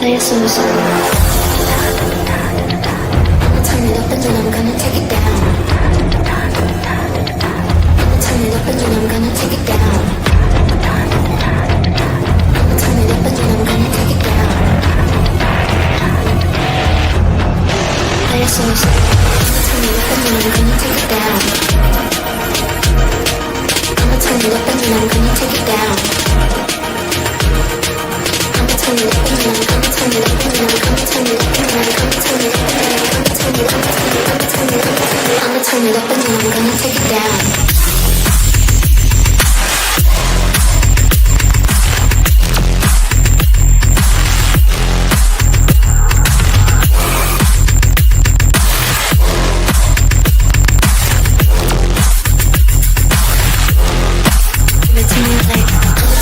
Play a song. I'ma turn it up and then I'm gonna take it down. I'ma turn it up and then I'm gonna take it down. I'ma turn it up and then I'm gonna take it down. Play a song. I'ma turn it up and then I'm gonna take it down. I'ma turn it up and then I'm gonna take it down. Turn it up and then I'm gonna turn it up and then I'm gonna turn it up and then I'm gonna turn it up and then I'm gonna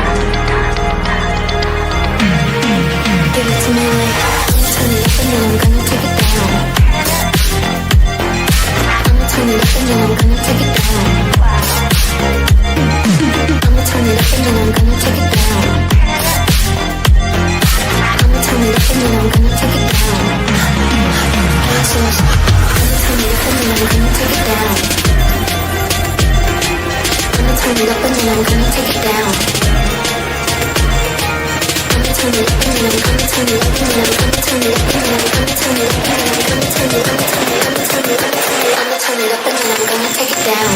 turn it up and then I'm gonna turn it up and then I'ma turn it up and then I'm gonna take it down.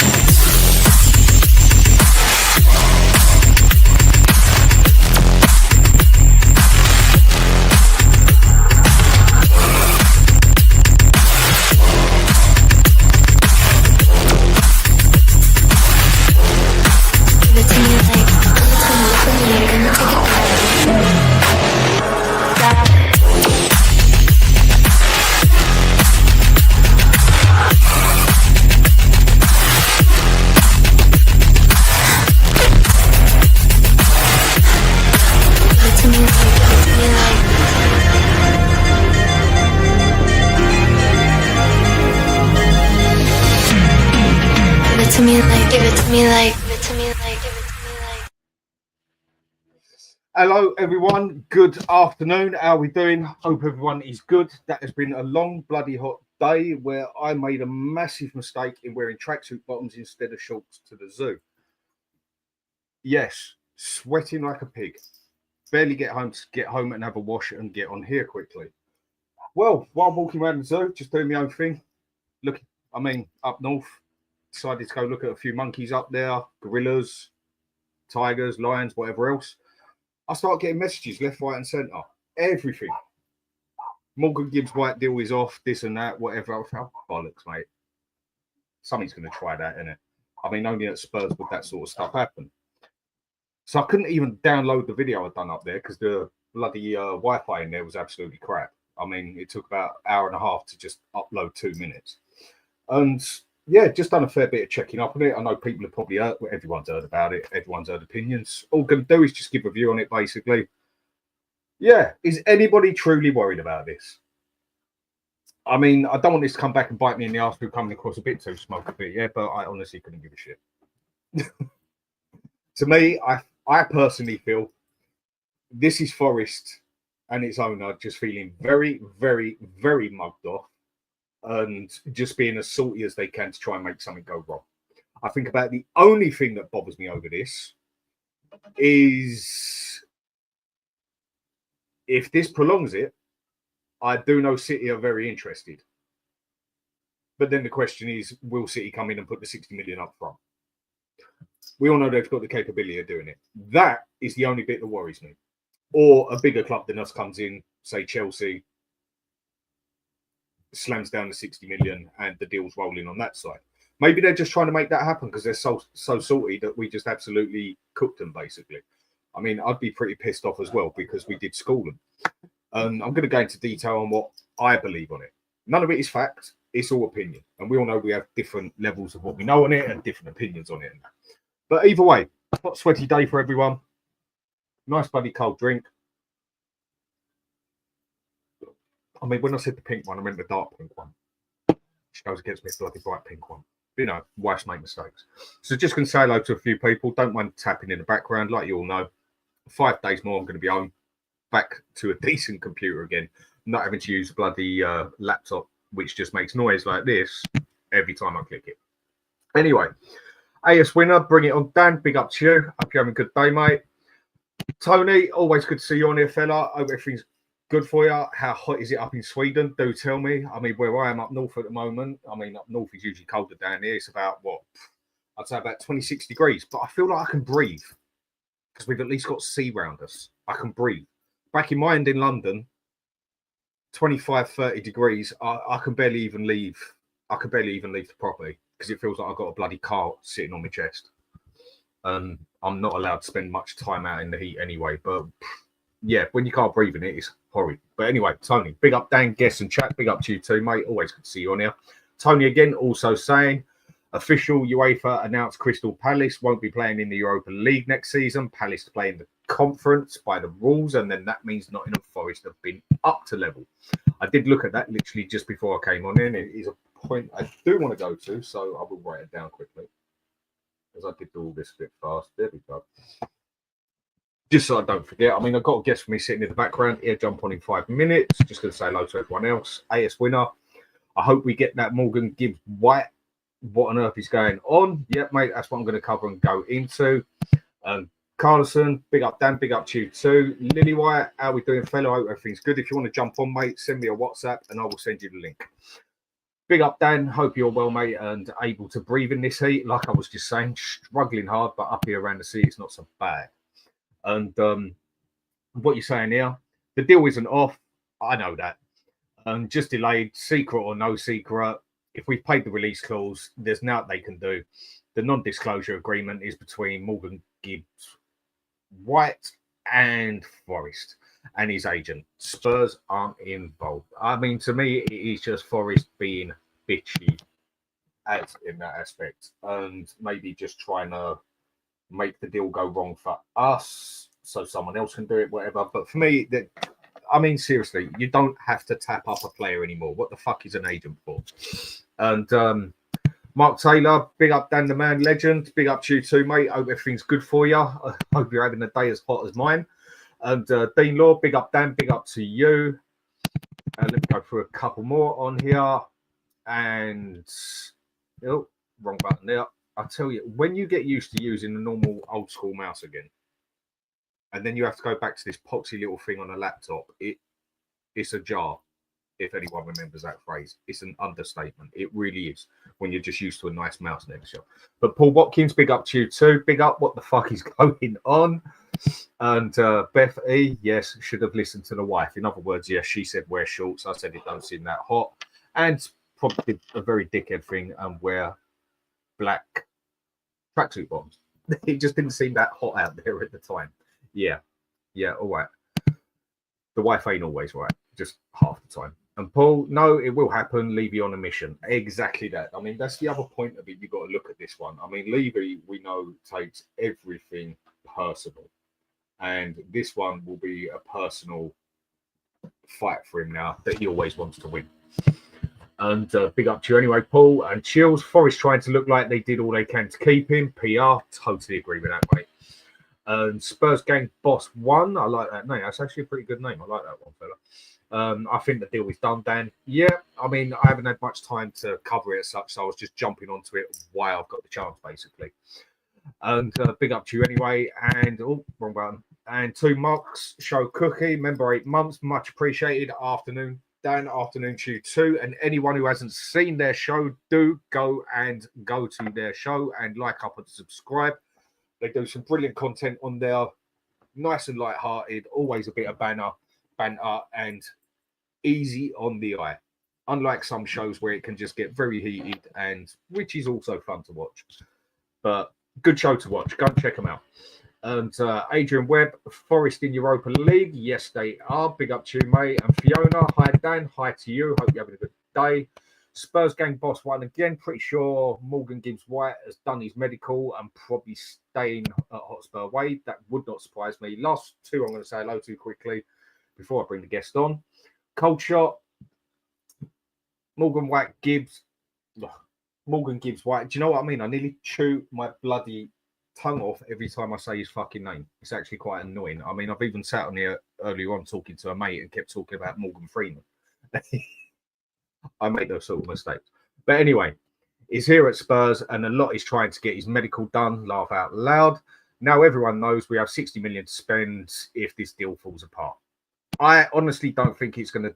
Hello everyone, good afternoon. How are we doing? Hope everyone is good. That has been a long bloody hot day where I made a massive mistake in wearing tracksuit bottoms instead of shorts to the zoo. Yes, sweating like a pig. Barely get home and have a wash and get on here quickly. Well, while walking around the zoo, just doing my own thing. Up north, decided to go look at a few monkeys up there, gorillas, tigers, lions, whatever else. I start getting messages left, right, and centre. Everything. Morgan Gibbs White deal is off, this and that, whatever. I was like, bollocks, mate. Somebody's going to try that, innit? I mean, only at Spurs would that sort of stuff happen. So I couldn't even download the video I'd done up there because the bloody Wi-Fi in there was absolutely crap. I mean, it took about an hour and a half to just upload 2 minutes. And yeah, just done a fair bit of checking up on it. I know people have probably heard, everyone's heard about it. Everyone's heard opinions. All I'm going to do is just give a view on it, basically. Yeah, is anybody truly worried about this? I mean, I don't want this to come back and bite me in the arse for coming across a bit too smoky, yeah, but I honestly couldn't give a shit. To me, I personally feel this is Forest and its owner just feeling very, very, very mugged off and just being as salty as they can to try and make something go wrong. I think about the only thing that bothers me over this is if this prolongs it, I do know City are very interested. But then the question is, will City come in and put the 60 million up front? We all know they've got the capability of doing it. That is the only bit that worries me. Or a bigger club than us comes in, say Chelsea, slams down the 60 million and the deal's rolling on that side. Maybe they're just trying to make that happen because they're so salty that we just absolutely cooked them, basically. I mean, I'd be pretty pissed off as well because we did school them. I'm going to go into detail on what I believe on it. None of it is fact. It's all opinion. And we all know we have different levels of what we know on it and different opinions on it. But either way, hot, sweaty day for everyone. Nice bloody cold drink. I mean, when I said the pink one, I meant the dark pink one. She goes against me, bloody bright pink one. You know, wives make mistakes. So just going to say hello to a few people. Don't mind tapping in the background. Like you all know, 5 days more, I'm going to be home, back to a decent computer again. Not having to use a bloody laptop, which just makes noise like this every time I click it. Anyway, AS winner, bring it on, Dan. Big up to you. Hope you're having a good day, mate. Tony, always good to see you on here, fella. Hope everything's good for you. How hot is it up in Sweden? Do tell me. I mean, where I am up north at the moment, I mean, up north is usually colder down here. It's about, what, I'd say about 26 degrees. But I feel like I can breathe because we've at least got sea around us. I can breathe. Back in my end in London, 25, 30 degrees, I can barely even leave. I can barely even leave the property because it feels like I've got a bloody car sitting on my chest. I'm not allowed to spend much time out in the heat anyway. But yeah, when you can't breathe in it, it's horrid. But anyway, Tony, big up Dan, guests and chat. Big up to you too, mate. Always good to see you on here. Tony again also saying, official UEFA announced Crystal Palace won't be playing in the Europa League next season. Palace to play in the conference by the rules, and then that means Nottingham Forest have been up to level. I did look at that literally just before I came on in. It is a point I do want to go to, so I will write it down quickly as I did do all this a bit fast. There we go. Just so I don't forget. I mean, I've got a guest for me sitting in the background. He'll jump on in 5 minutes. Just going to say hello to everyone else. AS winner. I hope we get that Morgan Gibbs White. What on earth is going on? Yep, mate, that's what I'm going to cover and go into. Carlson, big up Dan, big up to you too. Lily White, how we doing, fellow? Hope everything's good. If you want to jump on, mate, send me a WhatsApp and I will send you the link. Big up, Dan. Hope you're well, mate, and able to breathe in this heat. Like I was just saying, struggling hard, but up here around the sea, it's not so bad. And what you're saying here, the deal isn't off. I know that. Just delayed, secret or no secret. If we've paid the release clause, there's nothing they can do. The non-disclosure agreement is between Morgan Gibbs White and Forest and his agent. Spurs aren't involved. I mean, to me, it is just Forest being bitchy in that aspect and maybe just trying to make the deal go wrong for us so someone else can do it, whatever. But for me, I mean, seriously, you don't have to tap up a player anymore. What the fuck is an agent for? And Mark Taylor, big up Dan the Man Legend. Big up to you too, mate. Hope everything's good for you. I hope you're having a day as hot as mine. And Dean Law, big up Dan, big up to you. Let me go through a couple more on here. And, oh, wrong button there. I tell you, when you get used to using the normal old school mouse again, and then you have to go back to this poxy little thing on a laptop, it's a jar. If anyone remembers that phrase, it's an understatement. It really is when you're just used to a nice mouse next to you. But Paul Watkins, big up to you too. Big up. What the fuck is going on? And Beth E, yes, should have listened to the wife. In other words, yes, she said wear shorts. I said it don't seem that hot. And probably a very dickhead thing and wear black tracksuit bottoms. It just didn't seem that hot out there at the time. Yeah, all right. The wife ain't always right, just half the time. And Paul, no, it will happen. Levy on a mission. Exactly that. I mean, that's the other point of it. You've got to look at this one. I mean, Levy, we know, takes everything personal. And this one will be a personal fight for him now that he always wants to win. And big up to you anyway, Paul. And Chills, Forest trying to look like they did all they can to keep him. PR, totally agree with that, mate. And Spurs Gang Boss 1, I like that name. That's actually a pretty good name. I like that one, fella. I think the deal is done, Dan. Yeah, I mean, I haven't had much time to cover it as such, so I was just jumping onto it while I've got the chance, basically. And big up to you anyway. And, oh, wrong button. And 2 Marks, Show Cookie, member 8 months, much appreciated. Afternoon, Dan, afternoon to you too. And anyone who hasn't seen their show, do go to their show and like, up and subscribe. They do some brilliant content on there, nice and light-hearted, always a bit of banter, and easy on the eye. Unlike some shows where it can just get very heated, and which is also fun to watch. But good show to watch. Go and check them out. And Adrian Webb, Forest in Europa League. Yes, they are. Big up to you, mate. And Fiona, hi Dan, hi to you. Hope you're having a good day. Spurs gang boss one again. Pretty sure Morgan Gibbs White has done his medical and probably staying at Hotspur Way. That would not surprise me. Last two I'm going to say hello to quickly before I bring the guest on. Cold shot. Morgan Gibbs White. Do you know what I mean? I nearly chew my bloody tongue off every time I say his fucking name. It's actually quite annoying. I mean, I've even sat on here earlier on talking to a mate and kept talking about Morgan Freeman. I make those sort of mistakes. But anyway, he's here at Spurs and a lot is trying to get his medical done. Laugh out loud. Now everyone knows we have 60 million to spend if this deal falls apart. I honestly don't think it's going to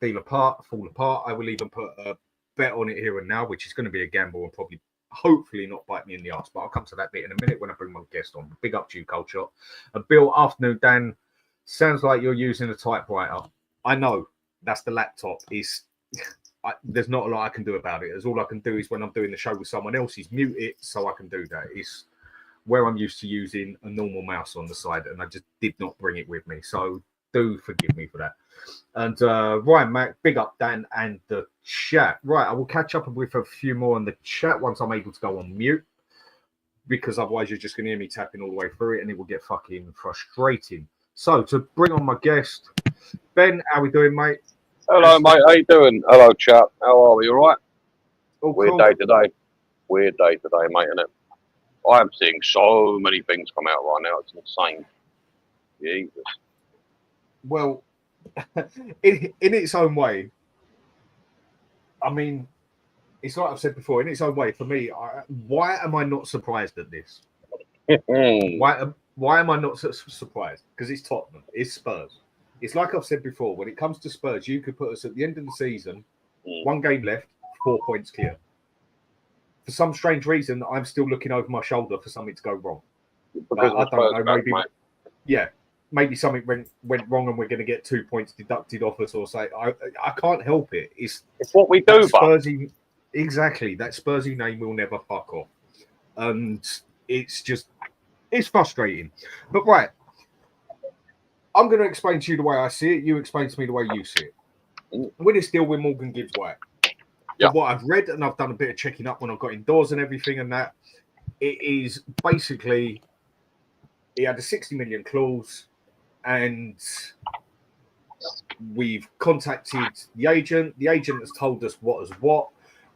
fall apart. I will even put a bet on it here and now, which is going to be a gamble and probably hopefully not bite me in the arse, but I'll come to that bit in a minute when I bring my guest on. Big up to you, Cold Shot. Bill, afternoon, Dan. Sounds like you're using a typewriter. I know that's the laptop. There's not a lot I can do about it. As all I can do is when I'm doing the show with someone else, is mute it so I can do that. It's where I'm used to using a normal mouse on the side, and I just did not bring it with me. So do forgive me for that. And Ryan Mac, big up Dan and the chat. Right, I will catch up with a few more in the chat once I'm able to go on mute, because otherwise you're just going to hear me tapping all the way through it and it will get fucking frustrating. So to bring on my guest, Ben, how we doing, mate? Hello, mate. How you doing? Hello, chap. How are we? All right? Weird day today. Weird day today, mate, isn't it? I am seeing so many things come out right now. It's insane. Jesus. Well, in its own way, I mean, it's like I've said before, in its own way, for me, why am I not surprised at this? Why am I not surprised? Because it's Tottenham, it's Spurs. It's like I've said before, when it comes to Spurs, you could put us at the end of the season, 1 game left, 4 points clear. For some strange reason, I'm still looking over my shoulder for something to go wrong. Because I don't know, maybe something went wrong and we're going to get 2 points deducted off us, or say I can't help it. It's what we do, Spursy, exactly. That Spursy name will never fuck off, and it's frustrating. But right, I'm going to explain to you the way I see it. You explain to me the way you see it. We're still with Morgan Gibbs White. Yeah. What I've read, and I've done a bit of checking up when I've got indoors and everything, and that it is basically he had a 60 million clause. And we've contacted the agent. The agent has told us what is what.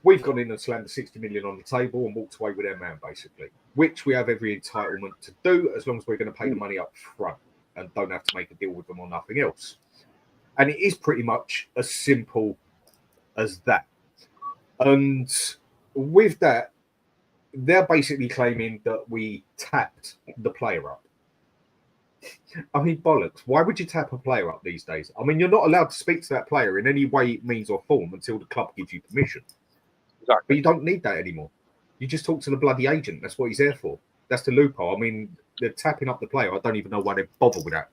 We've gone in and slammed the 60 million on the table and walked away with their man, basically, which we have every entitlement to do as long as we're going to pay the money up front and don't have to make a deal with them or nothing else. And it is pretty much as simple as that. And with that, they're basically claiming that we tapped the player up. I mean, bollocks. Why would you tap a player up these days? I mean, you're not allowed to speak to that player in any way, means, or form until the club gives you permission. Exactly. But you don't need that anymore. You just talk to the bloody agent. That's what he's there for. That's the loophole. I mean, they're tapping up the player. I don't even know why they bother with that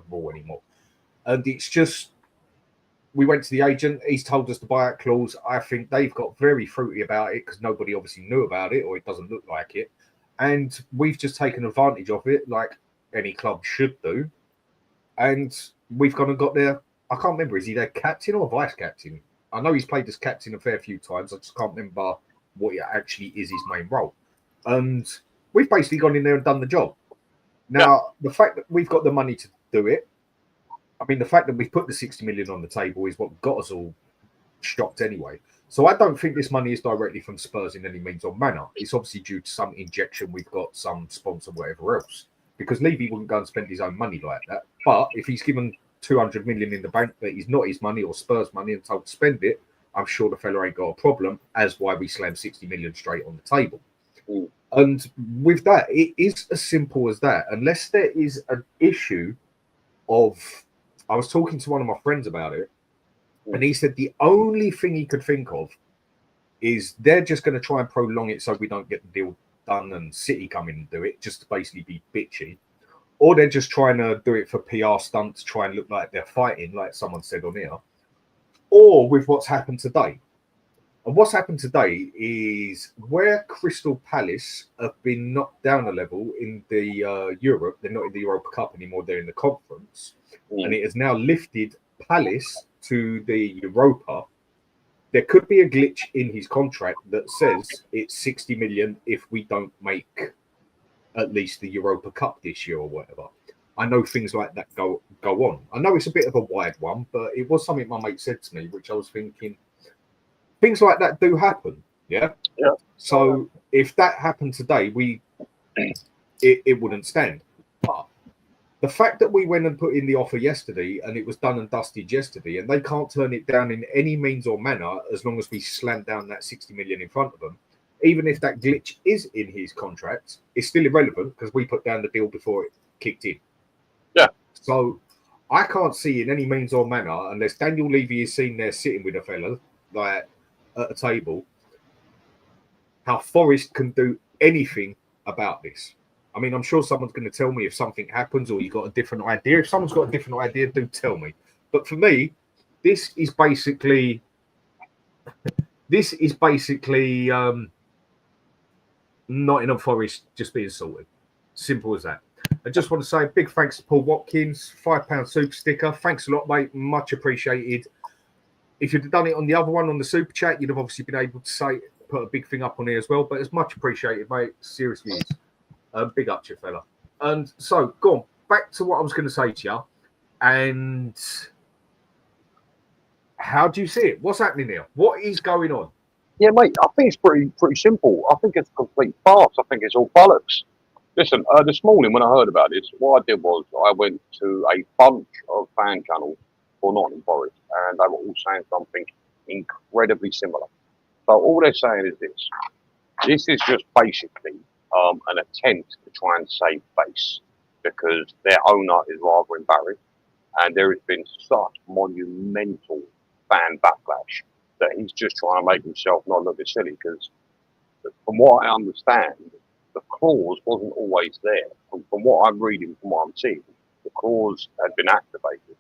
rule anymore. And it's just, we went to the agent. He's told us the buyout clause. I think they've got very fruity about it because nobody obviously knew about it, or it doesn't look like it. And we've just taken advantage of it, like any club should do. And we've gone and got there. I can't remember, is he their captain or vice captain? I know he's played as captain a fair few times. I just can't remember what it actually is his main role. And we've basically gone in there and done the job. Now, The fact that we've got the money to do it, I mean, the fact that we've put the 60 million on the table is what got us all shocked anyway. So I don't think this money is directly from Spurs in any means or manner. It's obviously due to some injection. We've got some sponsor, whatever else. Because Levy wouldn't go and spend his own money like that. But if he's given 200 million in the bank that is not his money or Spurs money and told to spend it, I'm sure the fella ain't got a problem, as why we slammed 60 million straight on the table. And with that, it is as simple as that. Unless there is an issue of, I was talking to one of my friends about it, and he said the only thing he could think of is they're just going to try and prolong it so we don't get the deal done and City come in and do it, just to basically be bitchy. Or they're just trying to do it for PR stunts, try and look like they're fighting, like someone said on here. Or with what's happened today. And what's happened today is where Crystal Palace have been knocked down a level in the Europe, they're not in the Europa Cup anymore, they're in the conference. And it has now lifted Palace to the Europa. There could be a glitch in his contract that says it's 60 million if we don't make at least the Europa Cup this year or whatever. I know things like that go on. I know it's a bit of a wide one, but it was something my mate said to me, which I was thinking, things like that do happen. Yeah. So if that happened today, it wouldn't stand. But the fact that we went and put in the offer yesterday and it was done and dusted yesterday, and they can't turn it down in any means or manner as long as we slam down that 60 million in front of them, even if that glitch is in his contract, it's still irrelevant because we put down the deal before it kicked in. Yeah. So I can't see in any means or manner, unless Daniel Levy is seen there sitting with a fella like at a table, how Forest can do anything about this. I mean, I'm sure someone's going to tell me if something happens or you got a different idea. If someone's got a different idea, do tell me. But for me, this is basically Nottingham Forest just being sorted. Simple as that. I just want to say a big thanks to Paul Watkins, £5 super sticker. Thanks a lot, mate. Much appreciated. If you'd have done it on the other one, on the super chat, you'd have obviously been able to put a big thing up on here as well. But it's much appreciated, mate. Seriously is. Big up to you, fella. And so, go on. Back to what I was going to say to you. And how do you see it? What's happening here? What is going on? Yeah, mate, I think it's pretty simple. I think it's a complete farce. I think it's all bollocks. Listen, this morning when I heard about this, what I did was I went to a bunch of fan channels for Nottingham Forest, and they were all saying something incredibly similar. So all they're saying is this. This is just basically an attempt to try and save face because their owner is rather embarrassed, and there has been such monumental fan backlash that he's just trying to make himself not look as silly because from what I understand, the clause wasn't always there. From what I'm reading, from what I'm seeing, the clause had been activated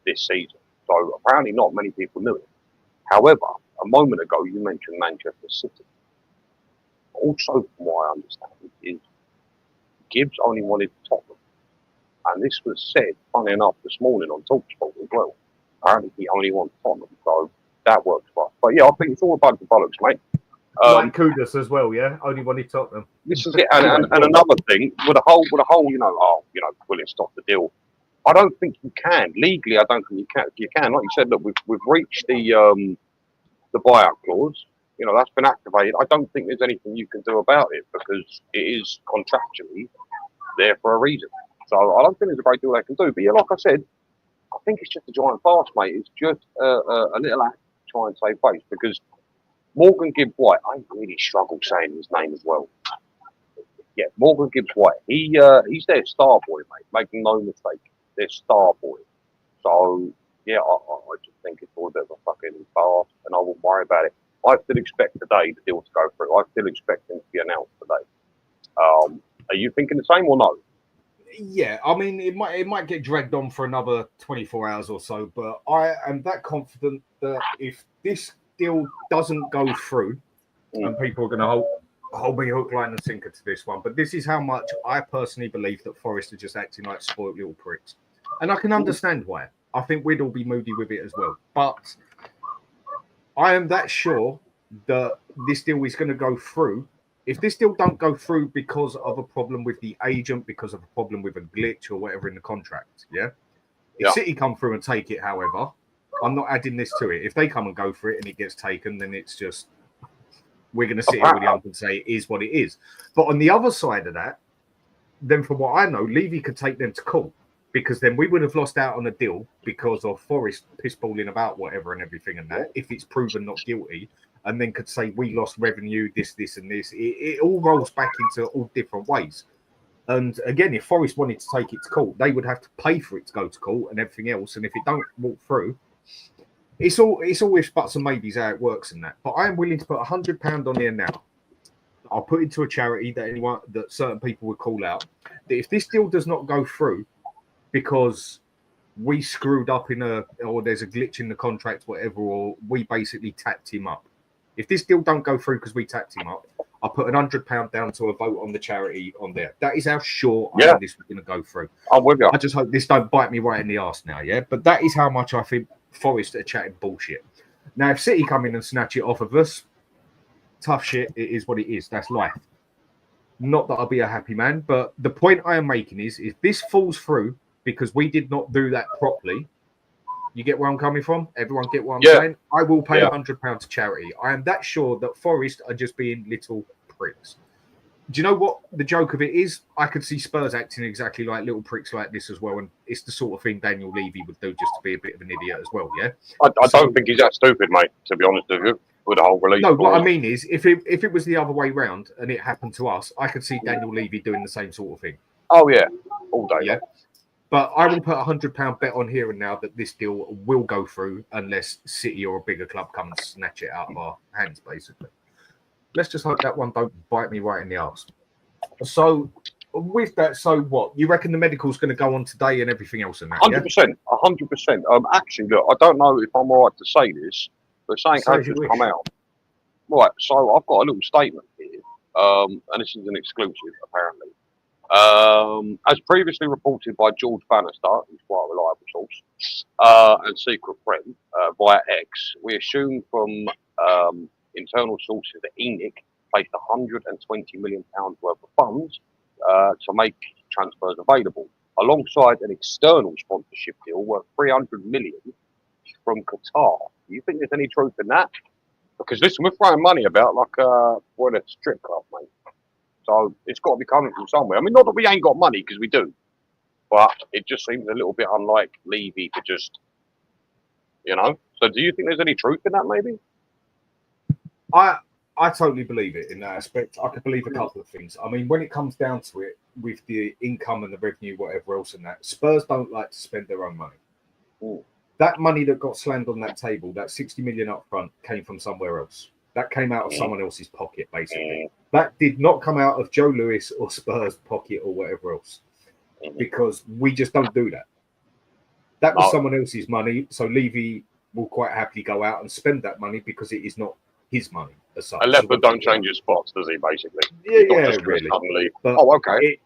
this season. So apparently not many people knew it. However, a moment ago you mentioned Manchester City. Also, from what I understand, is Gibbs only wanted Tottenham. And this was said, funny enough, this morning on TalkSport as well. Apparently he only wants Tottenham. So that works for us. But yeah, I think it's all a bunch of bollocks, mate. Like Kudus as well, yeah? Only wanted Tottenham. This is it. And another thing, with a whole, will it stop the deal? I don't think you can. Legally, I don't think you can. Like you said, look, we've reached the buyout clause. You know, that's been activated. I don't think there's anything you can do about it because it is contractually there for a reason. So I don't think there's a great deal they can do. But yeah, like I said, I think it's just a giant farce, mate. It's just a little act to try and save face because Morgan Gibbs White, I really struggle saying his name as well. Yeah, Morgan Gibbs White. He's their star boy, mate. Making no mistake, their star boy. So yeah, I just think it's all a bit of a fucking farce, and I won't worry about it. I still expect today the deal to go through. I still expect him to be announced today. Are you thinking the same or no? Yeah, I mean, it might get dragged on for another 24 hours or so, but I am that confident that if this deal doesn't go through, and people are going to hold me hook, line, and sinker to this one, but this is how much I personally believe that Forest are just acting like spoiled little pricks, and I can understand why. I think we'd all be moody with it as well, but I am that sure that this deal is going to go through. If this deal don't go through because of a problem with the agent, because of a problem with a glitch or whatever in the contract, if City come through and take it, however, I'm not adding this to it. If they come and go for it and it gets taken, then it's just we're going to sit here with the ump and say it is what it is. But on the other side of that, then from what I know, Levy could take them to court because then we would have lost out on a deal because of Forest pissballing about whatever and everything and that, if it's proven not guilty, and then could say we lost revenue, this, and this. It all rolls back into all different ways. And again, if Forest wanted to take it to court, they would have to pay for it to go to court and everything else. And if it don't walk through, it's all ifs, buts, and maybes how it works in that. But I am willing to put £100 on here now. I'll put it to a charity that certain people would call out. That if this deal does not go through because we screwed up or there's a glitch in the contract, whatever, or we basically tapped him up, If this deal don't go through because we tapped him up, I'll put £100 down to a vote on the charity on there. That is how sure I am this was going to go through. I'm with you. I just hope this don't bite me right in the arse now, yeah? But that is how much I think Forest are chatting bullshit. Now, if City come in and snatch it off of us, tough shit, it is what it is. That's life. Not that I'll be a happy man, but the point I am making is if this falls through because we did not do that properly, you get where I'm coming from? Everyone get what I'm saying? I will pay £100 to charity. I am that sure that Forest are just being little pricks. Do you know what the joke of it is? I could see Spurs acting exactly like little pricks like this as well, and it's the sort of thing Daniel Levy would do just to be a bit of an idiot as well, yeah? I don't think he's that stupid, mate, to be honest with you, with the whole release. No, what I mean is, if it was the other way round and it happened to us, I could see Daniel Levy doing the same sort of thing. Oh, yeah, all day. Yeah. But I will put £100 bet on here and now that this deal will go through unless City or a bigger club come and snatch it out of our hands, basically. Let's just hope that one don't bite me right in the arse. So, with that, so what? You reckon the medical's going to go on today and everything else in that? 100%. 100%. Actually, look, I don't know if I'm all right to say this, but something has just come out. Right, so I've got a little statement here, and this is an exclusive, apparently. As previously reported by George Bannister, who's quite a reliable source, and secret friend via X, we assume from internal sources that ENIC placed £120 million worth of funds to make transfers available, alongside an external sponsorship deal worth $300 million from Qatar. Do you think there's any truth in that? Because listen, we're throwing money about like we're at a strip club, mate. So it's got to be coming from somewhere. I mean, not that we ain't got money, because we do, but it just seems a little bit unlike Levy to just, you know. So do you think there's any truth in that, maybe? I totally believe it in that aspect. I could believe a couple of things. I mean, when it comes down to it, with the income and the revenue, whatever else in that, Spurs don't like to spend their own money. Ooh. That money that got slammed on that table, that 60 million up front, came from somewhere else. That came out of someone else's pocket, basically. That did not come out of Joe Lewis or Spurs' pocket or whatever else, because we just don't do that. That was someone else's money, so Levy will quite happily go out and spend that money because it is not his money as such. A leopard don't change his spots, does he, basically? Yeah, really. Suddenly. But okay.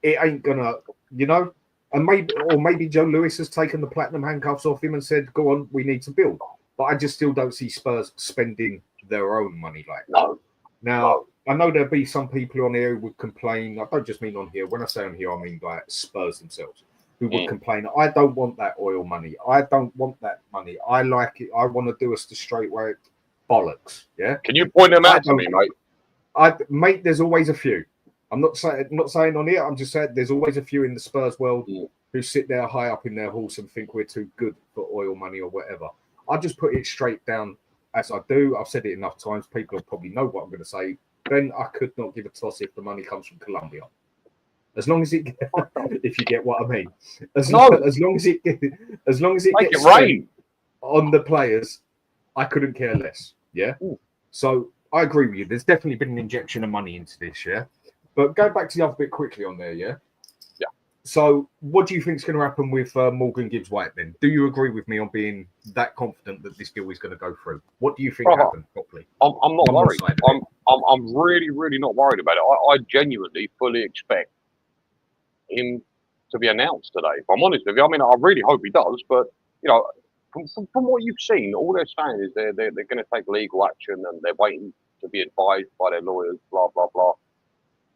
It ain't gonna, you know, and maybe Joe Lewis has taken the platinum handcuffs off him and said, go on, we need to build. But I just still don't see Spurs spending their own money like that. No. Now, I know there'll be some people on here who would complain. I don't just mean on here. When I say on here, I mean like Spurs themselves, who would complain, I don't want that oil money. I don't want that money. I like it. I want to do us the straight way. Bollocks. Yeah. Can you point them out to me, mate? Mate, there's always a few. I'm not saying on here. I'm just saying there's always a few in the Spurs world who sit there high up in their horse and think we're too good for oil money or whatever. I just put it straight down as I do. I've said it enough times. People will probably know what I'm going to say. Then I could not give a toss if the money comes from Colombia. As long as it, if you get what I mean. As long as it Make gets it rain on the players, I couldn't care less. Yeah. So I agree with you. There's definitely been an injection of money into this, yeah. But go back to the other bit quickly on there, yeah. Yeah. So what do you think is going to happen with Morgan Gibbs White then? Do you agree with me on being that confident that this deal is going to go through? What do you think happened properly? I'm not worried. I'm really, really not worried about it. I genuinely fully expect him to be announced today. If I'm honest with you, I mean, I really hope he does. But you know, from what you've seen, all they're saying is they're going to take legal action and they're waiting to be advised by their lawyers. Blah blah blah.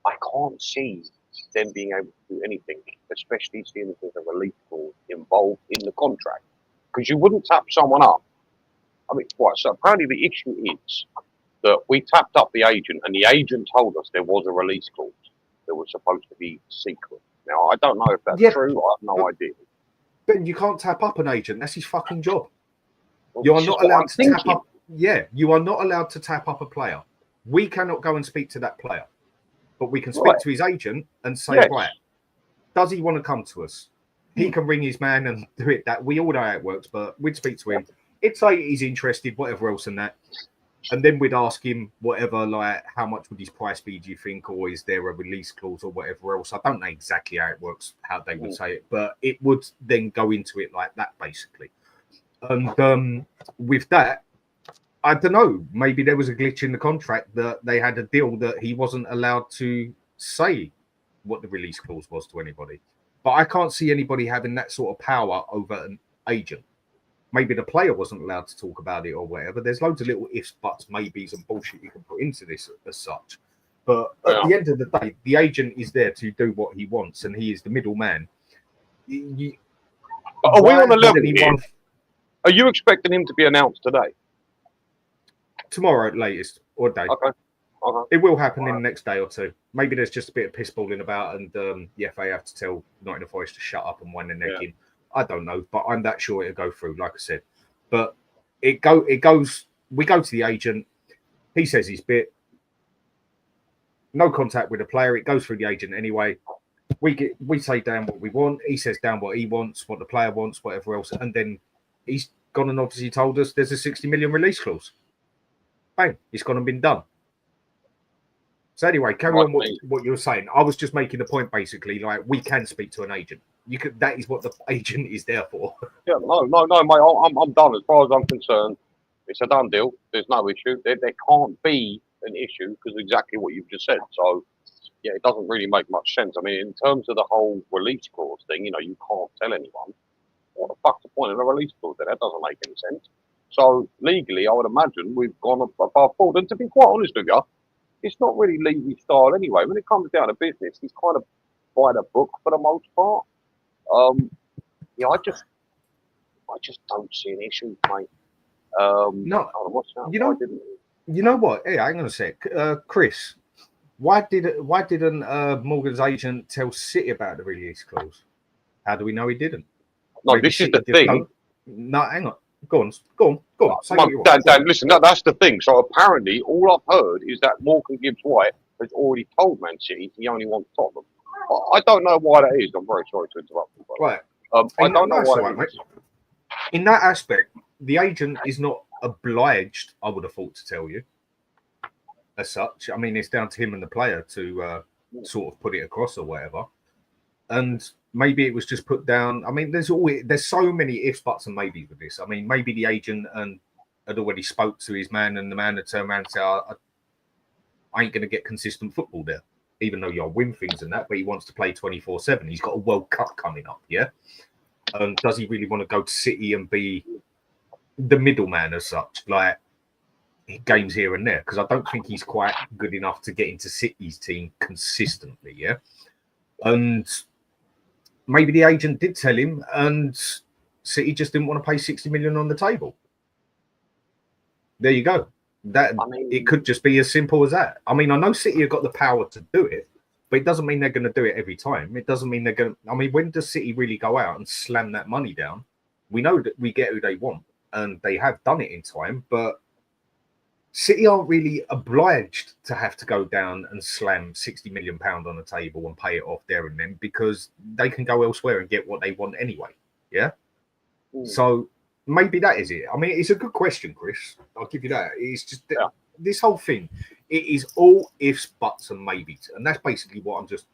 I can't see them being able to do anything, especially seeing if there's a release clause involved in the contract, because you wouldn't tap someone up. I mean, what? So apparently the issue is that we tapped up the agent, and the agent told us there was a release clause that was supposed to be secret. Now I don't know if that's true. I have no idea. But you can't tap up an agent. That's his fucking job. Well, you are not allowed to tap up. Yeah, you are not allowed to tap up a player. We cannot go and speak to that player. But we can speak to his agent and say, right, does he want to come to us? He can ring his man and do it. That we all know how it works, but we'd speak to him. It'd say he's interested, whatever else in that. And then we'd ask him whatever, like, how much would his price be, do you think? Or is there a release clause or whatever else? I don't know exactly how it works, how they would say it, but it would then go into it like that, basically. And with that, I don't know. Maybe there was a glitch in the contract that they had a deal that he wasn't allowed to say what the release clause was to anybody. But I can't see anybody having that sort of power over an agent. Maybe the player wasn't allowed to talk about it or whatever. There's loads of little ifs, buts, maybes, and bullshit you can put into this as such. But at the end of the day, the agent is there to do what he wants, and he is the middleman. Are we on a level here? Are you expecting him to be announced today? Tomorrow at latest, or day. Okay. It will happen in the next day or two. Maybe there's just a bit of piss balling about, and the FA have to tell Nottingham Forest to shut up and wind their neck in. I don't know, but I'm that sure it'll go through, like I said. But it goes. We go to the agent. He says his bit. No contact with the player. It goes through the agent anyway. We say down what we want. He says down what he wants, what the player wants, whatever else, and then he's gone and obviously told us there's a 60 million release clause. Bang! It's gone and been done. So anyway, carry on what you were saying. I was just making the point, basically, like we can speak to an agent. You could. That is what the agent is there for. Yeah, no, mate. I'm done. As far as I'm concerned, it's a done deal. There's no issue. There can't be an issue because exactly what you've just said. So, yeah, it doesn't really make much sense. I mean, in terms of the whole release clause thing, you know, you can't tell anyone. What the fuck's the point of a release clause? That doesn't make any sense. So legally, I would imagine we've gone above board. And to be quite honest with you, it's not really Levy style anyway. When it comes down to business, he's kind of by the book for the most part. Yeah, I just don't see an issue, mate. No, you know what? Hey, hang on a sec, Chris. Why didn't Morgan's agent tell City about the release clause? How do we know he didn't? No, this is the thing. No, hang on. Go on. Dan, listen, that's the thing. So apparently, all I've heard is that Morgan Gibbs White has already told Man City he only wants Tottenham. I don't know why that is. I'm very sorry to interrupt you. Right. I don't know why that is. In that aspect, the agent is not obliged, I would have thought, to tell you as such. I mean, it's down to him and the player to sort of put it across or whatever. And maybe it was just put down. I mean, there's so many ifs, buts, and maybes with this. I mean, maybe the agent had already spoke to his man, and the man had turned around and said, I ain't going to get consistent football there, even though you'll win things and that, but he wants to play 24/7. He's got a World Cup coming up, yeah? And does he really want to go to City and be the middleman as such, like games here and there? Because I don't think he's quite good enough to get into City's team consistently, yeah? And maybe the agent did tell him, and City just didn't want to pay 60 million on the table. There you go. It could just be as simple as that. I mean, I know City have got the power to do it, but it doesn't mean they're going to do it every time. It doesn't mean they're going to. I mean, when does City really go out and slam that money down? We know that we get who they want, and they have done it in time, but City aren't really obliged to have to go down and slam £60 million on the table and pay it off there and then, because they can go elsewhere and get what they want anyway. Yeah. So maybe that is it. I mean, it's a good question, Chris. I'll give you that. It's just this whole thing. It is all ifs, buts, and maybes, and that's basically what I'm just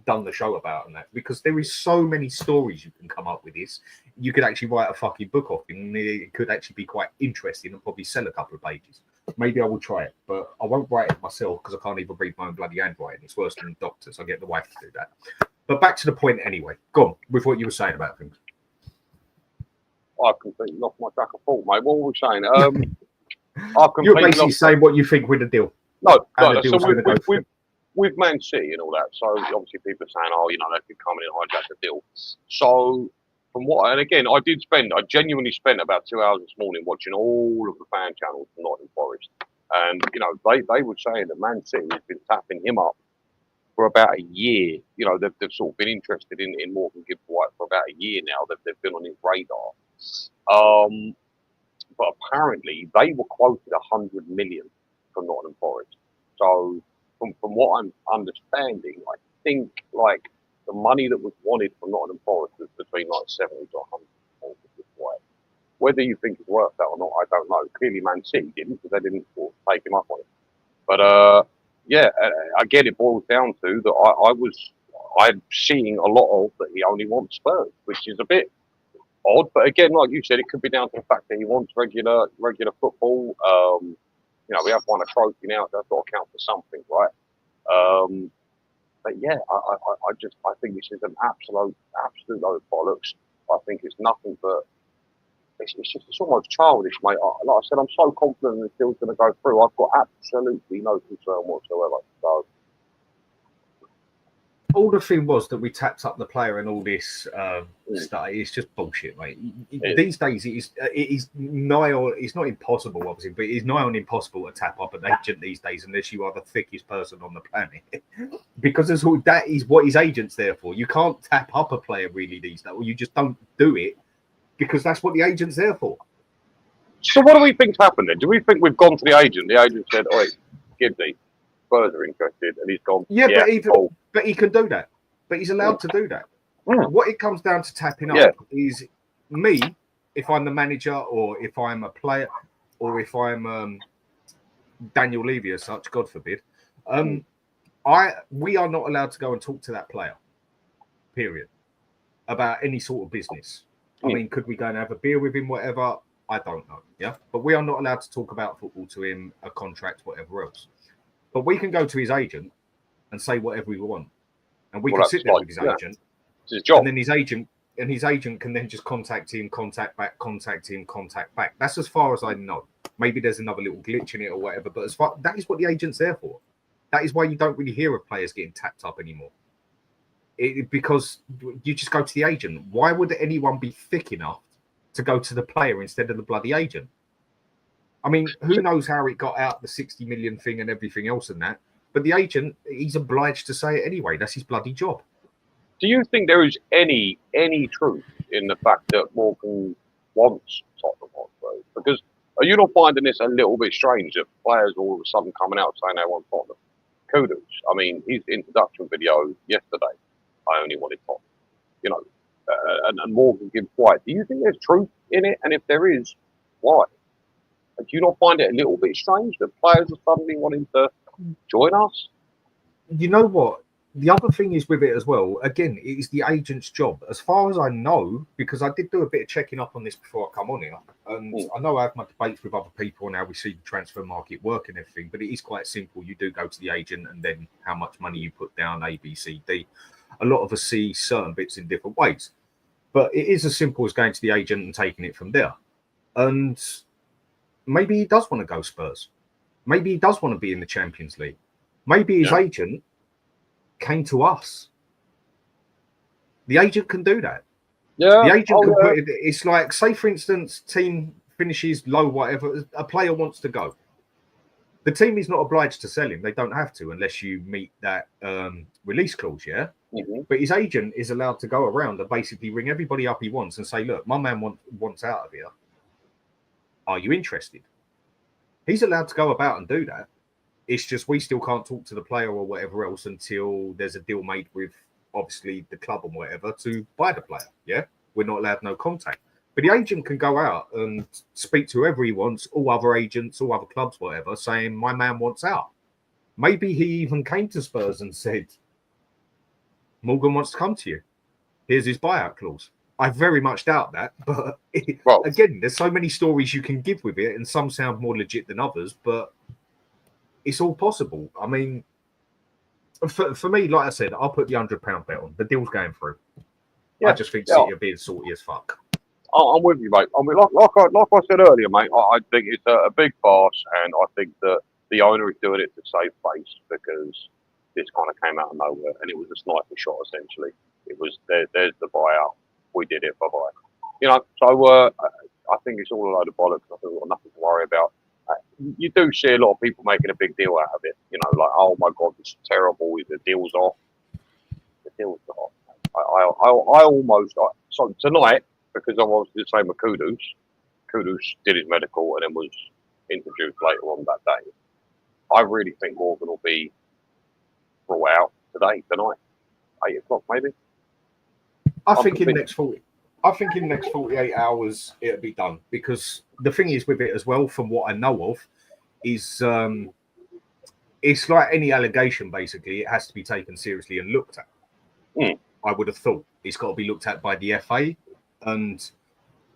done the show about, and that, because there is so many stories you can come up with this. You could actually write a fucking book off it, and it could actually be quite interesting and probably sell a couple of pages. Maybe I will try it, but I won't write it myself because I can't even read my own bloody handwriting. It's worse than doctors. I get the wife to do that. But back to the point anyway. Go on with what you were saying about things. I've completely lost my track of thought, mate. What were we saying? You're basically saying what you think with the deal. No. So with Man City and all that, so obviously people are saying, oh, you know, they could come in and hijack the deal. So from what, and again, I genuinely spent about 2 hours this morning watching all of the fan channels from Nottingham Forest. And, you know, they were saying that Man City has been tapping him up for about a year. You know, they've sort of been interested in Morgan Gibbs White for about a year now. They've been on his radar. But apparently they were quoted 100 million from Nottingham Forest. So from what I'm understanding, I think like the money that was wanted from Nottingham Forest was between like 70 to 100 million. Whether you think it's worth that or not, I don't know. Clearly Man City didn't, because they didn't sort of take him up on it. But again, it boils down to that I'm seeing a lot of that he only wants Spurs, which is a bit odd. But again, like you said, it could be down to the fact that he wants regular football. We have won a trophy now. That's got to count for something, right? But yeah, I think this is an absolute load of bollocks. I think it's nothing but it's almost childish, mate. Like I said, I'm so confident the deal's going to go through. I've got absolutely no concern whatsoever. So. All the thing was that we tapped up the player and all this stuff. It's just bullshit, mate. These days, it is nigh on. It's not impossible, obviously, but it is nigh on impossible to tap up an agent these days, unless you are the thickest person on the planet. Because that is what his agent's there for. You can't tap up a player really these days, or you just don't do it because that's what the agent's there for. So, what do we think's happened then? Do we think we've gone to the agent? The agent said, "Oi, Gibbsy, Spurs are interested," and he's gone. Yeah, but he can do that. But he's allowed to do that. What it comes down to tapping up is me, if I'm the manager or if I'm a player or if I'm Daniel Levy as such, God forbid, we are not allowed to go and talk to that player, period, about any sort of business. I mean, could we go and have a beer with him, whatever? I don't know, yeah? But we are not allowed to talk about football to him, a contract, whatever else. But we can go to his agent and say whatever we want. And we can sit there with his agent. It's his job. And then his agent can then just contact him, contact back. That's as far as I know. Maybe there's another little glitch in it or whatever, but that is what the agent's there for. That is why you don't really hear of players getting tapped up anymore. Because you just go to the agent. Why would anyone be thick enough to go to the player instead of the bloody agent? I mean, who knows how it got out, the 60 million thing and everything else and that. But the agent, he's obliged to say it anyway. That's his bloody job. Do you think there is any truth in the fact that Morgan wants Tottenham Hotspur? Because are you not finding this a little bit strange that players all of a sudden coming out saying they want Tottenham? Kudos. I mean, his introduction video yesterday, I only wanted Tottenham. And Morgan Gibbs White. Do you think there's truth in it? And if there is, why? Do you not find it a little bit strange that players are suddenly wanting to join us? You know what? The other thing is with it as well, again, it is the agent's job. As far as I know, because I did do a bit of checking up on this before I come on here, and I know I have my debates with other people on how we see the transfer market work and everything, but it is quite simple. You do go to the agent and then how much money you put down, A, B, C, D. A lot of us see certain bits in different ways. But it is as simple as going to the agent and taking it from there. And maybe he does want to go Spurs. Maybe he does want to be in the Champions League. Maybe his agent came to us. The agent can do that. Yeah. The agent can put it. It's like, say, for instance, team finishes low, whatever, a player wants to go. The team is not obliged to sell him. They don't have to unless you meet that release clause, yeah? Mm-hmm. But his agent is allowed to go around and basically ring everybody up he wants and say, look, my man wants out of here. Are you interested? He's allowed to go about and do that. It's just we still can't talk to the player or whatever else until there's a deal made with, obviously, the club and whatever to buy the player, yeah? We're not allowed no contact. But the agent can go out and speak to whoever he wants, all other agents, all other clubs, whatever, saying, my man wants out. Maybe he even came to Spurs and said, Morgan wants to come to you. Here's his buyout clause. I very much doubt that. But again, there's so many stories you can give with it, and some sound more legit than others, but it's all possible. I mean, for me, like I said, I'll put the £100 bet on. The deal's going through. Yeah, I just think City are being salty as fuck. I'm with you, mate. I mean, like I said earlier, mate, I think it's a big farce, and I think that the owner is doing it to save face because this kind of came out of nowhere, and it was a sniper shot, essentially. It was, there's the buyout. We did it, bye-bye. So I think it's all a load of bollocks. I think we've got nothing to worry about. You do see a lot of people making a big deal out of it. Like, oh, my God, this is terrible. The deal's off. The deal's off. I almost... So tonight... Because I'm obviously the same with Kudus. Kudus did his medical and then was introduced later on that day. I really think Morgan will be brought out tonight, 8 o'clock maybe. I think in the next 48 hours it'll be done. Because the thing is with it as well, from what I know of, is it's like any allegation. Basically, it has to be taken seriously and looked at. I would have thought it's got to be looked at by the FA. And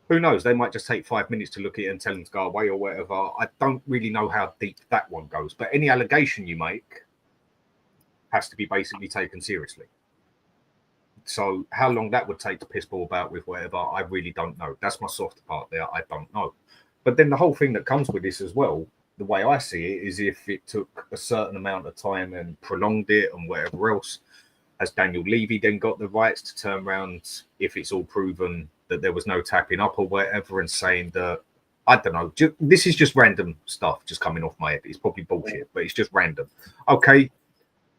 Who knows? They might just take 5 minutes to look at it and tell them to go away or whatever. I don't really know how deep that one goes. But any allegation you make has to be basically taken seriously. So how long that would take to piss ball about with whatever, I really don't know. That's my soft part there. I don't know. But then the whole thing that comes with this as well, the way I see it, is if it took a certain amount of time and prolonged it and whatever else, has Daniel Levy then got the rights to turn around if it's all proven that there was no tapping up or whatever, and saying that, I don't know, this is just random stuff just coming off my head. It's probably bullshit, but it's just random. Okay,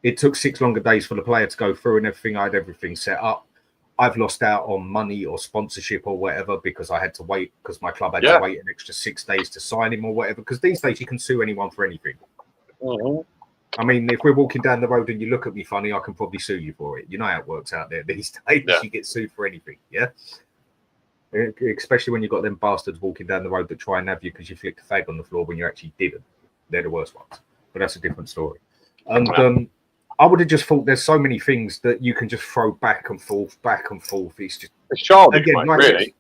it took 6 longer days for the player to go through and everything. I had everything set up. I've lost out on money or sponsorship or whatever because I had to wait, because my club had to wait an extra 6 days to sign him or whatever. Because these days you can sue anyone for anything. I mean, if we're walking down the road and you look at me funny, I can probably sue you for it. You know how it works out there these days. You get sued for anything, yeah? Especially when you've got them bastards walking down the road that try and have you because you flicked a fag on the floor when you actually didn't. They're the worst ones. But that's a different story. And I would have just thought there's so many things that you can just throw back and forth. It's just... It's childish, again, mate, really.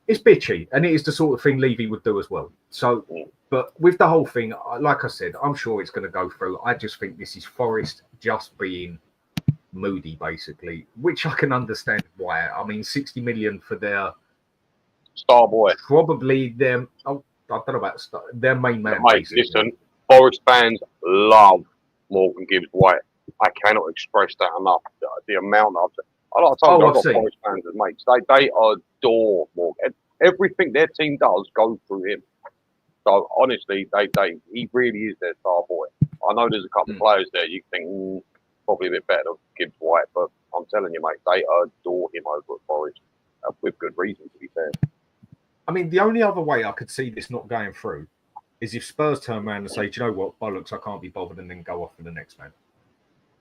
It's bitchy, and it is the sort of thing Levy would do as well. So, but with the whole thing, like I said, I'm sure it's going to go through. I just think this is Forest just being moody, basically, which I can understand why. I mean, 60 million for their star boy, probably their, I don't know about their main man. Mate, listen, Forest fans love Morgan Gibbs White. I cannot express that enough. The amount of I've got Forest fans as mates. They adore Morgan. Everything their team does goes through him. So honestly, he really is their star boy. I know there's a couple of players there you think probably a bit better than Gibbs White, but I'm telling you, mate, they adore him over at Forest with good reason, to be fair. I mean, the only other way I could see this not going through is if Spurs turn around and say, do you know what, bollocks, I can't be bothered, and then go off for the next man.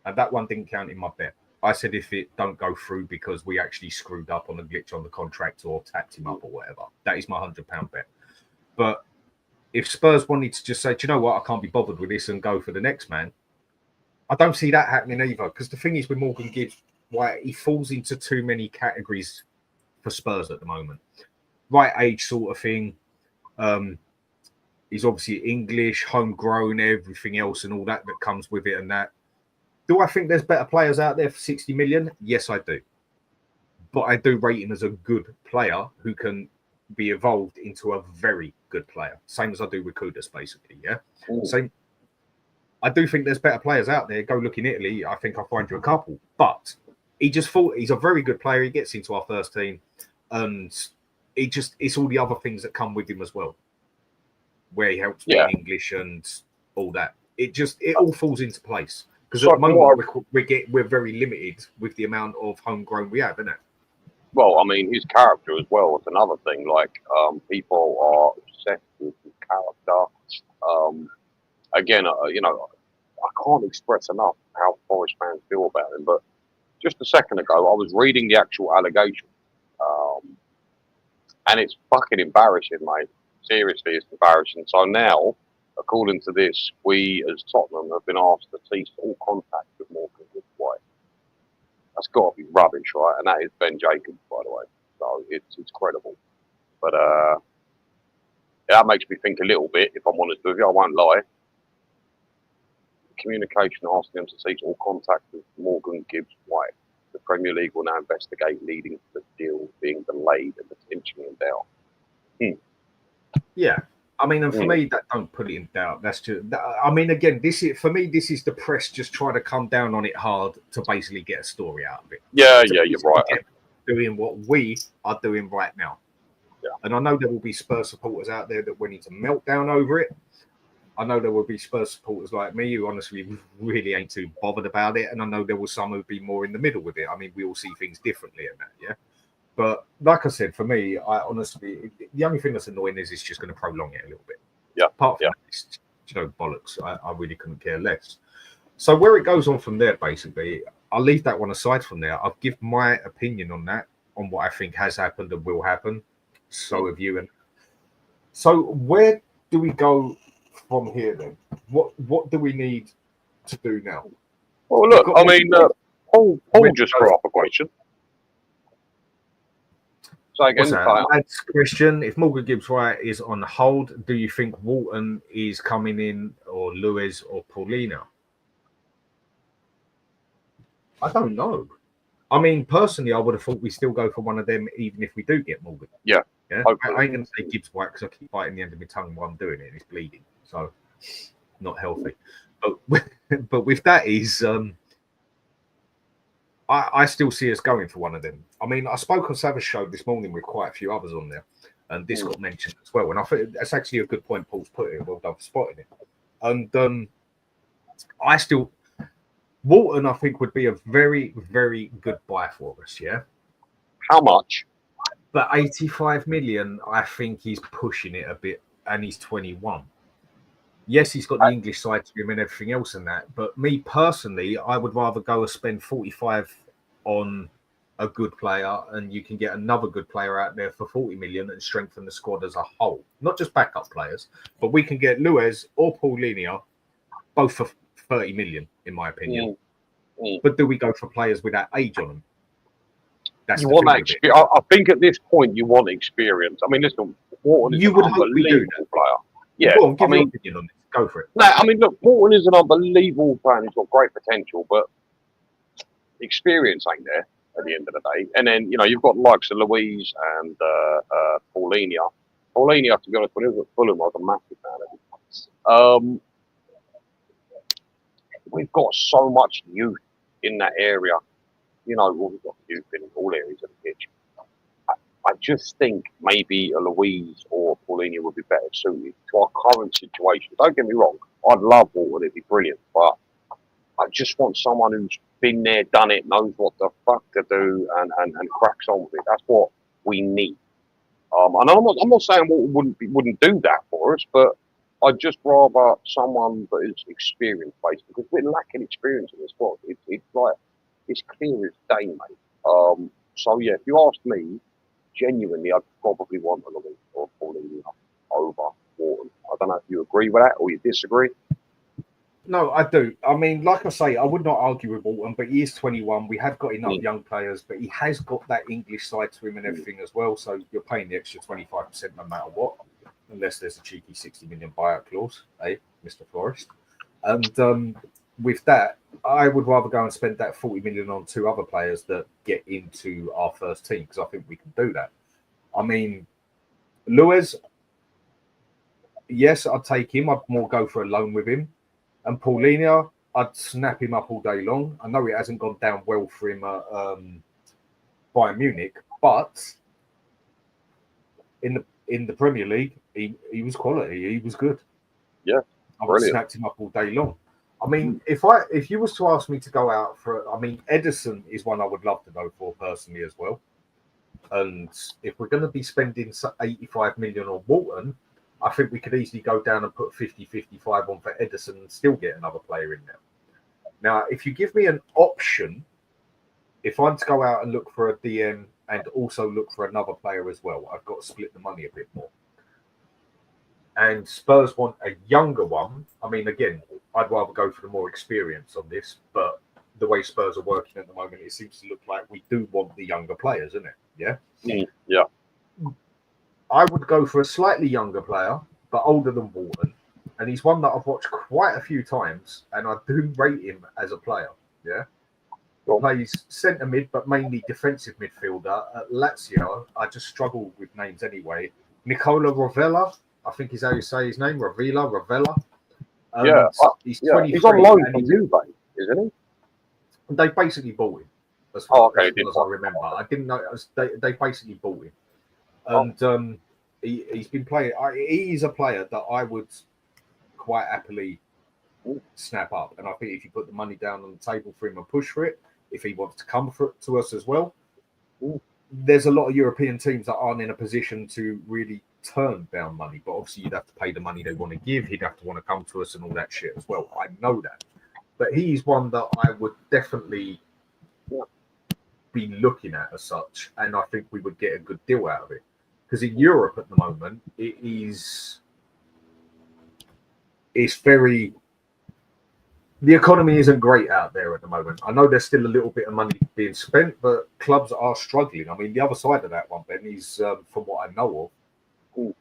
And that one didn't count in my bet. I said if it don't go through because we actually screwed up on a glitch on the contract or tapped him up or whatever, that is my £100 bet. But if Spurs wanted to just say, do you know what, I can't be bothered with this and go for the next man, I don't see that happening either. Because the thing is with Morgan Gibbs White, he falls into too many categories for Spurs at the moment. Right age sort of thing. He's obviously English, homegrown, everything else and all that comes with it and that. Do I think there's better players out there for 60 million? Yes, I do. But I do rate him as a good player who can be evolved into a very good player. Same as I do with Kudus, basically, yeah? Same. I do think there's better players out there. Go look in Italy. I think I'll find you a couple. But he's a very good player. He gets into our first team. And it's all the other things that come with him as well. Where he helps me in English and all that. It all falls into place. Because at the moment, we're very limited with the amount of homegrown we have, isn't it? Well, I mean, his character as well is another thing. Like, people are obsessed with his character. Again, you know, I can't express enough how Forest fans feel about him. But just a second ago, I was reading the actual allegation. And it's fucking embarrassing, mate. Seriously, it's embarrassing. So now, according to this, we as Tottenham have been asked to cease all contact with Morgan Gibbs White. That's got to be rubbish, right? And that is Ben Jacobs, by the way. So it's credible. But that makes me think a little bit, if I'm honest with you. I won't lie. Communication asking them to cease all contact with Morgan Gibbs White. The Premier League will now investigate, leading to the deal being delayed and potentially in doubt. Yeah. I mean, and for me, that don't put it in doubt. That's just, I mean, again, this is the press just trying to come down on it hard to basically get a story out of it. Yeah, you're right. Doing what we are doing right now. Yeah. And I know there will be Spurs supporters out there that went into meltdown over it. I know there will be Spurs supporters like me who honestly really ain't too bothered about it. And I know there will some who be more in the middle with it. I mean, we all see things differently in that, yeah? But like I said, for me, I honestly, the only thing that's annoying is it's just going to prolong it a little bit. Yeah. Apart from this, bollocks, I really couldn't care less. So where it goes on from there, basically, I'll leave that one aside from there. I'll give my opinion on that, on what I think has happened and will happen. So have you. And so where do we go from here then? What do we need to do now? Well, look, I mean, Paul just threw up a question. So again, That's question. If Morgan Gibbs White is on hold, do you think Walton is coming in, or Lewis or Paulina? I don't know. I mean, personally, I would have thought we still go for one of them, even if we do get Morgan. Yeah. I ain't going to say Gibbs White because I keep biting the end of my tongue while I'm doing it and it's bleeding. So, not healthy. But with that is, I still see us going for one of them. I mean, I spoke on Savage Show this morning with quite a few others on there, and this got mentioned as well. And I think that's actually a good point Paul's put it. Well done for spotting it. And Walton, I think, would be a very, very good buy for us, yeah? How much? But 85 million, I think he's pushing it a bit, and he's 21. Yes, he's got the English side to him and everything else and that. But me personally, I would rather go and spend 45 on a good player, and you can get another good player out there for 40 million and strengthen the squad as a whole. Not just backup players, but we can get Lewis or Paulina both for 30 million, in my opinion. But do we go for players with that age on them? That's you want that experience. I think at this point you want experience. I mean, listen, Walton is an unbelievable player. Yeah, Go on, give your opinion on this. Go for it. No, I mean, look, Walton is an unbelievable player. He's got great potential, but experience ain't there at the end of the day. And then, you know, you've got the likes of Louise and Paulina. Paulina, to be honest, when he was at Fulham, I was a massive fan of him. We've got so much youth in that area. You know, we've got youth in all areas of the pitch. I just think maybe a Louise or a Paulina would be better suited to our current situation. Don't get me wrong, I'd love Walton, it'd be brilliant, but I just want someone who's been there, done it, knows what the fuck to do, and cracks on with it. That's what we need. And I'm not saying Walton wouldn't do that for us, but I'd just rather someone that is experience based, because we're lacking experience in this squad. It's like it's clear as day, mate. So yeah, if you ask me, genuinely, I'd probably want a Levy or Paulina over Walton. I don't know if you agree with that or you disagree. No, I do. I mean, like I say, I would not argue with Walton, but he is 21. We have got enough young players, but he has got that English side to him and everything as well. So you're paying the extra 25% no matter what, unless there's a cheeky 60 million buyout clause, Mr. Forrest. And with that, I would rather go and spend that 40 million on two other players that get into our first team, because I think we can do that. I mean, Lewis, yes, I'd take him. I'd more go for a loan with him. And Paulina, I'd snap him up all day long. I know it hasn't gone down well for him at Bayern Munich, but in the Premier League, he was quality. He was good. Yeah, I would have snapped him up all day long. I mean, if you was to ask me to go out for, I mean, Edison is one I would love to go for personally as well. And if we're going to be spending 85 million on Walton, I think we could easily go down and put 50-55 on for Edison and still get another player in there. Now, if you give me an option, if I'm to go out and look for a DM and also look for another player as well, I've got to split the money a bit more. And Spurs want a younger one. I mean, again, I'd rather go for the more experience on this, but the way Spurs are working at the moment, it seems to look like we do want the younger players, isn't it? Yeah? Yeah. I would go for a slightly younger player, but older than Walton. And he's one that I've watched quite a few times, and I do rate him as a player. Yeah. He plays centre mid, but mainly defensive midfielder. At Lazio, I just struggle with names anyway. Nicola Rovella, I think is how you say his name. Ravella. He's 23. He's on loan from Juve, isn't he? They basically bought him. As far as I remember. I didn't know. They basically bought him. And he's been playing. He's a player that I would quite happily snap up. And I think if you put the money down on the table for him and push for it, if he wants to come to us as well, there's a lot of European teams that aren't in a position to really turn down money. But obviously, you'd have to pay the money they want to give. He'd have to want to come to us and all that shit as well. I know that. But he's one that I would definitely be looking at as such. And I think we would get a good deal out of it. Because in Europe at the moment, it's very the economy isn't great out there at the moment. I know there's still a little bit of money being spent, but clubs are struggling. I mean, the other side of that one, Ben, is from what I know of,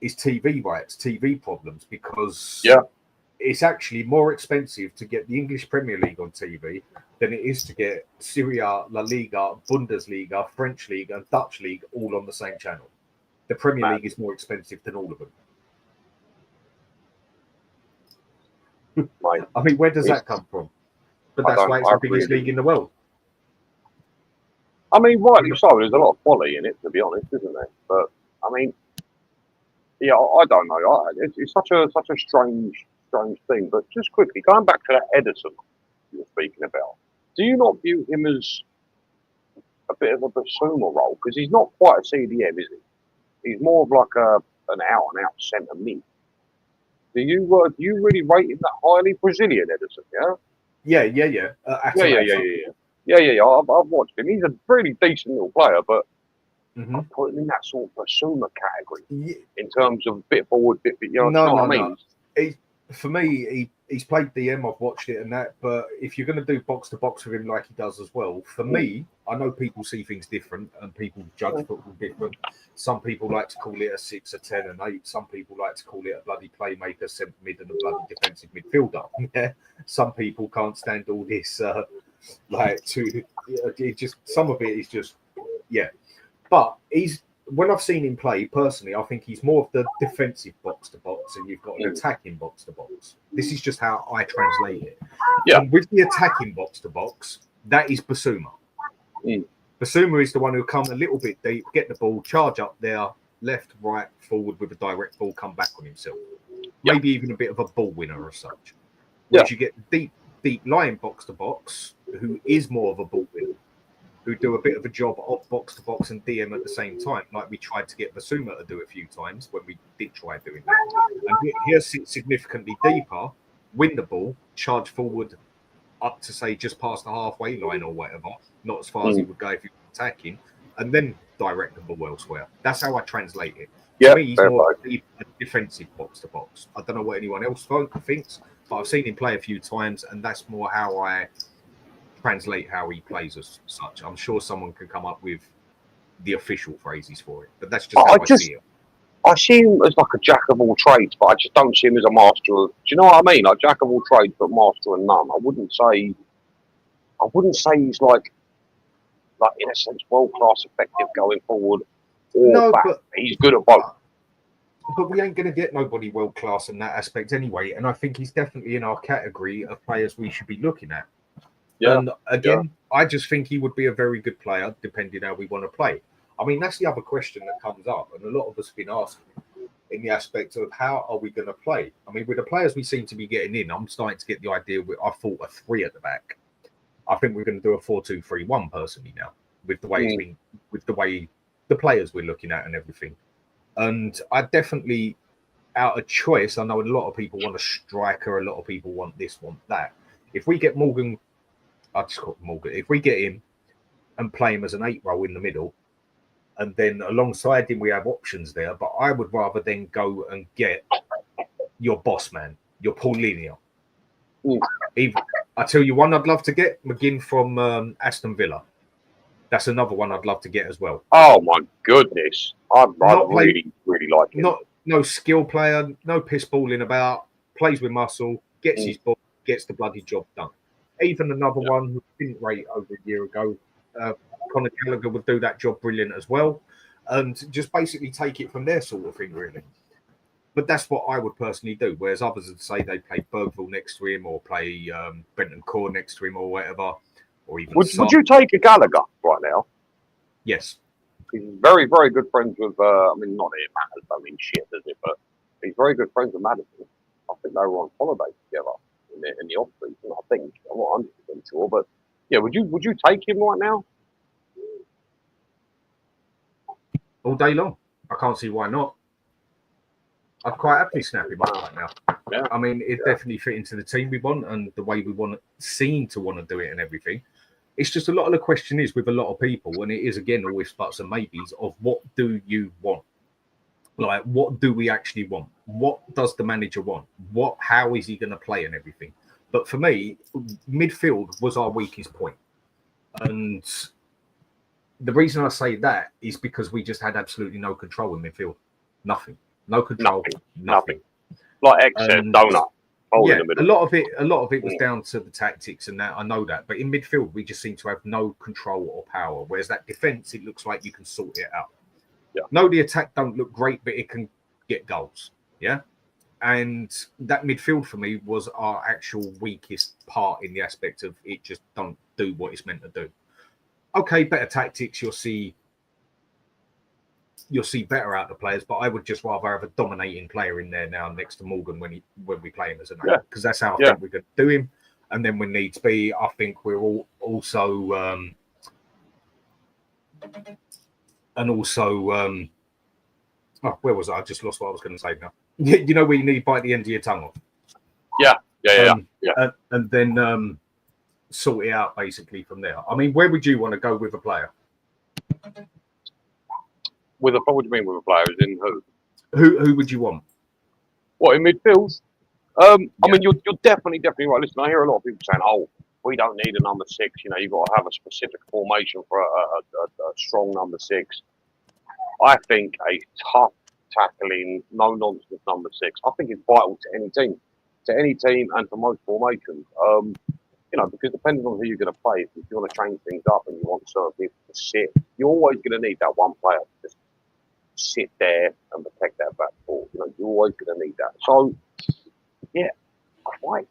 is TV rights, TV problems, because it's actually more expensive to get the English Premier League on TV than it is to get Serie A, La Liga, Bundesliga, French League, and Dutch League all on the same channel. The Premier League is more expensive than all of them. I mean, where does that come from? But that's why it's the biggest league in the world. I mean, rightly so. There's a lot of folly in it, to be honest, isn't there? But I mean, yeah, I don't know. It's such a strange thing. But just quickly, going back to that Edison you were speaking about, do you not view him as a bit of a Basuma role? Because he's not quite a CDM, is he? He's more of like an out-and-out centre mid. Do you really rate him that highly? Brazilian Edison, yeah? Yeah. Yeah. I've watched him. He's a really decent little player, but I put him in that sort of Basuma category in terms of bit forward, bit. You know what I mean? For me, he's played DM. I've watched it and that. But if you're going to do box to box with him like he does as well, for me, I know people see things different and people judge football different. Some people like to call it a 6, a 10, an 8. Some people like to call it a bloody playmaker, centre mid, and a bloody defensive midfielder. Yeah. Some people can't stand all this. Some of it is just, But when I've seen him play personally, I think he's more of the defensive box to box, and you've got an attacking box to box. This is just how I translate it. Yeah. And with the attacking box to box, that is Basuma. Basuma is the one who come a little bit deep, get the ball, charge up there, left, right, forward with a direct ball, come back on himself. Maybe even a bit of a ball winner or such. Whereas you get deep lying box to box, who is more of a ball winner, who do a bit of a job of box to box and DM at the same time, like we tried to get Basuma to do a few times when we did try doing that. And he'll sit significantly deeper, win the ball, charge forward up to say just past the halfway line or whatever, not as far as he would go if he was attacking, and then direct the ball elsewhere. That's how I translate it. To me, he's more of a defensive box to box. I don't know what anyone else thinks, but I've seen him play a few times, and that's more how I translate how he plays as such. I'm sure someone can come up with the official phrases for it, but that's just how I see it. I see him as like a jack of all trades, but I just don't see him as a master of. Do you know what I mean? Like jack of all trades, but master of none. I wouldn't say he's like in a sense world class effective going forward. Or back. But he's good at both. But we ain't going to get nobody world class in that aspect anyway. And I think he's definitely in our category of players we should be looking at. Yeah. And again, I just think he would be a very good player, depending how we want to play. I mean, that's the other question that comes up, and a lot of us have been asking in the aspect of how are we going to play? I mean, with the players we seem to be getting in, I'm starting to get the idea. I thought a 3 at the back. I think we're going to do a 4-2-3-1 personally now, with the way it's been, with the way the players we're looking at and everything. And I definitely, out of choice, I know a lot of people want a striker, a lot of people want this, want that. If we get Morgan, I just call him Morgan. If we get him and play him as an 8 role in the middle, and then alongside him we have options there, but I would rather then go and get your boss man, your Paulinho. I tell you one I'd love to get, McGinn from Aston Villa. That's another one I'd love to get as well. Oh my goodness. I really like him. No skill player, no piss balling about, plays with muscle, gets his ball, gets the bloody job done. Even another one who didn't rate over a year ago, Conor Gallagher would do that job brilliant as well, and just basically take it from there sort of thing, really. But that's what I would personally do, whereas others would say they play Bergville next to him or play Brenton Core next to him or whatever. Or even would you take a Gallagher right now? Yes. He's very, very good friends with, I mean, not that it matters, I mean, shit, does it? But he's very good friends with Madison. I think they were on holiday together in the off-season, I think. I'm not 100% sure, but yeah, would you take him right now? All day long. I can't see why not. I'd quite happily snap him up right now. Yeah. I mean, it definitely fit into the team we want and the way we seem to want to do it and everything. It's just a lot of the question is with a lot of people, and it is again always buts and maybes of what do you want? Like, what do we actually want? What does the manager want? How is he going to play and everything? But for me, midfield was our weakest point. And the reason I say that is because we just had absolutely no control in midfield. Nothing. No control. Nothing. Like X said, donut. Yeah, a lot of it was down to the tactics and that. I know that. But in midfield, we just seem to have no control or power. Whereas that defence, it looks like you can sort it out. Yeah. No, the attack don't look great, but it can get goals. Yeah. And that midfield for me was our actual weakest part in the aspect of it just don't do what it's meant to do. Okay, better tactics, you'll see better out of the players, but I would just rather have a dominating player in there now next to Morgan when we play him as an eight, because that's how I think we're going to do him. And then when needs be, I think we're all also where was I? I just lost what I was going to say now. You know where you need to bite the end of your tongue off. Yeah. And then sort it out basically from there. I mean, where would you want to go with a player? What do you mean with a player? As in who? Who would you want? What, in midfield? I mean, you're definitely right. Listen, I hear a lot of people saying, "Oh, we don't need a number 6. You know, you've got to have a specific formation for a strong number 6." I think a tough tackling, no nonsense number 6. I think it's vital to any team, and for most formations. You know, because depending on who you're going to play, if you want to change things up and you want certain people to sit, you're always going to need that one player to just sit there and protect that back four. You know, you're always going to need that. So, yeah, quite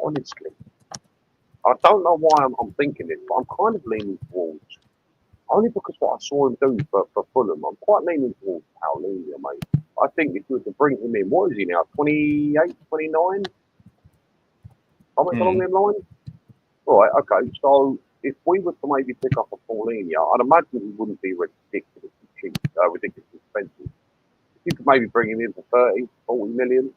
honestly, I don't know why I'm thinking this, but I'm kind of leaning towards, only because what I saw him do for Fulham, I'm quite leaning towards Paulinho, mate. I think if you were to bring him in, what is he now, 28, 29? Something along them lines? Right, okay, so if we were to maybe pick up a Paulinho, I'd imagine he wouldn't be ridiculously cheap, ridiculously expensive. If you could maybe bring him in for 30, 40 million,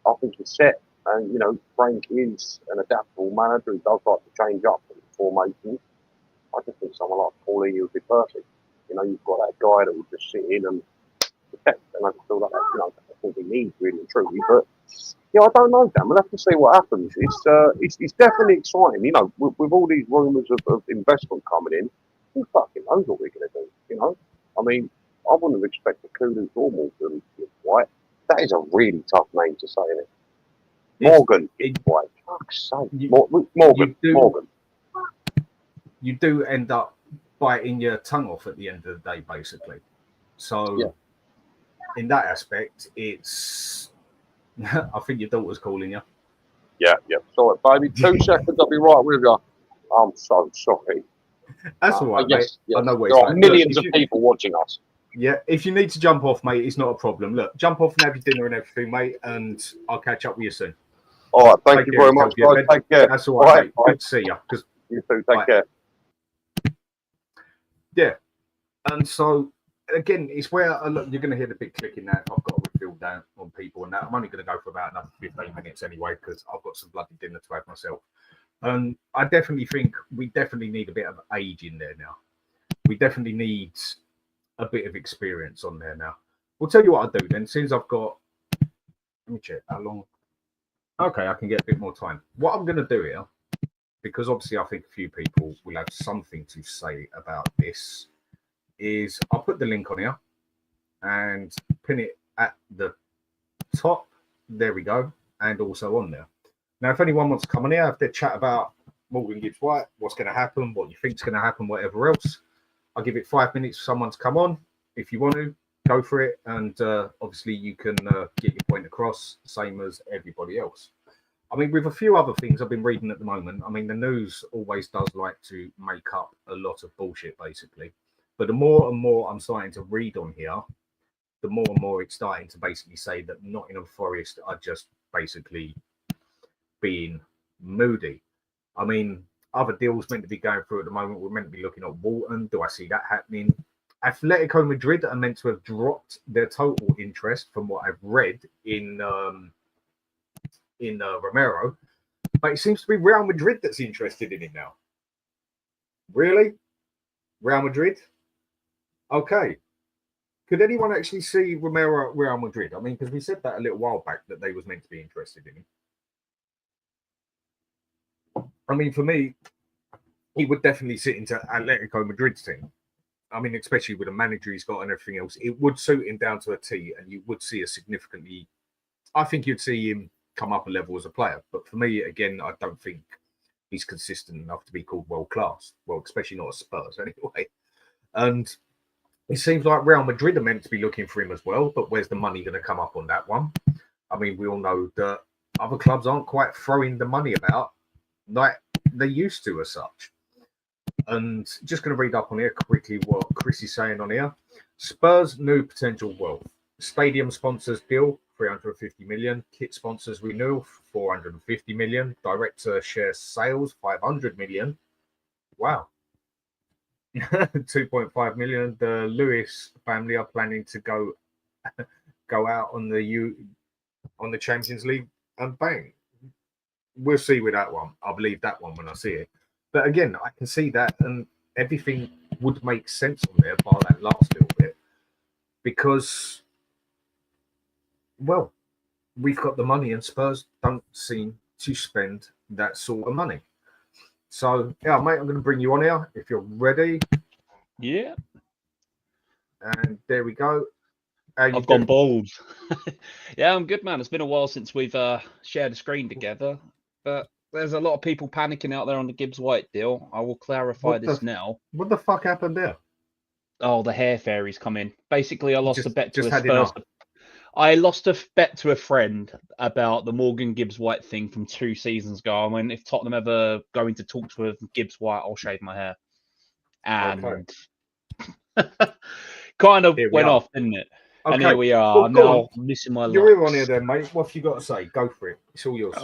I think he's set. And, you know, Frank is an adaptable manager who does like to change up formations. I just think someone like Paulinho would be perfect. You know, you've got that guy that will just sit in and protect, and I feel like that, you know, that's all he needs, really and truly. But yeah, I don't know, Dan. We'll have to see what happens. It's definitely exciting. You know, with all these rumours of investment coming in, who fucking knows what we're going to do? You know, I mean, I wouldn't have expected Kudus or Morgan Gibbs White. That is a really tough name to say, isn't it? Morgan Gibbs White. Fuck's sake. Morgan. You do end up biting your tongue off at the end of the day, basically. So, in that aspect, it's. I think your daughter's calling you. Yeah. Sorry, baby. 2 seconds, I'll be right with you. I'm so sorry. That's all right, yes. mate. I know what there it's are like. millions of people watching us. Yeah, if you need to jump off, mate, it's not a problem. Look, jump off and have your dinner and everything, mate, and I'll catch up with you soon. All right, thank you very much, guys. Take care. That's all right, mate. Good to see you. You too. Take care. Yeah, and so again, it's where look, you're going to hear the big clicking now. I've got to refill down on people and that. I'm only going to go for about another 15 minutes anyway because I've got some bloody dinner to have myself. And I definitely think we definitely need a bit of age in there now. We definitely need a bit of experience on there now. We'll tell you what I'll do then. Since I've got, let me check how long. Okay, I can get a bit more time. What I'm going to do here, because obviously I think a few people will have something to say about this, is I'll put the link on here and pin it at the top. There we go. And also on there. Now, if anyone wants to come on here, have their chat about Morgan Gibbs White, what's going to happen, what you think's going to happen, whatever else, I'll give it 5 minutes for someone to come on. If you want to, go for it. And obviously you can get your point across, same as everybody else. I mean, with a few other things I've been reading at the moment, I mean, the news always does like to make up a lot of bullshit, basically. But the more and more I'm starting to read on here, the more and more it's starting to basically say that Nottingham Forest are just basically being moody. I mean, other deals meant to be going through at the moment. We're meant to be looking at Walton. Do I see that happening? Atletico Madrid are meant to have dropped their total interest from what I've read in Romero, but it seems to be Real Madrid that's interested in it now. Really? Real Madrid? Okay. Could anyone actually see Romero at Real Madrid? I mean, because we said that a little while back that they was meant to be interested in him. I mean, for me, he would definitely sit into Atletico Madrid's team. I mean, especially with the manager he's got and everything else, it would suit him down to a T, and you would see a significantly. I think you'd see him come up a level as a player. But for me, again, I don't think he's consistent enough to be called world class. Well, especially not at Spurs anyway. And it seems like Real Madrid are meant to be looking for him as well. But where's the money going to come up on that one? I mean, we all know that other clubs aren't quite throwing the money about like they used to as such. And just going to read up on here quickly what Chris is saying on here. Spurs' new potential wealth. Stadium sponsors deal, 350 million. Kit sponsors renewal, 450 million. Director share sales, 500 million. Wow. 2.5 million. The Lewis family are planning to go out on the Champions League and bang. We'll see with that one. I believe that one when I see it. But again, I can see that, and everything would make sense on there by that last little bit. Because, well, we've got the money, and Spurs don't seem to spend that sort of money. So, yeah, mate, I'm going to bring you on here if you're ready. Yeah. And there we go. I've gone bald. Yeah, I'm good, man. It's been a while since we've shared a screen together, but there's a lot of people panicking out there on the Gibbs White deal. I will clarify this now. What the fuck happened there? Oh, the hair fairies come in. Basically, I lost a bet to a Spurs. Enough. I lost a bet to a friend about the Morgan Gibbs White thing from 2 seasons ago. I mean, if Tottenham ever go into talks with Gibbs White, I'll shave my hair. And kind of went off, didn't it? Okay. And here we are. Well, I'm now missing my life. You're on here then, mate. What have you got to say? Go for it. It's all yours.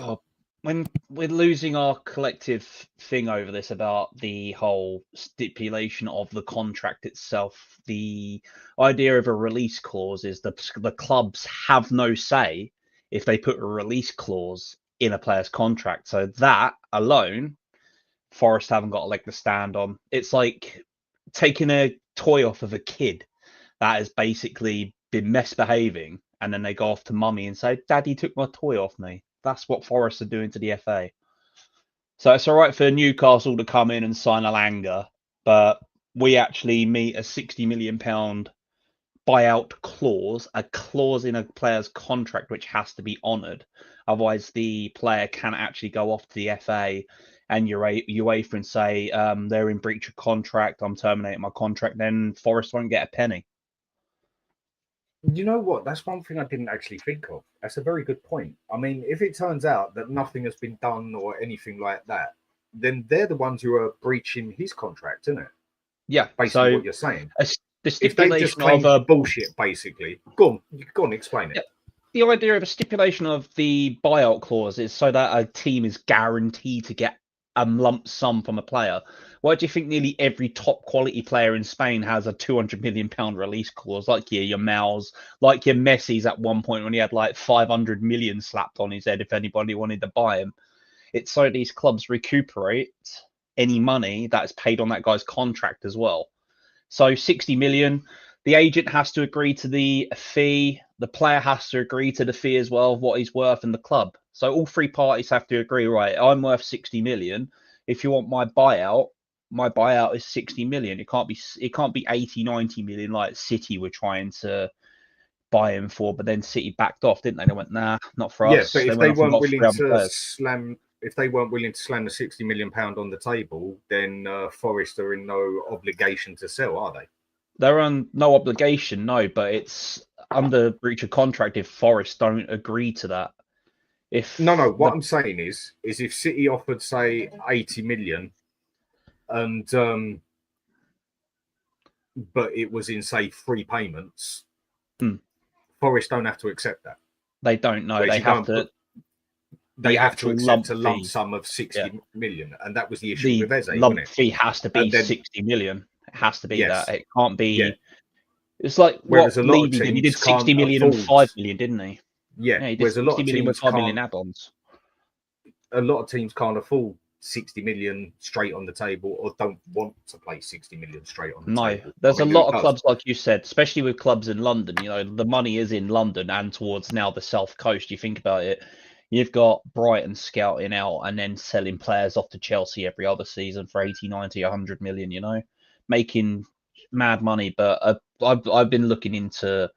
When we're losing our collective thing over this about the whole stipulation of the contract itself, the idea of a release clause is the clubs have no say if they put a release clause in a player's contract. So that alone, Forest haven't got a leg to stand on. It's like taking a toy off of a kid that has basically been misbehaving, and then they go off to mummy and say, "Daddy took my toy off me." That's what Forest are doing to the FA. So it's all right for Newcastle to come in and sign Alanga, but we actually meet a £60 million buyout clause, a clause in a player's contract which has to be honoured. Otherwise, the player can actually go off to the FA and UEFA and say, they're in breach of contract, I'm terminating my contract, then Forest won't get a penny. You know what? That's one thing I didn't actually think of. That's a very good point. I mean, if it turns out that nothing has been done or anything like that, then they're the ones who are breaching his contract, isn't it? Yeah. Basically, what you're saying. If they just claim bullshit, basically. Go on, explain it. Yeah. The idea of a stipulation of the buyout clause is so that a team is guaranteed to get a lump sum from a player. Why do you think nearly every top quality player in Spain has a £200 million release clause? Like your Maus, like your Messi's at one point when he had like 500 million slapped on his head if anybody wanted to buy him. It's so these clubs recuperate any money that is paid on that guy's contract as well. So 60 million, the agent has to agree to the fee. The player has to agree to the fee as well of what he's worth in the club. So all 3 parties have to agree, right, I'm worth 60 million. If you want my buyout is 60 million. It can't be 80, 90 million like City were trying to buy him for, but then City backed off, didn't they? They went, nah, not for us. Yeah, but if they weren't willing to slam the 60 million pound on the table, then Forest are in no obligation to sell, are they? They're on no obligation, no, but it's under breach of contract if Forest don't agree to that. What I'm saying is if City offered, say, 80 million and but it was in, say, 3 payments, Forest don't have to accept that. They don't know. They have to accept a lump sum of 60 million, and that was the issue with Eze. The lump fee has to be 60 million. It has to be that. It can't be. Yeah. It's like what Levy did. He did 60 million and 5 million, didn't he? Yeah. He did 60 million with 5 million add-ons. A lot of teams can't afford 60 million straight on the table, or don't want to play 60 million straight on the table. No, there's a lot of clubs, like you said, especially with clubs in London. You know, the money is in London and towards now the South Coast. You think about it, You've got Brighton scouting out and then selling players off to Chelsea every other season for 80, 90, 100 million, making mad money. But I've been looking into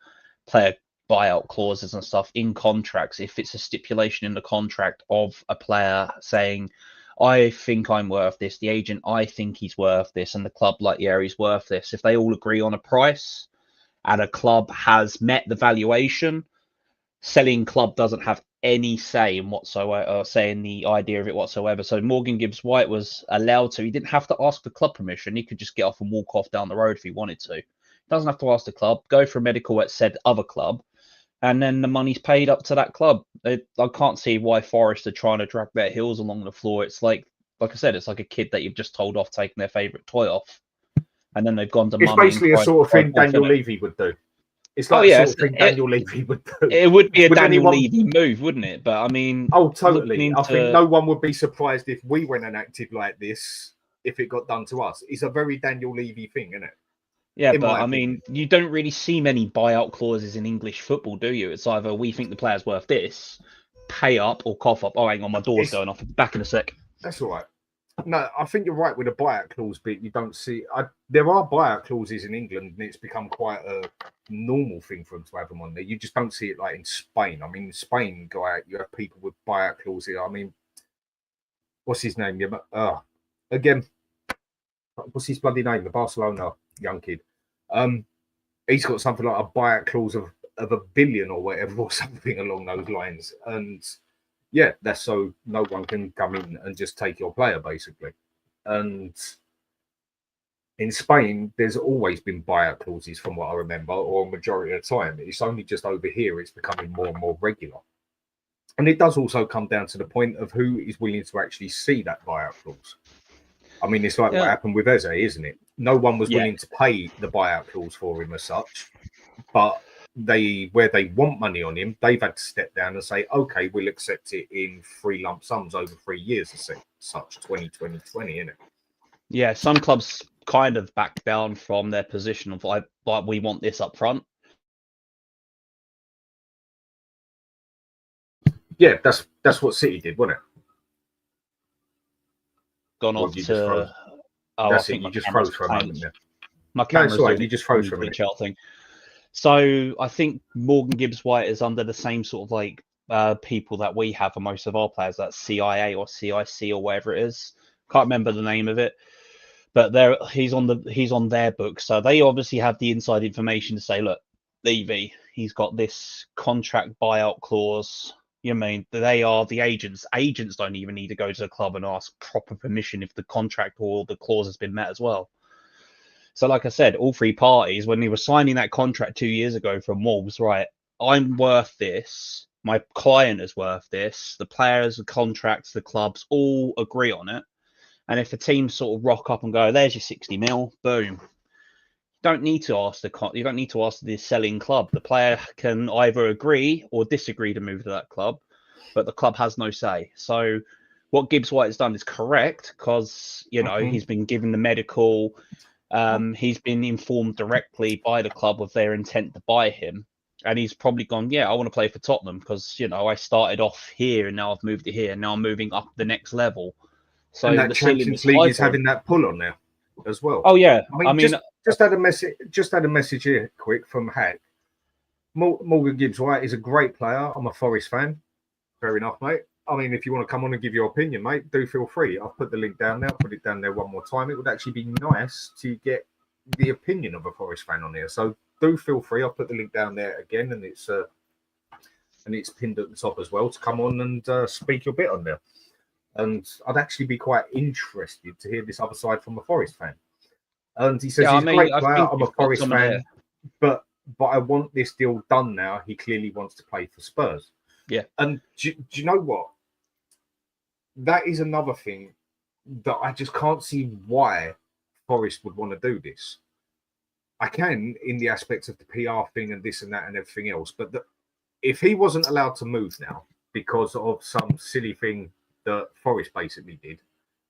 player buyout clauses and stuff in contracts. If it's a stipulation in the contract of a player saying, I think I'm worth this, the agent, I think he's worth this, and the club, like, yeah, he's worth this. If they all agree on a price and a club has met the valuation, selling club doesn't have any say in whatsoever, saying the idea of it whatsoever. So Morgan Gibbs White was allowed to. He didn't have to ask the club permission. He could just get off and walk off down the road if he wanted to. He doesn't have to ask the club, go for a medical at said other club, and then the money's paid up to that club. I can't see why Forest are trying to drag their heels along the floor. It's like I said, it's like a kid that you've just told off taking their favourite toy off, and then they've gone to It's mummy. basically a sort of thing Daniel Levy would do. It's like the sort of thing Daniel Levy would do. It would be a Daniel Levy move, wouldn't it? But I mean, totally. I think no one would be surprised if we went and acted like this if it got done to us. It's a very Daniel Levy thing, isn't it? Yeah, but I mean, you don't really see many buyout clauses in English football, do you? It's either we think the player's worth this, pay up, or cough up. Oh, hang on, my door's going off. Back in a sec. That's all right. No, I think you're right with the buyout clause bit. You don't see. There are buyout clauses in England, and it's become quite a normal thing for them to have them on there. You just don't see it like in Spain. I mean, in Spain, you have people with buyout clauses. I mean, what's his name? Again, what's his bloody name? The Barcelona young kid. He's got something like a buyout clause of $1 billion or whatever, or something along those lines. And yeah, that's so no one can come in and just take your player, basically. And in Spain, there's always been buyout clauses, from what I remember, or a majority of the time. It's only just over here it's becoming more and more regular. And it does also come down to the point of who is willing to actually see that buyout clause. I mean, it's like what happened with Eze, isn't it? No one was willing to pay the buyout clause for him as such, but where they want money on him, they've had to step down and say, okay, we'll accept it in 3 lump sums over 3 years, as such, 2020, isn't it? Yeah, some clubs kind of back down from their position of like we want this up front. Yeah, that's what City did, wasn't it? Gone off to. That's it. You just froze for a moment there. My camera's you just froze for a minute. Thing. So I think Morgan Gibbs White is under the same sort of like people that we have for most of our players. That's CIA or CIC or whatever it is. Can't remember the name of it. But he's on their book. So they obviously have the inside information to say, look, Levy, he's got this contract buyout clause. You mean they are the agents? Agents don't even need to go to the club and ask proper permission if the contract or the clause has been met as well. So, like I said, all 3 parties, when they were signing that contract 2 years ago from Wolves, right? I'm worth this. My client is worth this. The players, the contracts, the clubs all agree on it. And if a team sort of rock up and go, "There's your 60 mil," boom. You don't need to ask the selling club. The player can either agree or disagree to move to that club, but the club has no say. So what Gibbs White has done is correct because he's been given the medical. He's been informed directly by the club of their intent to buy him, and he's probably gone, I want to play for Tottenham because I started off here and now I've moved to here and now I'm moving up the next level. So and that Champions League is having that pull on there as well. Oh yeah, I mean just had a message. Just had a message here, quick from Hack. Morgan Gibbs White is a great player. I'm a Forest fan. Fair enough, mate. I mean, if you want to come on and give your opinion, mate, do feel free. I'll put the link down there. I'll put it down there one more time. It would actually be nice to get the opinion of a Forest fan on here. So do feel free. I'll put the link down there again, and it's pinned at the top as well to come on and speak your bit on there. And I'd actually be quite interested to hear this other side from a Forest fan. And he says he's a great player. I'm a Forest fan, but I want this deal done now. He clearly wants to play for Spurs. Yeah. And do you know what? That is another thing that I just can't see why Forest would want to do this. I can in the aspects of the PR thing and this and that and everything else. But if he wasn't allowed to move now because of some silly thing that Forest basically did,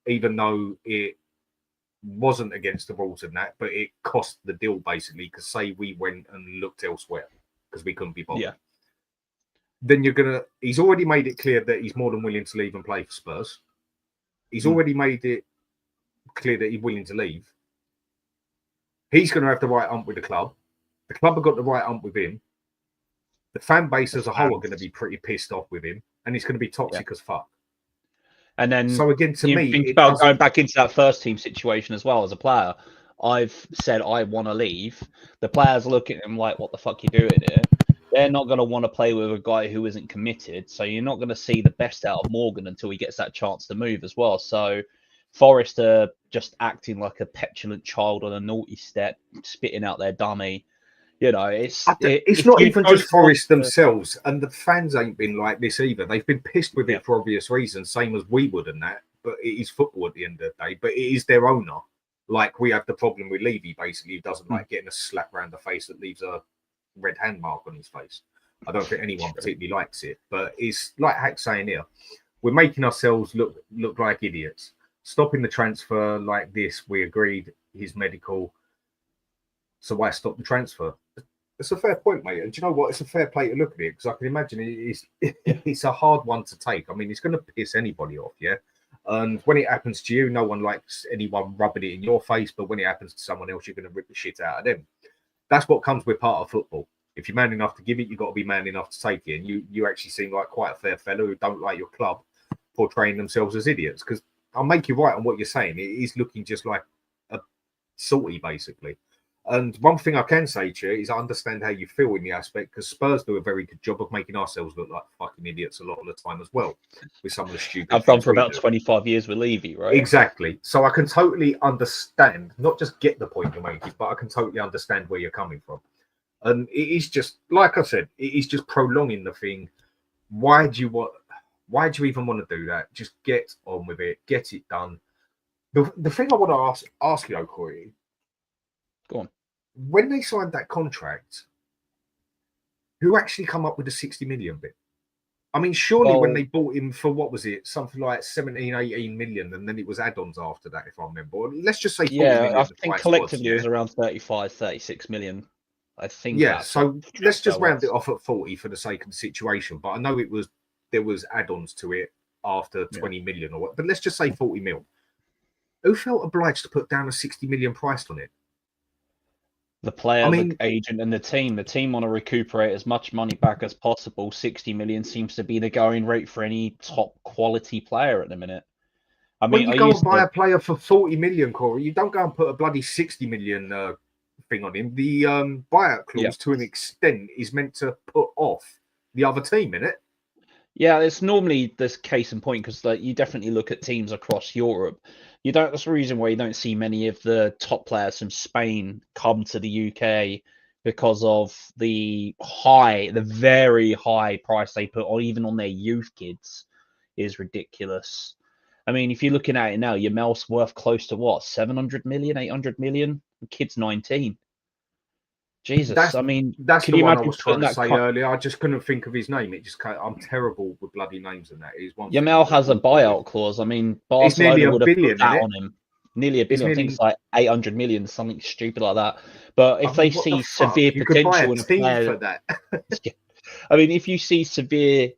even though it wasn't against the rules and that, but it cost the deal basically because say we went and looked elsewhere because we couldn't be bothered. Yeah. then he's already made it clear that he's more than willing to leave and play for Spurs. He's already made it clear that he's willing to leave. He's going to have the right ump with the club. The club have got the right ump with him. The fan base as a whole are going to be pretty pissed off with him, and it's going to be toxic as fuck. And then, so again, to me, think about going back into that first team situation as well as a player. I've said I want to leave. The players look at him like, "What the fuck you doing here?" They're not going to want to play with a guy who isn't committed. So you're not going to see the best out of Morgan until he gets that chance to move as well. So Forest are just acting like a petulant child on a naughty step, spitting out their dummy. You know, it's not even just Forest themselves, and the fans ain't been like this either. They've been pissed with it for obvious reasons, same as we would and that. But it is football at the end of the day. But it is their owner. Like we have the problem with Levy, basically, who doesn't like getting a slap around the face that leaves a red hand mark on his face. I don't think anyone particularly likes it. But it's like Hack's saying here, we're making ourselves look like idiots. Stopping the transfer like this, we agreed his medical. So why stop the transfer? It's a fair point, mate. And do you know what? It's a fair play to look at it because I can imagine it's a hard one to take. I mean, it's going to piss anybody off, yeah? And when it happens to you, no one likes anyone rubbing it in your face. But when it happens to someone else, you're going to rip the shit out of them. That's what comes with part of football. If you're man enough to give it, you've got to be man enough to take it. And you actually seem like quite a fair fellow who don't like your club portraying themselves as idiots. Because I'll make you right on what you're saying. It is looking just like a salty, basically. And one thing I can say to you is I understand how you feel in the aspect because Spurs do a very good job of making ourselves look like fucking idiots a lot of the time as well with some of the stupid I've done for about 25 years with Levy, right? Exactly. So I can totally understand, not just get the point you're making, but I can totally understand where you're coming from. And it is just, like I said, it is just prolonging the thing. Why do you even want to do that? Just get on with it. Get it done. The thing I want to ask you, Corey. Go on. When they signed that contract, who actually come up with the 60 million bit? I mean, surely when they bought him for, what was it? Something like 17, 18 million, and then it was add-ons after that, if I remember. Let's just say 40 million. I think collectively it was around 35, 36 million. I think. Yeah, so let's just round it off at 40 for the sake of the situation. But I know there was add-ons to it after 20 million or what. But let's just say 40 mil. Who felt obliged to put down a 60 million price on it? The player, the agent, and the team. The team want to recuperate as much money back as possible. 60 million seems to be the going rate for any top quality player at the minute. I mean, when you go and buy a player for 40 million, Corey, you don't go and put a bloody 60 million thing on him. The buyout clause, to an extent, is meant to put off the other team, innit? Yeah, it's normally this case in point because you definitely look at teams across Europe. That's the reason why you don't see many of the top players from Spain come to the UK because of the very high price they put on, even on their youth kids, is ridiculous. I mean, if you're looking at it now, Yamel's worth close to what, 700 million, 800 million? The kid's 19. Jesus, that's the one I was trying to say earlier. I just couldn't think of his name. I'm terrible with bloody names and that. Yamel has a buyout clause. I mean, Barcelona would have put that on him. Nearly a billion. I think it's like 800 million, something stupid like that. But if they see severe potential in a player, for that. I mean, if you see severe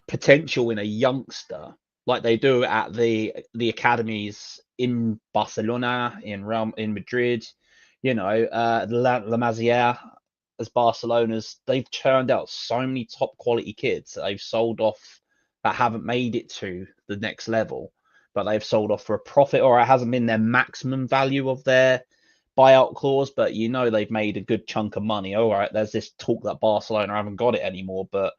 potential in a youngster, like they do at the academies in Barcelona, in Madrid. You know, La Masia as Barcelona's, they've churned out so many top quality kids that they've sold off that haven't made it to the next level, but they've sold off for a profit, or it hasn't been their maximum value of their buyout clause, but they've made a good chunk of money. All right, there's this talk that Barcelona haven't got it anymore, but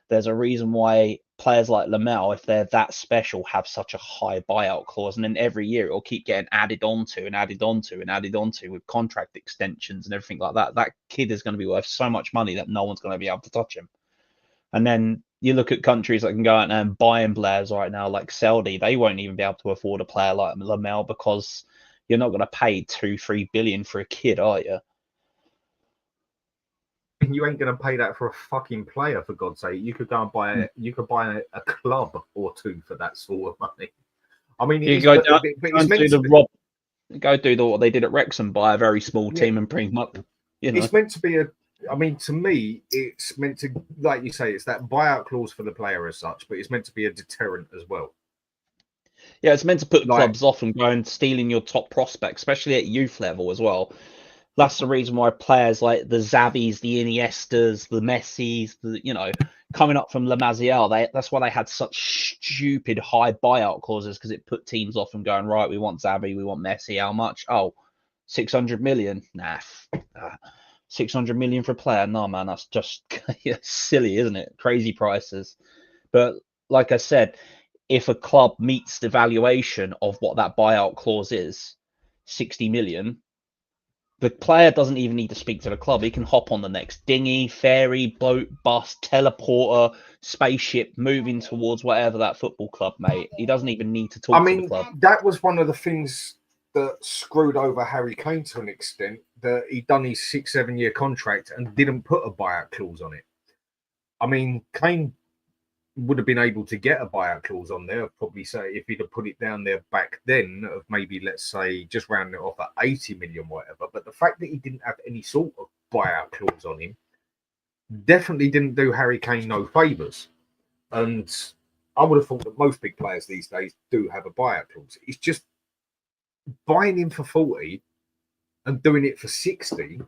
there's a reason why players like Lamel, if they're that special, have such a high buyout clause. And then every year it'll keep getting added onto with contract extensions and everything like that. That kid is going to be worth so much money that no one's going to be able to touch him. And then you look at countries that can go out and buy in players right now, like Saudi, they won't even be able to afford a player like Lamel because you're not going to pay 2-3 billion for a kid, are you? You ain't going to pay that for a fucking player, for God's sake. You could go and buy a club or two for that sort of money. I mean, go do what they did at Wrexham, buy a very small team and bring them up. It's meant to be I mean, to me, it's meant to, like you say, it's that buyout clause for the player as such, but it's meant to be a deterrent as well. Yeah, it's meant to put Like- clubs off and going stealing your top prospects, especially at youth level as well. That's the reason why players like the Xavis, the Iniestas, the Messis, coming up from La Masia, that's why they had such stupid high buyout clauses, because it put teams off from going, right, we want Xavi, we want Messi, how much? Oh, 600 million? Nah. 600 million for a player? No, man, that's just silly, isn't it? Crazy prices. But like I said, if a club meets the valuation of what that buyout clause is, 60 million, the player doesn't even need to speak to the club. He can hop on the next dinghy, ferry, boat, bus, teleporter, spaceship, moving towards whatever that football club, mate. He doesn't even need to talk to the club. That was one of the things that screwed over Harry Kane to an extent, that he'd done his 6-7 year contract and didn't put a buyout clause on it. I mean, Kane would have been able to get a buyout clause on there. I'd probably say if he'd have put it down there back then of maybe, let's say, just rounding it off at 80 million, whatever. But the fact that he didn't have any sort of buyout clause on him definitely didn't do Harry Kane no favours. And I would have thought that most big players these days do have a buyout clause. It's just buying him for 40 and doing it for 60.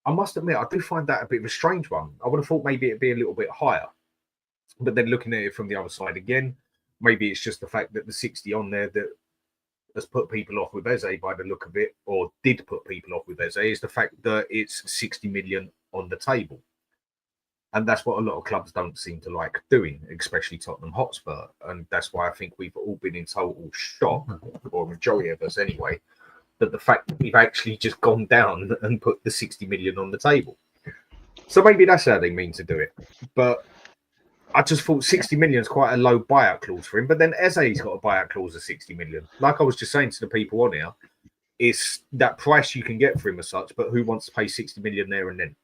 I must admit, I do find that a bit of a strange one. I would have thought maybe it'd be a little bit higher. But then looking at it from the other side again, maybe it's just the fact that the 60 on there that has put people off with Eze by the look of it, or did put people off with Eze, is the fact that it's 60 million on the table. And that's what a lot of clubs don't seem to like doing, especially Tottenham Hotspur. And that's why I think we've all been in total shock, or majority of us anyway, that the fact that we've actually just gone down and put the 60 million on the table. So maybe that's how they mean to do it. But I just thought 60 million is quite a low buyout clause for him. But then Eze's got a buyout clause of 60 million. Like I was just saying to the people on here, it's that price you can get for him as such, but who wants to pay 60 million there and then?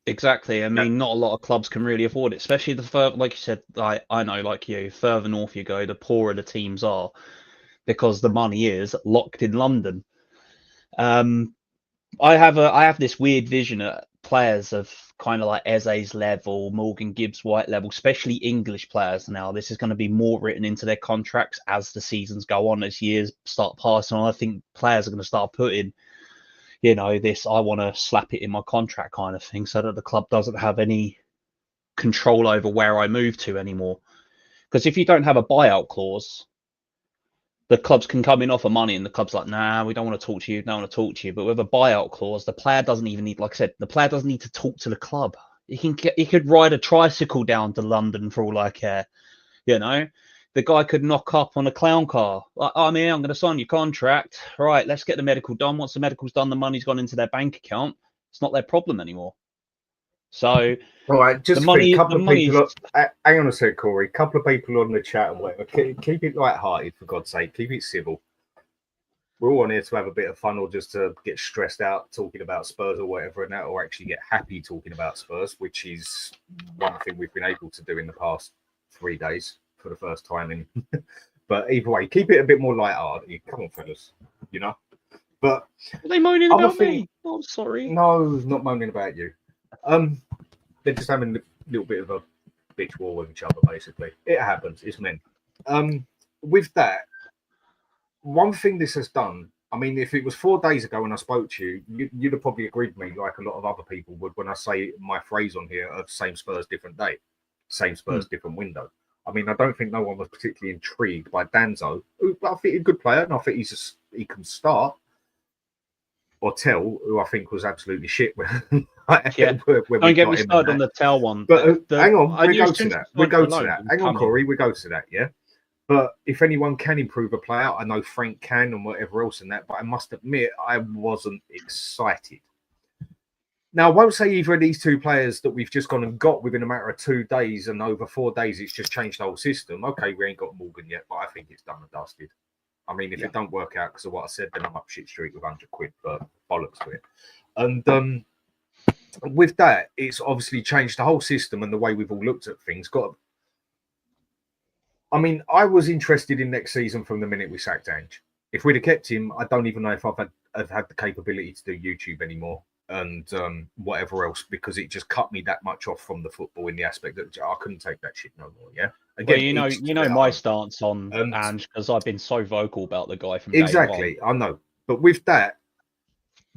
Exactly. I mean, not a lot of clubs can really afford it, especially the further, like you said, I know, like you, further north you go, the poorer the teams are, because the money is locked in London. I have this weird vision of players of kind of like Eze's level, Morgan Gibbs White level, especially English players now. This is going to be more written into their contracts as the seasons go on, as years start passing on. I think players are going to start putting, this I want to slap it in my contract kind of thing, so that the club doesn't have any control over where I move to anymore. Because if you don't have a buyout clause, the clubs can come in offer money and the club's like, nah, we don't want to talk to you, don't want to talk to you. But with a buyout clause, the player doesn't even need, like I said, the player doesn't need to talk to the club. He could ride a tricycle down to London for all I care. The guy could knock up on a clown car. I'm here, I'm going to sign your contract. Right, let's get the medical done. Once the medical's done, the money's gone into their bank account. It's not their problem anymore. So, all right, just the money, a couple of people. Hang on a sec, Corey. A couple of people on the chat and whatever. Keep it light-hearted, for God's sake. Keep it civil. We're all on here to have a bit of fun, or just to get stressed out talking about Spurs or whatever, and that, or actually get happy talking about Spurs, which is one thing we've been able to do in the past 3 days for the first time. In, but either way, keep it a bit more light-hearted. Come on, fellas. But are they moaning about me? Oh, I'm sorry. No, not moaning about you. They're just having a little bit of a bitch war with each other, basically. It happens. It's men. With that, one thing this has done, I mean, if it was 4 days ago when I spoke to you, you'd have probably agreed with me, like a lot of other people would, when I say my phrase on here of same Spurs, different day. Same Spurs, different window. I mean, I don't think no one was particularly intrigued by Danzo, who I think he's a good player, and I think he can start. Or Tell, who I think was absolutely shit. When don't get me started on the Tell one. But hang on, we go to that. Hang on, Corey, we go to that, yeah? But if anyone can improve a player, I know Frank can and whatever else in that, but I must admit, I wasn't excited. Now, I won't say either of these two players that we've just gone and got within a matter of 2 days, and over 4 days, it's just changed the whole system. Okay, we ain't got Morgan yet, but I think it's done and dusted. I mean, if it don't work out because of what I said, then I'm up shit street with 100 quid for bollocks to it. And with that, it's obviously changed the whole system and the way we've all looked at things. I mean, I was interested in next season from the minute we sacked Ange. If we'd have kept him, I don't even know if I've had the capability to do YouTube anymore. and whatever else, because it just cut me that much off from the football in the aspect that I couldn't take that shit no more. Yeah. Again, well, you know my stance on Ange, because I've been so vocal about the guy from day one. Exactly, I know. But with that,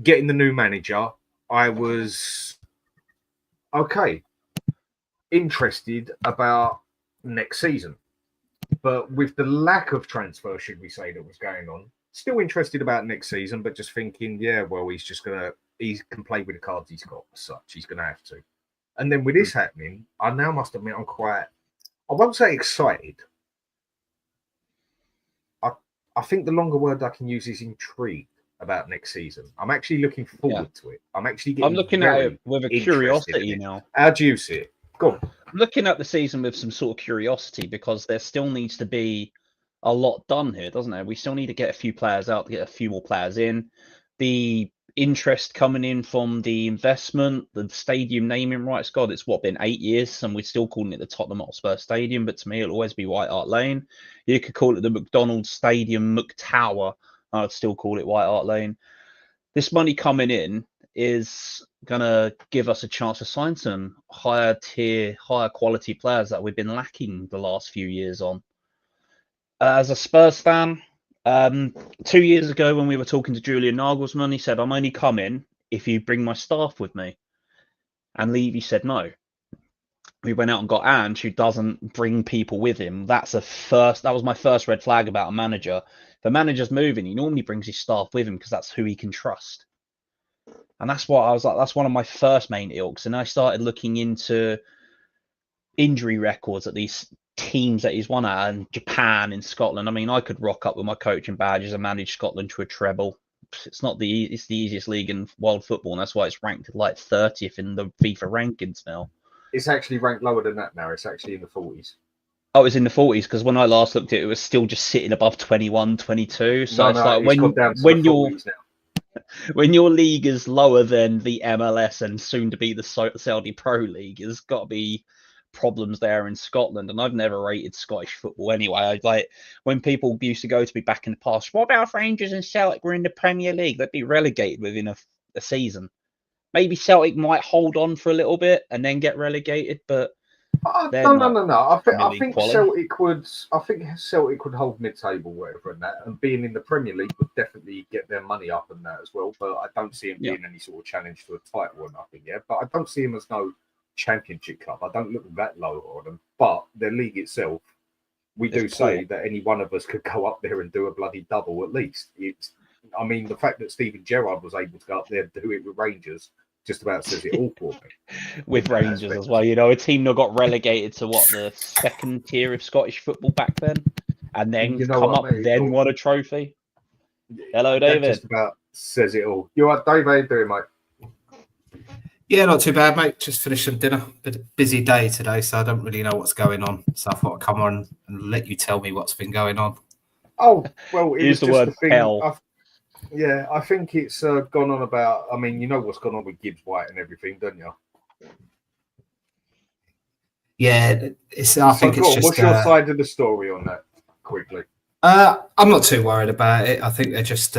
getting the new manager, I was interested about next season. But with the lack of transfer, should we say, that was going on, still interested about next season, but just thinking, yeah, well, he can play with the cards he's got as such. He's going to have to. And then with this happening, I now must admit I'm quite, I won't say excited. I think the longer word I can use is intrigued about next season. I'm actually looking forward to it. I'm looking at it with a curiosity now. How do you see it? Go on. I'm looking at the season with some sort of curiosity, because there still needs to be a lot done here, doesn't there? We still need to get a few players out, to get a few more players in. The interest coming in from the investment, the stadium naming rights. God, it's been 8 years, and we're still calling it the Tottenham-Hotspurstadium, but to me, it'll always be White Hart Lane. You could call it the McDonald's Stadium, McTower. I'd still call it White Hart Lane. This money coming in is going to give us a chance to sign some higher tier, higher quality players that we've been lacking the last few years on. As a Spurs fan, 2 years ago when we were talking to Julian Nagelsmann, he said, I'm only coming if you bring my staff with me. And Levy said no. We went out and got Ange, who doesn't bring people with him. That was my first red flag about a manager. If a manager's moving, he normally brings his staff with him because that's who he can trust. And that's what I was like, that's one of my first main ilks. And I started looking into injury records at these teams that he's won at, in Japan, in Scotland. I mean, I could rock up with my coaching badges and manage Scotland to a treble. It's the easiest league in world football, and that's why it's ranked like 30th in the FIFA rankings now. It's actually ranked lower than that now. It's actually in the 40s. Oh, it's in the 40s, because when I last looked at it, it was still just sitting above 21, 22. So it's like when your league is lower than the MLS and soon to be the Saudi Pro League, there's got to be problems there in Scotland. And I've never rated Scottish football anyway. When people used to go to me back in the past, what about if Rangers and Celtic were in the Premier League? They'd be relegated within a season. Maybe Celtic might hold on for a little bit and then get relegated, but no. I think Celtic would hold mid-table, whatever, and that, and being in the Premier League would definitely get their money up and that as well. But I don't see him being any sort of challenge to a title or nothing yet. But I don't see him as no championship club. I don't look that low on them. But their league itself, we do say that any one of us could go up there and do a bloody double at least. The fact that Steven Gerrard was able to go up there and do it with Rangers just about says it all for me. With Rangers as well, a team that got relegated to the second tier of Scottish football back then, and then won a trophy. Hello, David. That just about says it all. You all right, Dave? How you doing, mate? Yeah, not too bad, mate. Just finished some dinner. Bit of a busy day today, so I don't really know what's going on. So I thought I'd come on and let you tell me what's been going on. Oh, well, it use the word hell. Yeah, I think it's gone on about. I mean, you know what's gone on with Gibbs White and everything, don't you? Yeah, I think it's just. What's your side of the story on that? Quickly. I'm not too worried about it. I think they're just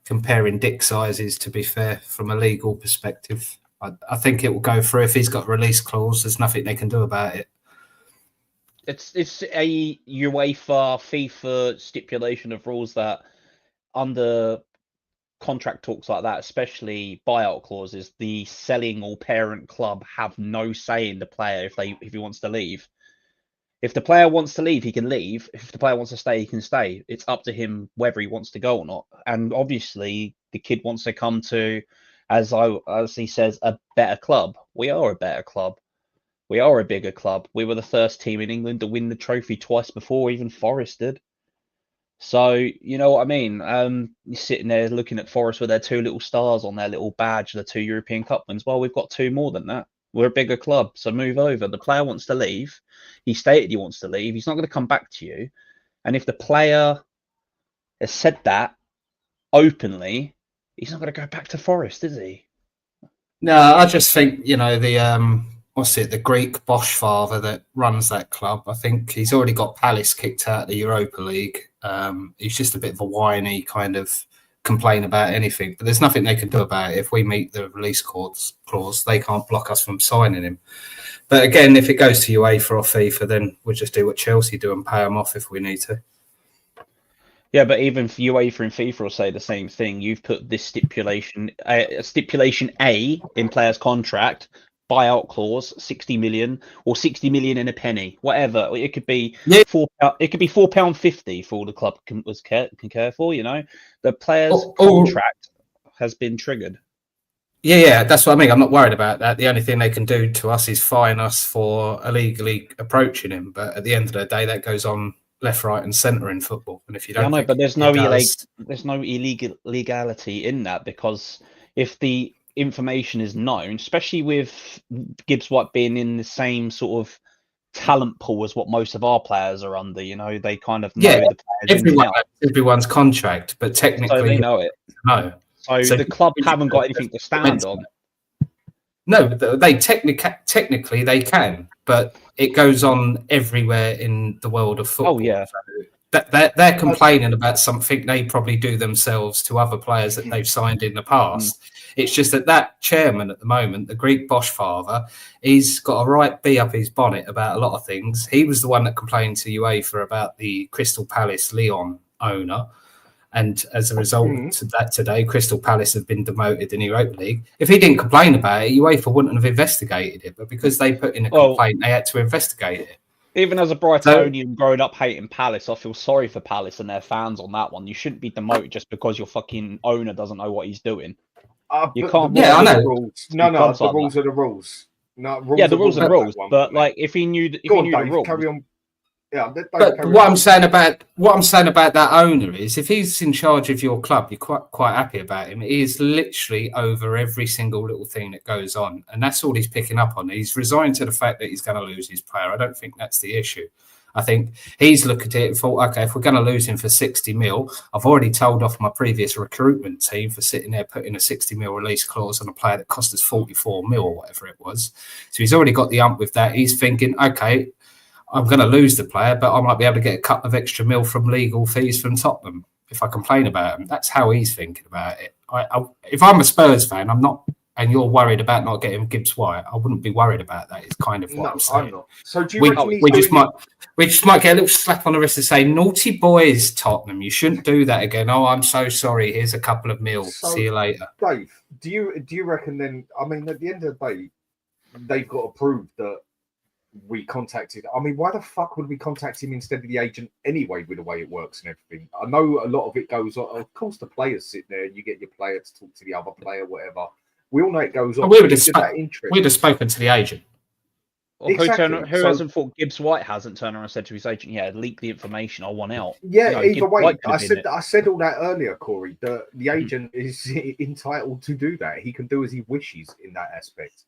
comparing dick sizes. To be fair, from a legal perspective, I think it will go through. If he's got a release clause, there's nothing they can do about it. It's a UEFA, FIFA stipulation of rules that under contract talks like that, especially buyout clauses, the selling or parent club have no say in the player if he wants to leave. If the player wants to leave, he can leave. If the player wants to stay, he can stay. It's up to him whether he wants to go or not. And obviously, the kid wants to come to, as he says, a better club. We are a better club. We are a bigger club. We were the first team in England to win the trophy twice before even Forest did. So, you know what I mean? You're sitting there looking at Forest with their two little stars on their little badge, the 2 European Cup wins. Well, we've got 2 more than that. We're a bigger club, so move over. The player wants to leave. He stated he wants to leave. He's not going to come back to you. And if the player has said that openly, he's not going to go back to Forest, is he? No, I just think, the Greek Bosch father that runs that club. I think he's already got Palace kicked out of the Europa League. He's just a bit of a whiny kind of complain about anything, but there's nothing they can do about it. If we meet the release clause, they can't block us from signing him. But again, if it goes to UEFA or FIFA, then we'll just do what Chelsea do and pay them off if we need to. Yeah, but even UEFA and FIFA will say the same thing. You've put this stipulation A in player's contract, buyout clause, 60 million or 60 million in a penny, whatever. It could be It could be £4.50 for all the club can care for. You know, the player's contract has been triggered. Yeah, that's what I mean. I'm not worried about that. The only thing they can do to us is fine us for illegally approaching him. But at the end of the day, that goes on left, right, and centre in football. And if you don't, but there's no illegality in that, because if the information is known, especially with Gibbs White being in the same sort of talent pool as what most of our players are under, you know, they kind of know the players. Everyone's contract, but technically, so they know it. No. So the club haven't got anything to stand on. No, they technically they can, but it goes on everywhere in the world of football. Oh yeah, so they're complaining about something they probably do themselves to other players that they've signed in the past. It's just that chairman at the moment, the Greek Bosch father, he's got a right bee up his bonnet about a lot of things. He was the one that complained to UEFA about the Crystal Palace Lyon owner. And as a result of that today, Crystal Palace have been demoted in the Europa League. If he didn't complain about it, UEFA wouldn't have investigated it. But because they put in a complaint, they had to investigate it. Even as a Brightonian growing up hating Palace, I feel sorry for Palace and their fans on that one. You shouldn't be demoted just because your fucking owner doesn't know what he's doing. You can't. I know. The rules are the rules. No, the rules are the rules. But like, if he knew the rules, carry on. Yeah, but what I'm saying about that owner is, if he's in charge of your club, you're quite happy about him. He is literally over every single little thing that goes on, and that's all he's picking up on. He's resigned to the fact that he's going to lose his player. I don't think that's the issue. I think he's looked at it and thought, okay, if we're going to lose him for 60 mil, I've already told off my previous recruitment team for sitting there putting a 60 mil release clause on a player that cost us 44 mil or whatever it was. So he's already got the ump with that. He's thinking, okay, I'm going to lose the player, but I might be able to get a couple of extra mil from legal fees from Tottenham if I complain about him. That's how he's thinking about it. If I'm a Spurs fan, I'm not, and you're worried about not getting Gibbs White, I wouldn't be worried about that. It's kind of what I'm saying. I'm not. So do you we just might get a little slap on the wrist and say, naughty boys, Tottenham, you shouldn't do that again. Oh, I'm so sorry. Here's a couple of mil. See you later. Dave, do you reckon then, I mean, at the end of the day, they've got to prove that we contacted. I mean, why the fuck would we contact him instead of the agent anyway, with the way it works and everything? I know a lot of it goes on. Of course, the players sit there, you get your player to talk to the other player, whatever. We all know it goes on. We'd have spoken to the agent. Or exactly. Who hasn't thought Gibbs White hasn't turned around and said to his agent, yeah, leak the information, I want out. Yeah, either way, I said all that earlier, Corey, that the agent is entitled to do that. He can do as he wishes in that aspect.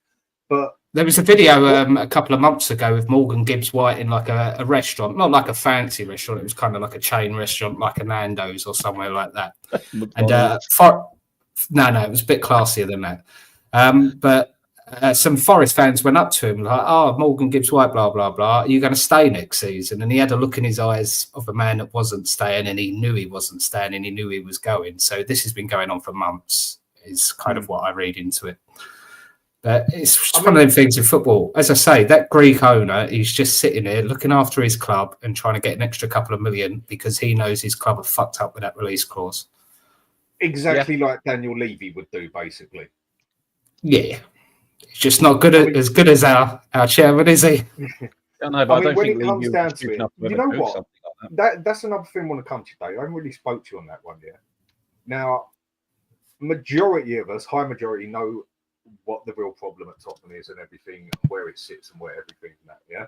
But there was a video a couple of months ago with Morgan Gibbs White in like a restaurant, not like a fancy restaurant. It was kind of like a chain restaurant, like a Nando's or somewhere like that. And it was a bit classier than that. But some Forest fans went up to him like, "Oh, Morgan Gibbs White, blah blah blah. Are you going to stay next season?" And he had a look in his eyes of a man that wasn't staying, and he knew he wasn't staying, and he knew he was going. So this has been going on for months. Is kind of what I read into it. But it's one of them things in football. As I say, that Greek owner, he's just sitting there looking after his club and trying to get an extra couple of million because he knows his club have fucked up with that release clause. Exactly like Daniel Levy would do, basically. Yeah. It's just not good as good as our chairman, is he? When it comes down to it, you know what? That's another thing I want to come to you, Dave. I haven't really spoke to you on that one yet. Now, majority of us, high majority, know what the real problem at Tottenham is and everything, and where it sits and where everything and that, yeah.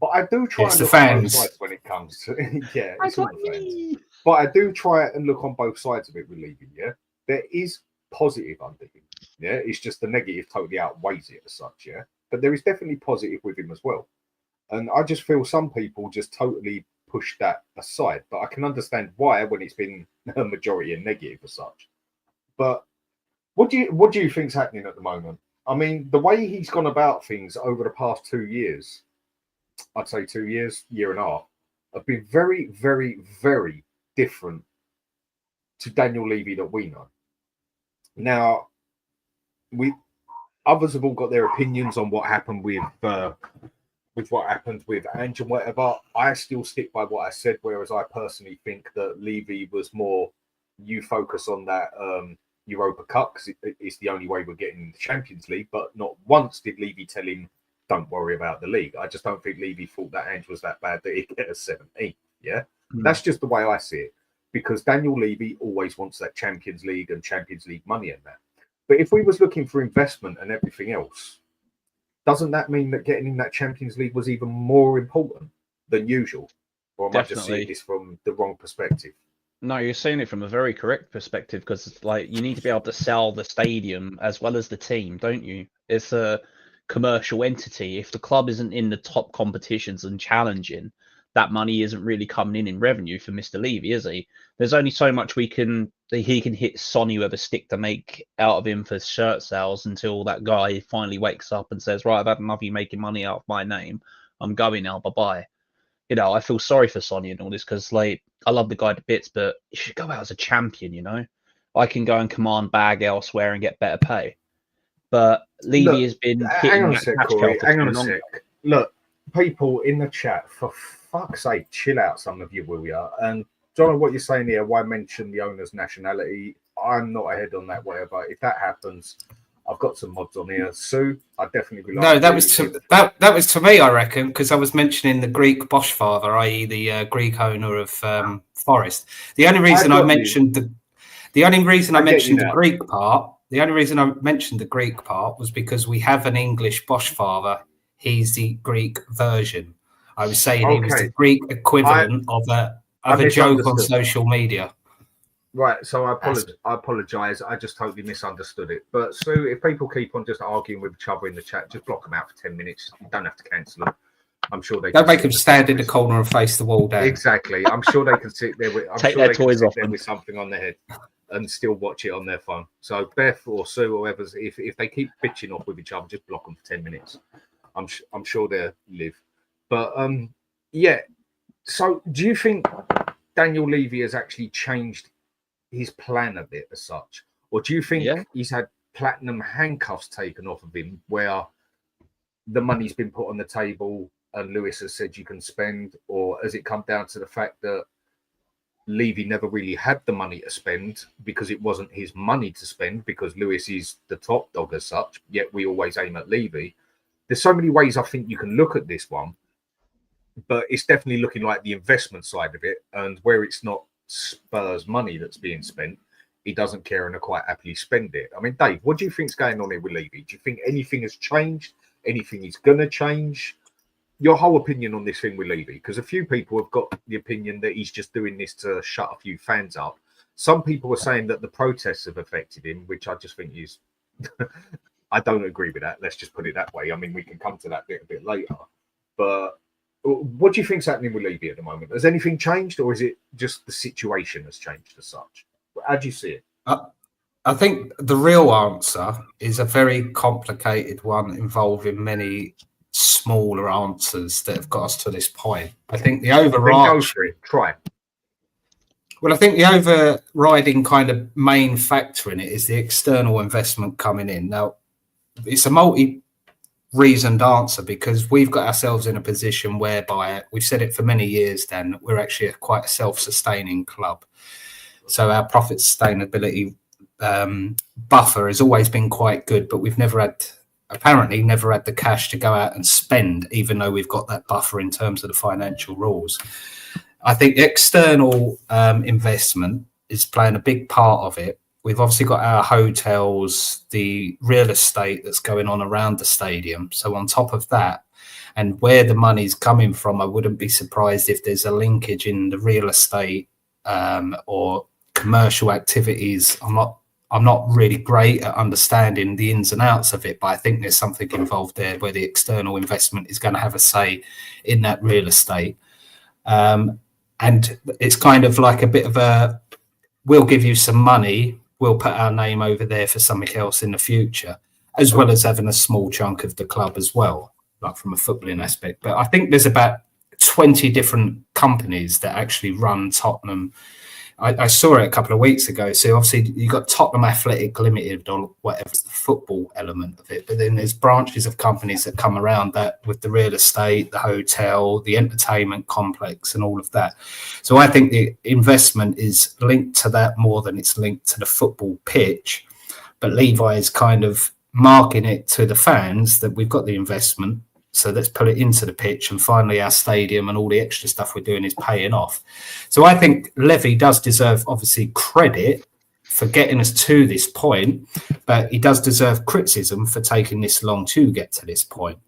But I do try and look on both sides when it comes to it's all the fans. But I do try and look on both sides of it with Levy, yeah. There is positive under him, yeah. It's just the negative totally outweighs it as such, yeah. But there is definitely positive with him as well. And I just feel some people just totally push that aside. But I can understand why when it's been a majority and negative as such. But what do you think's happening at the moment? I mean, the way he's gone about things over the past 2 years, I'd say 2 years, year and a half, have been very, very, very different to Daniel Levy that we know. Now, others have all got their opinions on what happened with what happened with Ange and whatever. I still stick by what I said, whereas I personally think that Levy was more, you focus on that Europa Cup because it's the only way we're getting the Champions League, but not once did Levy tell him, don't worry about the league. I just don't think Levy thought that Ange was that bad that he'd get a 17th. Yeah, That's just the way I see it, because Daniel Levy always wants that Champions League and Champions League money and that. But if we was looking for investment and everything else, doesn't that mean that getting in that Champions League was even more important than usual? Or am I just seeing this from the wrong perspective? No, you're seeing it from a very correct perspective, because like you need to be able to sell the stadium as well as the team, don't you? It's a commercial entity. If the club isn't in the top competitions and challenging, that money isn't really coming in revenue for Mr. Levy, is he? There's only so much he can hit Sonny with a stick to make out of him for shirt sales until that guy finally wakes up and says, right, I've had enough of you making money out of my name. I'm going now. Bye-bye. You know, I feel sorry for Sonny and all this, because like I love the guy to bits, but he should go out as a champion, you know? I can go and command bag elsewhere and get better pay. But Levy has been hitting hang on that a sec, cash cow Corey. for Hang too on a long. sec. Look, people in the chat, for fuck's sake, chill out, some of you, will we are. And John, what you're saying here, why mention the owner's nationality? I'm not ahead on that, whatever. If that happens, I've got some mods on here. Sue, I definitely No, that was to me, I reckon, because I was mentioning the Greek Bosch father, i.e., the Greek owner of Forest. The only reason I mentioned the Greek part. The only reason I mentioned the Greek part was because we have an English Bosch father. He's the Greek version. I was saying he was the Greek equivalent of a joke on social media. Right, so I apologise. I just totally misunderstood it. But Sue, if people keep on just arguing with each other in the chat, just block them out for 10 minutes. You don't have to cancel them. I'm sure they don't make them stand in the corner and face the wall down. Exactly. I'm sure they can sit there with with something on their head and still watch it on their phone. So Beth or Sue or whoever's, if they keep bitching off with each other, just block them for 10 minutes. I'm sure they'll live. But yeah. So do you think Daniel Levy has actually changed his plan a bit as such, or do you think he's had platinum handcuffs taken off of him, where the money's been put on the table and Lewis has said you can spend, or has it come down to the fact that Levy never really had the money to spend because it wasn't his money to spend, because Lewis is the top dog as such, yet we always aim at Levy? There's so many ways I think you can look at this one, but it's definitely looking like the investment side of it, and where it's not Spurs money that's being spent, he doesn't care and will quite happily spend it. I mean, Dave, what do you think's going on here with Levy? Do you think anything has changed? Anything he's going to change? Your whole opinion on this thing with Levy, because a few people have got the opinion that he's just doing this to shut a few fans up. Some people are saying that the protests have affected him, which I just think is I don't agree with that. Let's just put it that way. I mean, we can come to that bit a bit later, but what do you think's happening with Levy at the moment? Has anything changed, or is it just the situation has changed as such? How do you see it? I think the real answer is a very complicated one involving many smaller answers that have got us to this point. I think the overriding I think the overriding kind of main factor in it is the external investment coming in. Now, it's a multi-reasoned answer, because we've got ourselves in a position whereby, we've said it for many years, Dan, that we're actually quite a self-sustaining club. So our profit sustainability buffer has always been quite good, but we've never had the cash to go out and spend, even though we've got that buffer in terms of the financial rules. I think the external investment is playing a big part of it. We've obviously got our hotels, the real estate that's going on around the stadium. So on top of that, and where the money's coming from, I wouldn't be surprised if there's a linkage in the real estate or commercial activities. I'm not really great at understanding the ins and outs of it, but I think there's something involved there where the external investment is going to have a say in that real estate. And it's kind of like a bit of a, we'll give you some money, we'll put our name over there for something else in the future, as well as having a small chunk of the club as well, like from a footballing aspect. But I think there's about 20 different companies that actually run Tottenham I saw it a couple of weeks ago. So obviously you've got Tottenham Athletic Limited on whatever's the football element of it, but then there's branches of companies that come around that with the real estate, the hotel, the entertainment complex, and all of that. So I think the investment is linked to that more than it's linked to the football pitch. But Levi is kind of marking it to the fans that we've got the investment. So let's put it into the pitch, and finally our stadium and all the extra stuff we're doing is paying off. So I think Levy does deserve, obviously, credit for getting us to this point, but he does deserve criticism for taking this long to get to this point.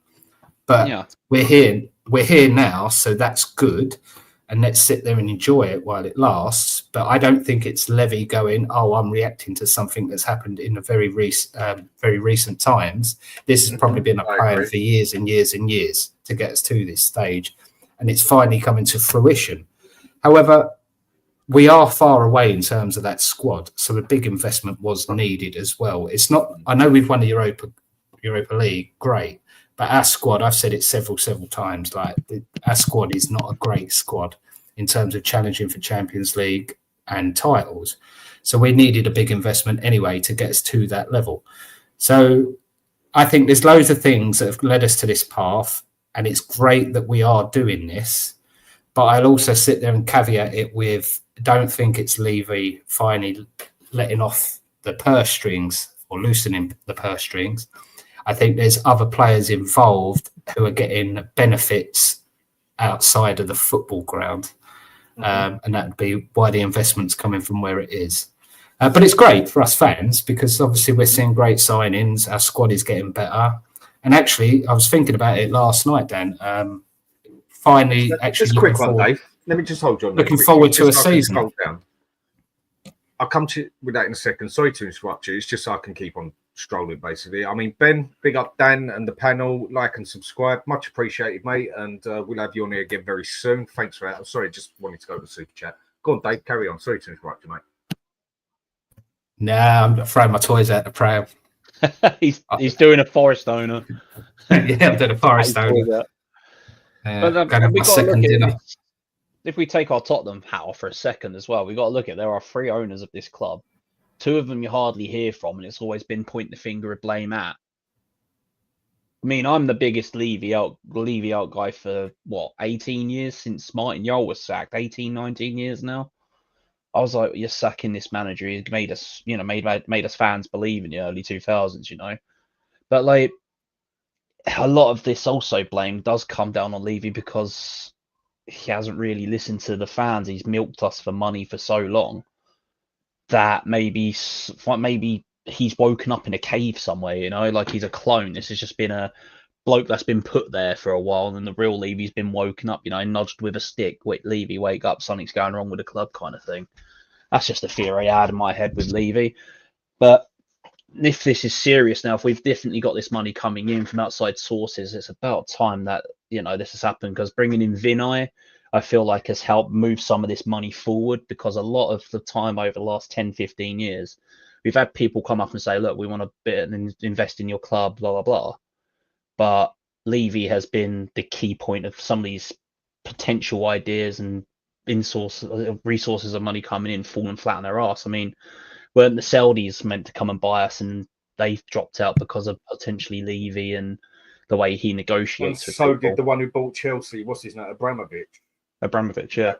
But we're here now, so that's good. And let's sit there and enjoy it while it lasts. But I don't think it's Levy going, oh, I'm reacting to something that's happened in the very recent times. This has probably been a plan for years and years and years to get us to this stage. And it's finally coming to fruition. However, we are far away in terms of that squad. So a big investment was needed as well. It's not, I know we've won the Europa League, great. But our squad, I've said it several times, like our squad is not a great squad in terms of challenging for Champions League and titles. So we needed a big investment anyway to get us to that level. So I think there's loads of things that have led us to this path, and it's great that we are doing this. But I'll also sit there and caveat it with, don't think it's Levy finally letting off the purse strings or loosening the purse strings. I think there's other players involved who are getting benefits outside of the football ground. And that would be why the investment's coming from where it is. But it's great for us fans because obviously we're seeing great signings. Our squad is getting better. And actually, I was thinking about it last night, Dan. Finally, actually, just a quick one, Dave. Let me just hold you on. Looking forward to a season. I'll come to with that in a second. Sorry to interrupt you. It's just so I can keep on strolling, basically. I mean, Ben, big up Dan and the panel. Like and subscribe. Much appreciated, mate. And we'll have you on here again very soon. Thanks for that. I'm sorry, just wanted to go to the super chat. Go on, Dave. Carry on. Sorry to interrupt you, mate. Nah, I'm throwing my toys out the pram. he's doing a forest owner. Yeah, I'm doing a forest owner. But my second dinner. If we take our Tottenham hat off for a second as well, we've got to look at there are 3 owners of this club. 2 of them you hardly hear from, and it's always been pointing the finger of blame at. I mean, I'm the biggest Levy out guy for, 18 years since Martin Jol was sacked. 18, 19 years now. I was like, you're sacking this manager. He's made us, made us fans believe in the early 2000s, But, like, a lot of this also blame does come down on Levy because he hasn't really listened to the fans. He's milked us for money for so long that maybe he's woken up in a cave somewhere, like he's a clone. This has just been a bloke that's been put there for a while, and the real Levy's been woken up, nudged with a stick. Wait, Levy, wake up, something's going wrong with the club kind of thing. That's just a theory I had in my head with Levy. But if this is serious now, if we've definitely got this money coming in from outside sources, it's about time that, this has happened, because bringing in Vinay, I feel like has helped move some of this money forward, because a lot of the time over the last 10, 15 years, we've had people come up and say, look, we want to bit and invest in your club, blah, blah, blah. But Levy has been the key point of some of these potential ideas and resources of money coming in, falling flat on their ass. I mean, weren't the Saudis meant to come and buy us, and they dropped out because of potentially Levy and the way he negotiates with so people. Did the one who bought Chelsea, what's his name, Abramovich, yeah.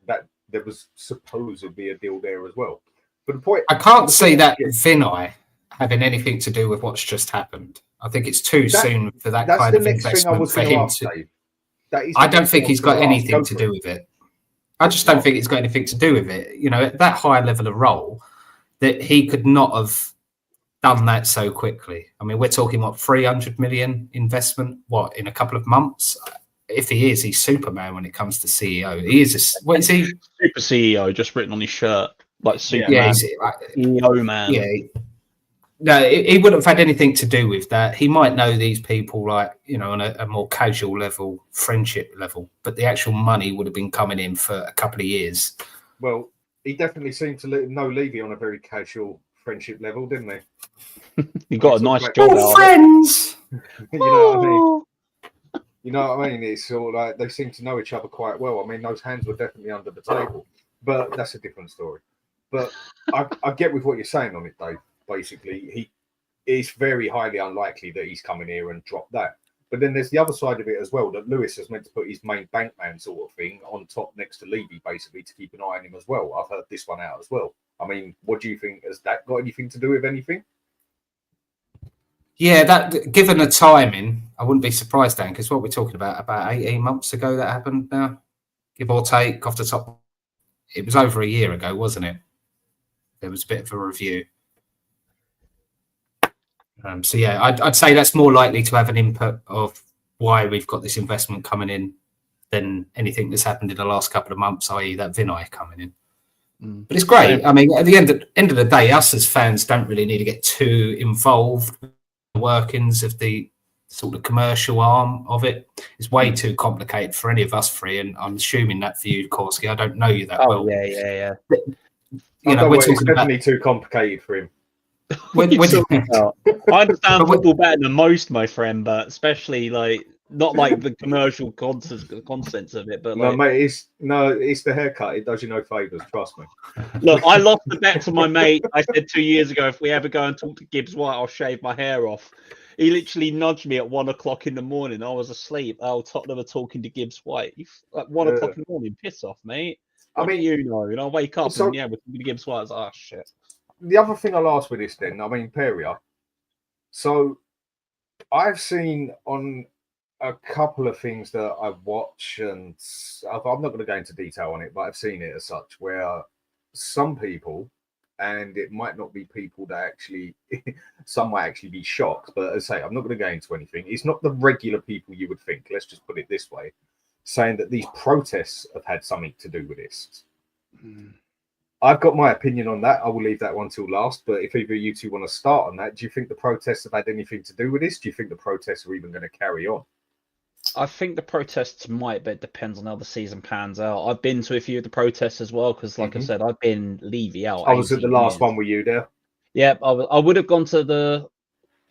That there was supposed to be a deal there as well. But the point, I can't see that Vinay having anything to do with what's just happened. I think it's too soon for that kind of investment for him to. I don't think he's got anything to do with it. I just don't think he's got anything to do with it. At that high level of role, that he could not have done that so quickly. I mean, we're talking 300 million investment, in a couple of months. If he is, he's Superman when it comes to CEO. He is what is he? Super CEO, just written on his shirt, like Superman. Yeah, CEO man. Yeah. No, he wouldn't have had anything to do with that. He might know these people, on a more casual level, friendship level, but the actual money would have been coming in for a couple of years. Well, he definitely seemed to know Levy on a very casual friendship level, didn't he? He got a nice job out friends. You know what I mean? You know what I mean? It's all like they seem to know each other quite well. I mean, those hands were definitely under the table. but that's a different story. But I get with what you're saying on it, Dave. Basically, it's very highly unlikely that he's coming here and drop that. But then there's the other side of it as well, that Lewis has meant to put his main bankman sort of thing on top next to Levy, basically, to keep an eye on him as well. I've heard this one out as well. I mean, what do you think? Has that got anything to do with anything? Yeah, that given the timing, I wouldn't be surprised, Dan, because what we're talking about 18 months ago that happened now, give or take off the top. It was over a year ago, wasn't it? There was a bit of a review. So, yeah, I'd say that's more likely to have an input of why we've got this investment coming in than anything that's happened in the last couple of months, i.e. that Vinay coming in. But it's great. I mean, at the end of the day, us as fans don't really need to get too involved with the workings of the sort of commercial arm of it. It's way too complicated for any of us three, and I'm assuming that for you, Korsky. I don't know you that well. Yeah. You know, it's definitely too complicated for him. I understand football better than most, my friend, but especially not like the commercial contents of it. But no, mate, it's the haircut. It does you no favors. Trust me. Look, I lost the bet to my mate. I said 2 years ago, if we ever go and talk to Gibbs White, I'll shave my hair off. He literally nudged me at 1 o'clock in the morning. I was asleep. Oh, Tottenham are talking to Gibbs White. At 1 o'clock in the morning, piss off, mate. I mean, I wake up and we're talking to Gibbs White. I was like, oh shit. The other thing I'll ask with this then, I mean, Peria. So I've seen on a couple of things that I watch, and I'm not going to go into detail on it, but I've seen it as such, where some people, and it might not be people that actually, some might actually be shocked, but as I say, I'm not going to go into anything. It's not the regular people you would think, let's just put it this way, saying that these protests have had something to do with this. I've got my opinion on that. I will leave that one till last. But if either of you two want to start on that, do you think the protests have had anything to do with this? Do you think the protests are even going to carry on? I think the protests might, but it depends on how the season pans out. I've been to a few of the protests as well because, like I said, I've been Levy out. I was at the last one. Were you there? Yeah, I would have gone to the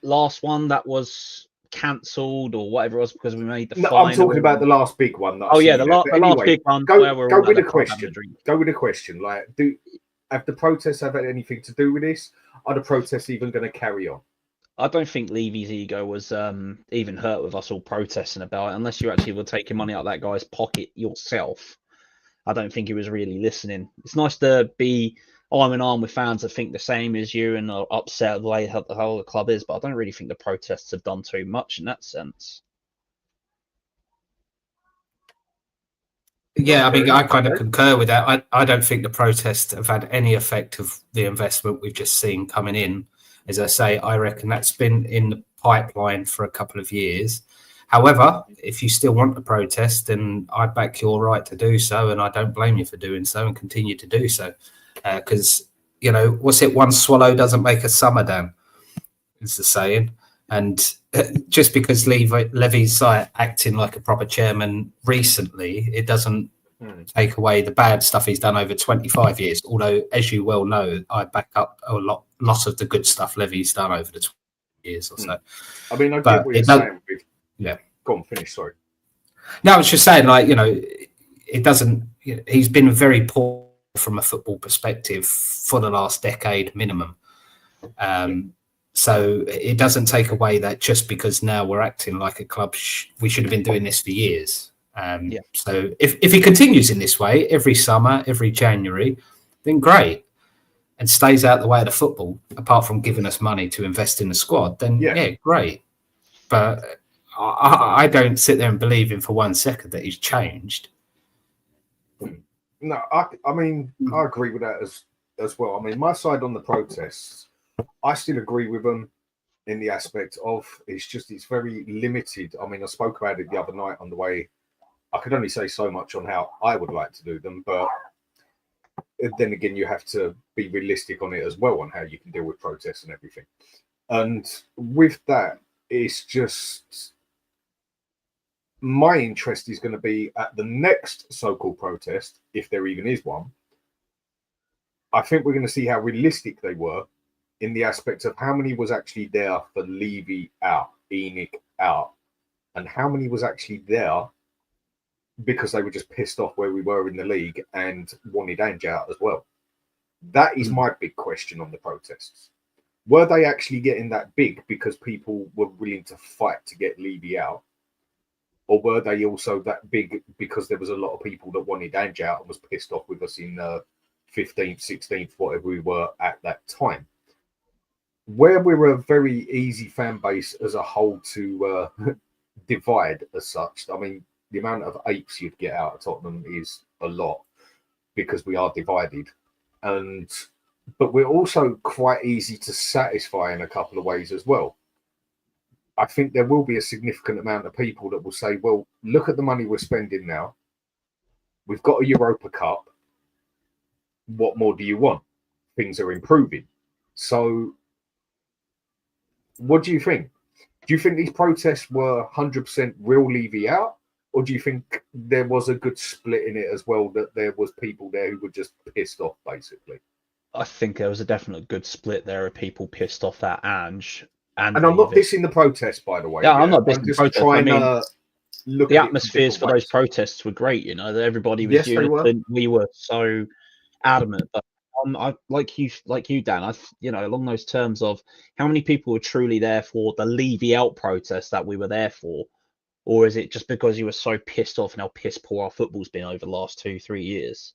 last one that was cancelled or whatever it was because we made the final. I'm talking about the last big one. The last big one. Go with a question. Go with a question. Like, have the protests had anything to do with this? Are the protests even going to carry on? I don't think Levy's ego was even hurt with us all protesting about it, unless you actually were taking money out of that guy's pocket yourself. I don't think he was really listening. It's nice to be arm in arm with fans that think the same as you and are upset at the way the whole club is, but I don't really think the protests have done too much in that sense. Yeah, I mean, I kind of concur with that. I don't think the protests have had any effect of the investment we've just seen coming in. As I say, I reckon that's been in the pipeline for a couple of years. However, if you still want to protest, then I back your right to do so, and I don't blame you for doing so and continue to do so. Because, what's it? One swallow doesn't make a summer, Dan. It's the saying. And just because Levy's acting like a proper chairman recently, it doesn't take away the bad stuff he's done over 25 years. Although, as you well know, I back up a lot of the good stuff Levy's done over the 20 years or so. I mean, I get what you're saying. Yeah. Go on, finish, sorry. No, I was just saying, it doesn't... he's been very poor from a football perspective for the last decade minimum. So it doesn't take away that just because now we're acting like a club, we should have been doing this for years. So if he continues in this way every summer, every January, then great, and stays out the way of the football, apart from giving us money to invest in the squad, then great. But I don't sit there and believe him for 1 second that he's changed. No, I mean, I agree with that as well. I mean, my side on the protests, I still agree with them in the aspect of it's very limited. I mean, I spoke about it the other night on the way. I could only say so much on how I would like to do them, but then again, you have to be realistic on it as well, on how you can deal with protests and everything. And with that, it's just my interest is going to be at the next so-called protest, if there even is one. I think we're going to see how realistic they were in the aspect of how many was actually there for Levy out, Enoch out, and how many was actually there because they were just pissed off where we were in the league and wanted Ange out as well. That is my big question on the protests. Were they actually getting that big because people were willing to fight to get Levy out? Or were they also that big because there was a lot of people that wanted Ange out and was pissed off with us in 15th, 16th, whatever we were at that time? Where we're a very easy fan base as a whole to divide as such. I mean, the amount of apes you'd get out of Tottenham is a lot because we are divided. But we're also quite easy to satisfy in a couple of ways as well. I think there will be a significant amount of people that will say, well, look at the money we're spending now. We've got a Europa Cup. What more do you want? Things are improving. So what do you think? Do you think these protests were 100% real Levy out? Or do you think there was a good split in it as well, that there was people there who were just pissed off, basically? I think there was a definite good split there of people pissed off at Ange. And I'm not dissing the protests, by the way. Yeah, I'm not dissing just the protests. trying to look the at atmospheres for those protests were great. You know, everybody was united. We were so adamant. But I like you, Dan. Along those terms of how many people were truly there for the Levy out protest that we were there for, or is it just because you were so pissed off and how piss poor our football's been over the last 2-3 years?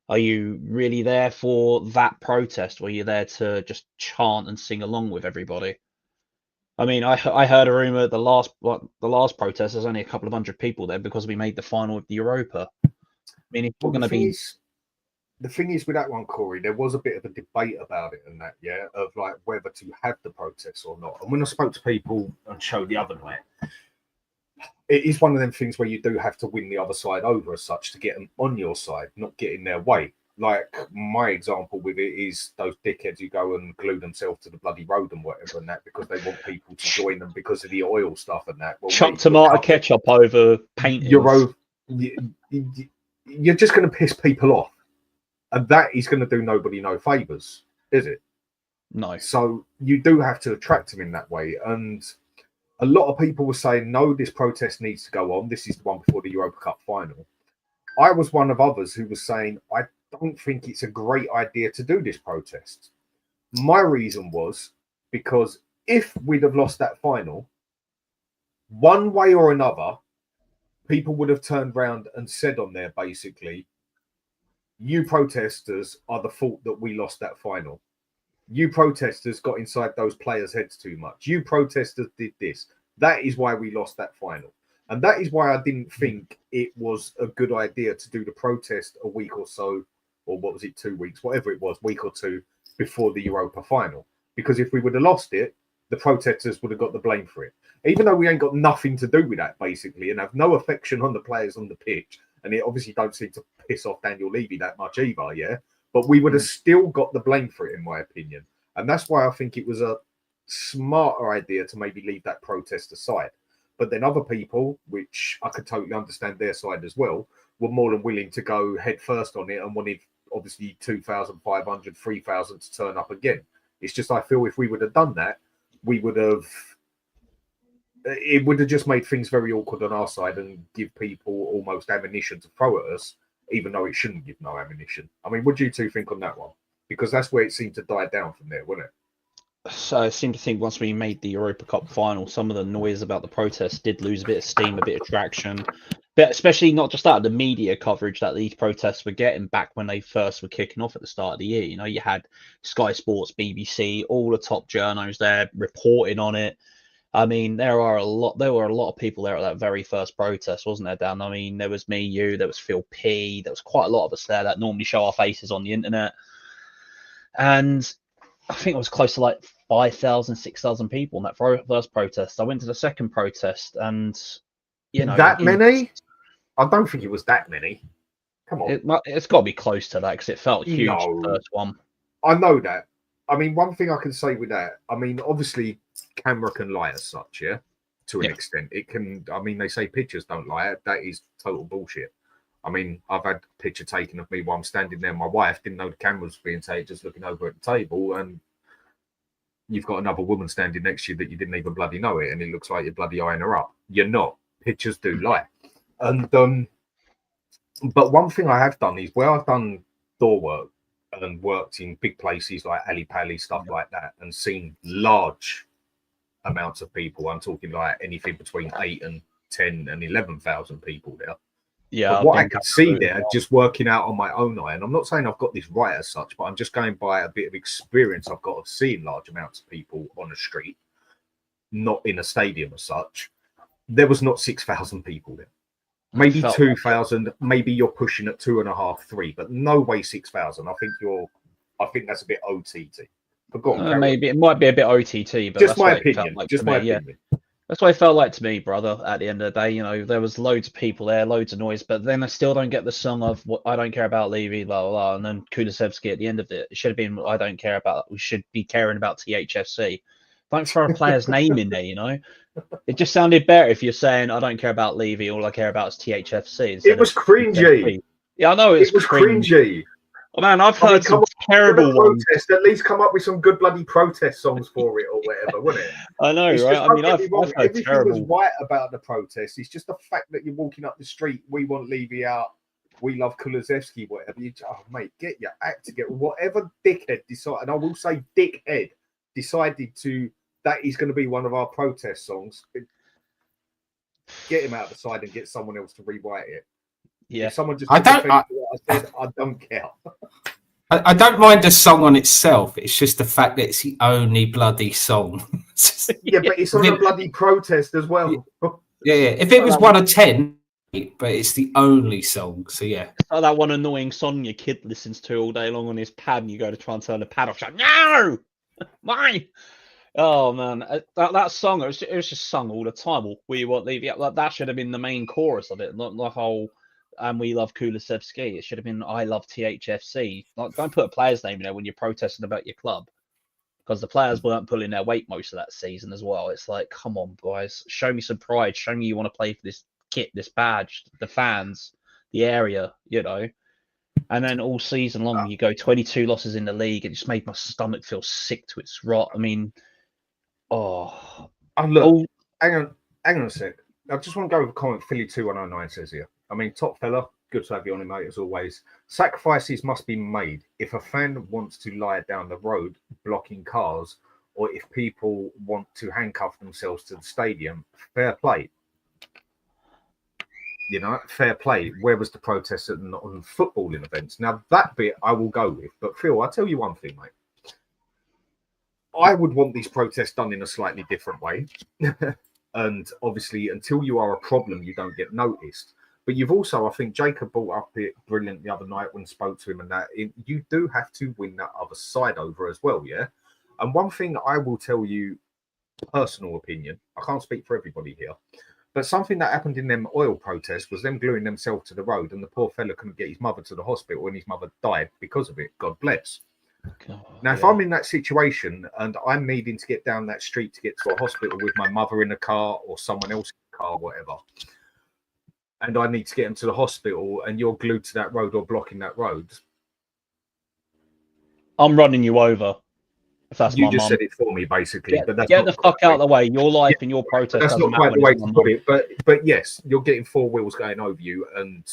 Are you really there for that protest, or are you there to just chant and sing along with everybody? I mean, I heard a rumor the last protest, there's only a couple of hundred people there because we made the final of the Europa. I mean, if we're going to be... The thing is with that one, Corey, there was a bit of a debate about it and that, of like whether to have the protests or not. And when I spoke to people on show the other night, it is one of them things where you do have to win the other side over as such to get them on your side, not get in their way. Like my example with it is those dickheads who go and glue themselves to the bloody road and whatever and that because they want people to join them because of the oil stuff and that. Well, chuck tomato ketchup over paintings. You're just going to piss people off. And that is going to do nobody no favours, is it? No. So you do have to attract them in that way. And a lot of people were saying, no, this protest needs to go on. This is the one before the Europa Cup final. I was one of others who was saying, I don't think it's a great idea to do this protest. My reason was because if we'd have lost that final, one way or another, people would have turned around and said on there, basically, you protesters are the fault that we lost that final. You protesters got inside those players' heads too much. You protesters did this. That is why we lost that final. And that is why I didn't think it was a good idea to do the protest a week or so, or what was it, 2 weeks, whatever it was, week or two before the Europa final. Because if we would have lost it, the protesters would have got the blame for it. Even though we ain't got nothing to do with that, basically, and have no affection on the players on the pitch, and it obviously don't seem to piss off Daniel Levy that much either, but we would have still got the blame for it, in my opinion. And that's why I think it was a smarter idea to maybe leave that protest aside. But then other people, which I could totally understand their side as well, were more than willing to go head first on it and wanted, obviously, 2,500, 3,000 to turn up again. It's just I feel if we would have done that, it would have just made things very awkward on our side and give people almost ammunition to throw at us, even though it shouldn't give no ammunition. I mean, what do you two think on that one? Because that's where it seemed to die down from there, wasn't it? So I seem to think once we made the Europa Cup final, some of the noise about the protests did lose a bit of steam, a bit of traction. But especially not just that, the media coverage that these protests were getting back when they first were kicking off at the start of the year. You know, you had Sky Sports, BBC, all the top journos there reporting on it. I mean, there were a lot of people there at that very first protest, wasn't there, Dan? I mean, there was me, you, there was Phil P, there was quite a lot of us there that normally show our faces on the internet. And I think it was close to like 5,000, 6,000 people in that first protest. I went to the second protest and, you know. That many? I don't think it was that many. Come on. It's got to be close to that because it felt huge, the first one. I know that. I mean, one thing I can say with that, I mean, obviously, camera can lie as such, to an extent. It can, I mean, they say pictures don't lie. That is total bullshit. I mean, I've had a picture taken of me while I'm standing there. My wife didn't know the camera was being taken, just looking over at the table, and you've got another woman standing next to you that you didn't even bloody know it, and it looks like you're bloody eyeing her up. You're not. Pictures do lie. And But one thing I have done is where I've done door work and worked in big places like Ali Pali, stuff like that, and seen large amounts of people. I'm talking like anything between 8 and 10 and 11,000 people there. Yeah. But what I could see there, just working out on my own eye, and I'm not saying I've got this right as such, but I'm just going by a bit of experience I've got of seeing large amounts of people on the street, not in a stadium as such. There was not 6,000 people there. Maybe 2,000. Maybe you're pushing at 2.5, 3, but no way 6,000. I think that's a bit OTT. But go on, maybe it might be a bit OTT, but just my opinion. Just my opinion. That's what it felt like to me, brother. At the end of the day, you know, there was loads of people there, loads of noise, but then I still don't get the song of "What I don't care about Levy," blah blah blah, and then Kulusevski at the end of it. It should have been "I don't care about." We should be caring about THFC. Don't throw a player's name in there, you know. It just sounded better if you're saying "I don't care about Levy," all I care about is THFC. It was cringy. Yeah, I know it was cringy. Oh, man, I've heard some terrible ones. At least come up with some good bloody protest songs for it or whatever, wouldn't it? I know, it's right? I mean, I've heard everything terrible. was right about the protest. It's just the fact that you're walking up the street. We want Levy out. We love Kulusevski, whatever. Mate, get your act together. Whatever dickhead decided, and I will say dickhead, decided that is going to be one of our protest songs. Get him out of the side and get someone else to rewrite it. Yeah, if someone just I don't care. I don't mind the song on itself. It's just the fact that it's the only bloody song. Yeah, but it's on a bloody protest as well. Yeah. If it was 1 of 10, but it's the only song. So yeah. Oh, that one annoying song your kid listens to all day long on his pad, and you go to try and turn the pad off. Like, no, mine. Oh man, that song it was just sung all the time. Well, we want Levy. Like, that should have been the main chorus of it, not the whole. And we love Kulusevski. It should have been I love THFC. Like, don't put a player's name in there when you're protesting about your club, because the players weren't pulling their weight most of that season as well. It's like, come on, guys, show me some pride. Show me you want to play for this kit, this badge, the fans, the area, you know. And then all season long, you go 22 losses in the league. It just made my stomach feel sick to its rot. I mean, look, hang on a sec. I just want to go with a comment Philly 2109 says here. I mean, top fella, good to have you on it, mate, as always. Sacrifices must be made if a fan wants to lie down the road blocking cars, or if people want to handcuff themselves to the stadium. Fair play. You know, fair play. Where was the protest on footballing events? Now, that bit I will go with. But Phil, I'll tell you one thing, mate. I would want these protests done in a slightly different way. And obviously, until you are a problem, you don't get noticed. But you've also, I think Jacob brought up it brilliant the other night when I spoke to him, and that you do have to win that other side over as well, yeah? And one thing I will tell you, personal opinion, I can't speak for everybody here, but something that happened in them oil protests was them gluing themselves to the road, and the poor fella couldn't get his mother to the hospital, and his mother died because of it. God bless. Now, if I'm in that situation and I'm needing to get down that street to get to a hospital with my mother in the car or someone else in the car, whatever, and I need to get them to the hospital and you're glued to that road or blocking that road, I'm running you over. If that's you my just mum. said it for me, basically. Get, but that's get the fuck out of the way. Your life and your protest. That's not quite the way to put it. But yes, you're getting four wheels going over you, and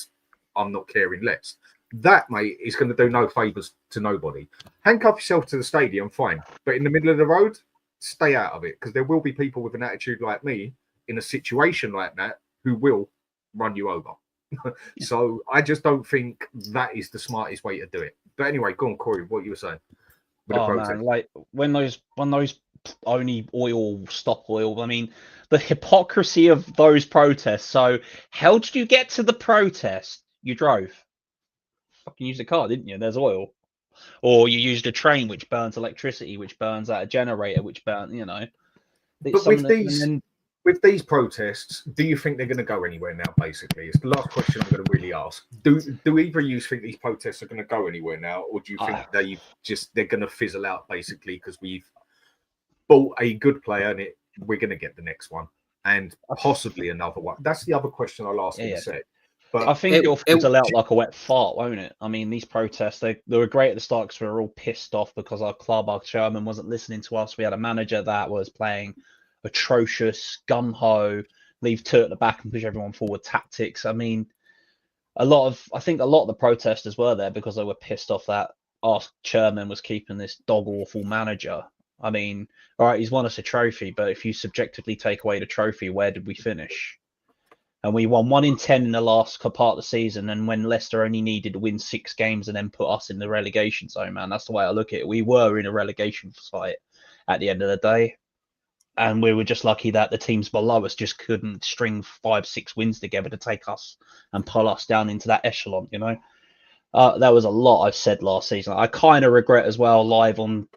I'm not caring less. That, mate, is going to do no favours to nobody. Handcuff yourself to the stadium, fine. But in the middle of the road, stay out of it, because there will be people with an attitude like me in a situation like that who will run you over. So I just don't think that is the smartest way to do it. But anyway, go on, Corey, what you were saying. Oh man, like when those only oil stop oil. I mean, the hypocrisy of those protests. So how did you get to the protest? You drove. Fucking used a car, didn't you? There's oil. Or you used a train which burns electricity, which burns out a generator, which burns, you know. But with these protests, do you think they're going to go anywhere now, basically? It's the last question I'm going to really ask. Do either of you think these protests are going to go anywhere now, or do you think they're going to fizzle out, basically, because we've bought a good player and we're going to get the next one and possibly another one? That's the other question I'll ask in a sec. But I think it'll fizzle out like a wet fart, won't it? I mean, these protests, they were great at the start because we were all pissed off because our club, our chairman, wasn't listening to us. We had a manager that was playing atrocious, gun-ho, leave two at the back and push everyone forward tactics. I mean, I think a lot of the protesters were there because they were pissed off that our chairman was keeping this dog awful manager. I mean, all right, he's won us a trophy, but if you subjectively take away the trophy, where did we finish? And we won 1 in 10 in the last part of the season. And when Leicester only needed to win 6 games and then put us in the relegation zone, man, that's the way I look at it. We were in a relegation fight at the end of the day. And we were just lucky that the teams below us just couldn't string 5-6 wins together to take us and pull us down into that echelon, you know. That was a lot I've said last season. I kind of regret as well, live on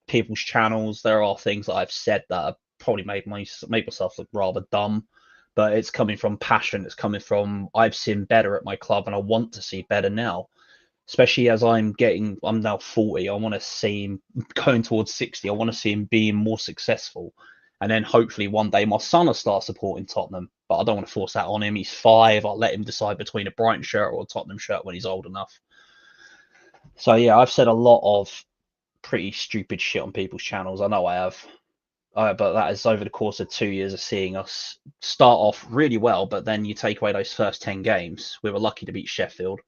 people's channels, there are things that I've said that have probably made myself look rather dumb. But it's coming from passion. It's coming from I've seen better at my club and I want to see better now. Especially as I'm now 40. I want to see him going towards 60. I want to see him being more successful. And then hopefully one day my son will start supporting Tottenham. But I don't want to force that on him. He's 5. I'll let him decide between a Brighton shirt or a Tottenham shirt when he's old enough. So yeah, I've said a lot of pretty stupid shit on people's channels. I know I have. But that is over the course of 2 years of seeing us start off really well, but then you take away those first 10 games. We were lucky to beat Sheffield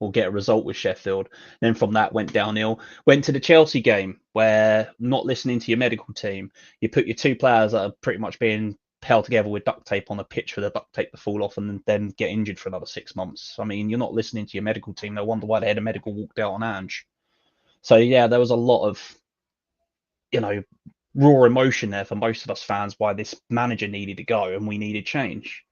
or get a result with Sheffield. Then from that went downhill. Went to the Chelsea game where not listening to your medical team, you put your 2 players that are pretty much being held together with duct tape on the pitch for the duct tape to fall off and then get injured for another 6 months. I mean, you're not listening to your medical team. No wonder why they had a medical walked out on Ange. So yeah, there was a lot of, raw emotion there for most of us fans why this manager needed to go and we needed change.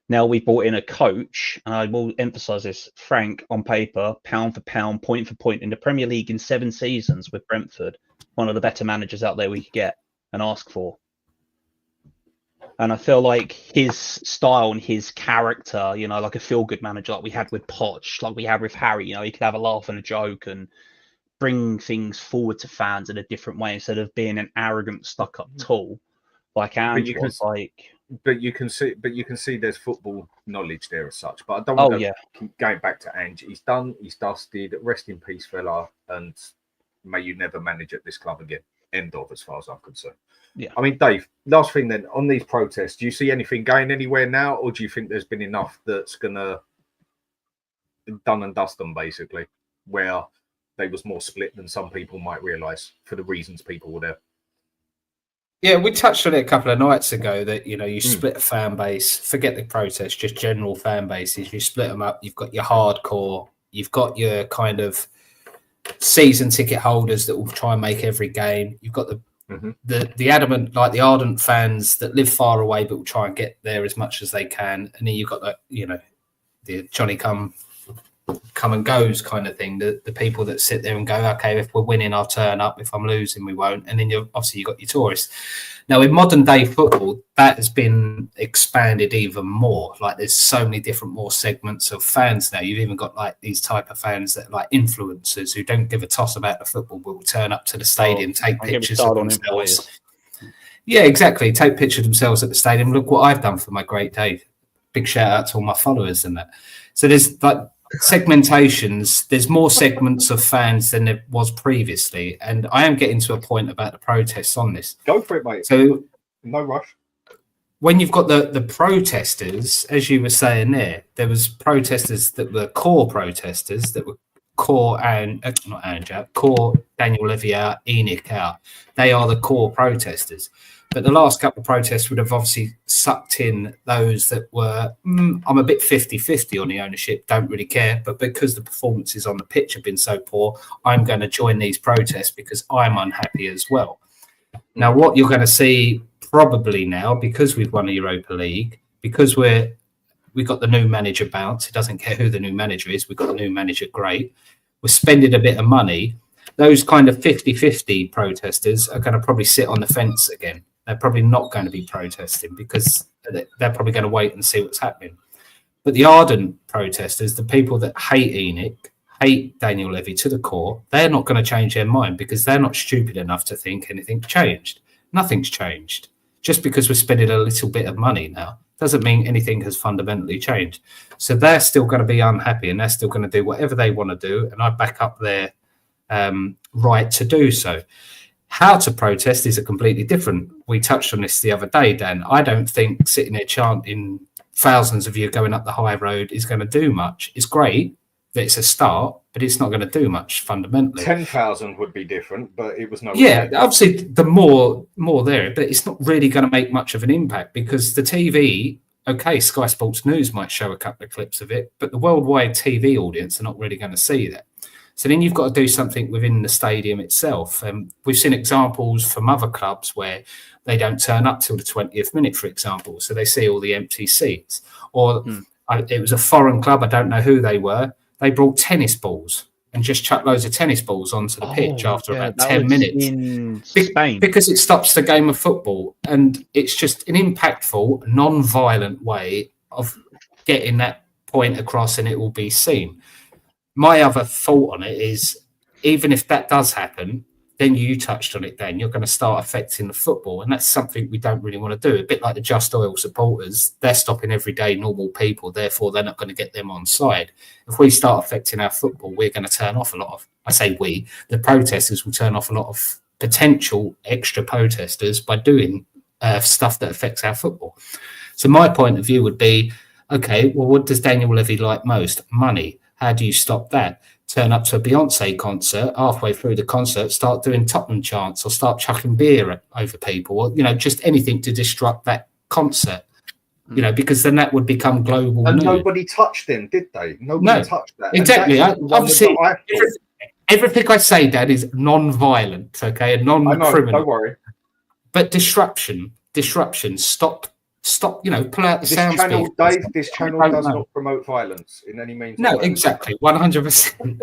Now we brought in a coach, and I will emphasise this, Frank, on paper, pound for pound, point for point, in the Premier League in 7 seasons with Brentford, one of the better managers out there we could get and ask for. And I feel like his style and his character, like a feel-good manager like we had with Poch, like we had with Harry, he could have a laugh and a joke and bring things forward to fans in a different way instead of being an arrogant, stuck-up tool like Ange was. But you can see there's football knowledge there as such. But I don't want to keep going back to Ange. He's done, he's dusted. Rest in peace, fella, and may you never manage at this club again. End of, as far as I'm concerned. Yeah. I mean, Dave, last thing then, on these protests, do you see anything going anywhere now, or do you think there's been enough that's gonna done and dust them, basically, where they was more split than some people might realise for the reasons people were there? Yeah, we touched on it a couple of nights ago that, you split a fan base, forget the protest, just general fan bases. You split them up. You've got your hardcore, you've got your kind of season ticket holders that will try and make every game. You've got the adamant, like the ardent fans that live far away but will try and get there as much as they can. And then you've got the Johnny come and goes kind of thing, the people that sit there and go, okay, if we're winning, I'll turn up. If I'm losing, we won't. And then you've got your tourists. Now, in modern day football, that has been expanded even more. Like there's so many different more segments of fans now. You've even got like these type of fans that are like influencers who don't give a toss about the football, but will turn up to the stadium, take pictures of themselves. Yeah, exactly. Take pictures of themselves at the stadium. Look what I've done for my great day. Big shout out to all my followers and that. So there's like segmentations. There's more segments of fans than there was previously, and I am getting to a point about the protests on this. Go for it, mate. So no rush. When you've got the protesters, as you were saying there was protesters that were core protesters that were core core Daniel Levy out, Enoch out. They are the core protesters. But the last couple of protests would have obviously sucked in those that were, I'm a bit 50-50 on the ownership, don't really care. But because the performances on the pitch have been so poor, I'm going to join these protests because I'm unhappy as well. Now, what you're going to see probably now, because we've won the Europa League, because we've got the new manager bounce, it doesn't care who the new manager is, we've got the new manager, great. We're spending a bit of money. Those kind of 50-50 protesters are going to probably sit on the fence again. They're probably not going to be protesting because they're probably going to wait and see what's happening. But the ardent protesters, the people that hate Enoch, hate Daniel Levy to the core, they're not going to change their mind because they're not stupid enough to think anything's changed. Nothing's changed. Just because we're spending a little bit of money now doesn't mean anything has fundamentally changed. So they're still going to be unhappy and they're still going to do whatever they want to do. And I back up their right to do so. How to protest is a completely different. We touched on this the other day, Dan. I don't think sitting there chanting thousands of you going up the high road is going to do much. It's great that it's a start, but it's not going to do much fundamentally. 10,000 would be different, but it was no. Yeah, obviously the more there, but it's not really going to make much of an impact because the TV, okay, Sky Sports News might show a couple of clips of it, but the worldwide TV audience are not really going to see that. So then you've got to do something within the stadium itself. We've seen examples from other clubs where they don't turn up till the 20th minute, for example. So they see all the empty seats. Or it was a foreign club, I don't know who they were. They brought tennis balls and just chucked loads of tennis balls onto the pitch after about 10 minutes. In Spain. Because it stops the game of football. And it's just an impactful, non-violent way of getting that point across and it will be seen. My other thought on it is, even if that does happen, then you touched on it, Dan, you're going to start affecting the football. And that's something we don't really want to do. A bit like the Just Oil supporters, they're stopping everyday normal people. Therefore, they're not going to get them on side. If we start affecting our football, we're going to turn off a lot of, I say we, the protesters will turn off a lot of potential extra protesters by doing stuff that affects our football. So my point of view would be, okay, well, what does Daniel Levy like most? Money. How do you stop that? Turn up to a Beyonce concert, halfway through the concert, start doing Tottenham chants or start chucking beer over people or, just anything to disrupt that concert, because then that would become global and news. Nobody touched them, did they? Nobody touched that. Exactly. Obviously, everything I say, Dad, is non-violent, okay, and non-criminal. I know, don't worry. But disruption, stop, pull out the sound speed. Dave, this channel does not promote violence in any means. No, exactly, 100%.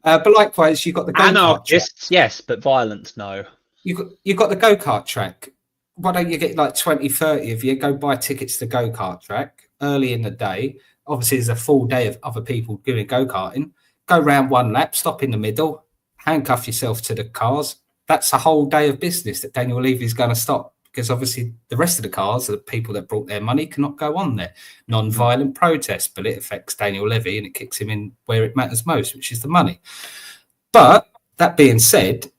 But likewise, you've got the go-kart anarchists, yes, but violence, no. You've got the go-kart track. Why don't you get like 20, 30 of you, go buy tickets to the go-kart track early in the day? Obviously, there's a full day of other people doing go-karting. Go round one lap, stop in the middle, handcuff yourself to the cars. That's a whole day of business that Daniel Levy's going to stop. Because obviously the rest of the cars, the people that brought their money, cannot go on there. Non-violent protest, but it affects Daniel Levy and it kicks him in where it matters most, which is the money. But that being said,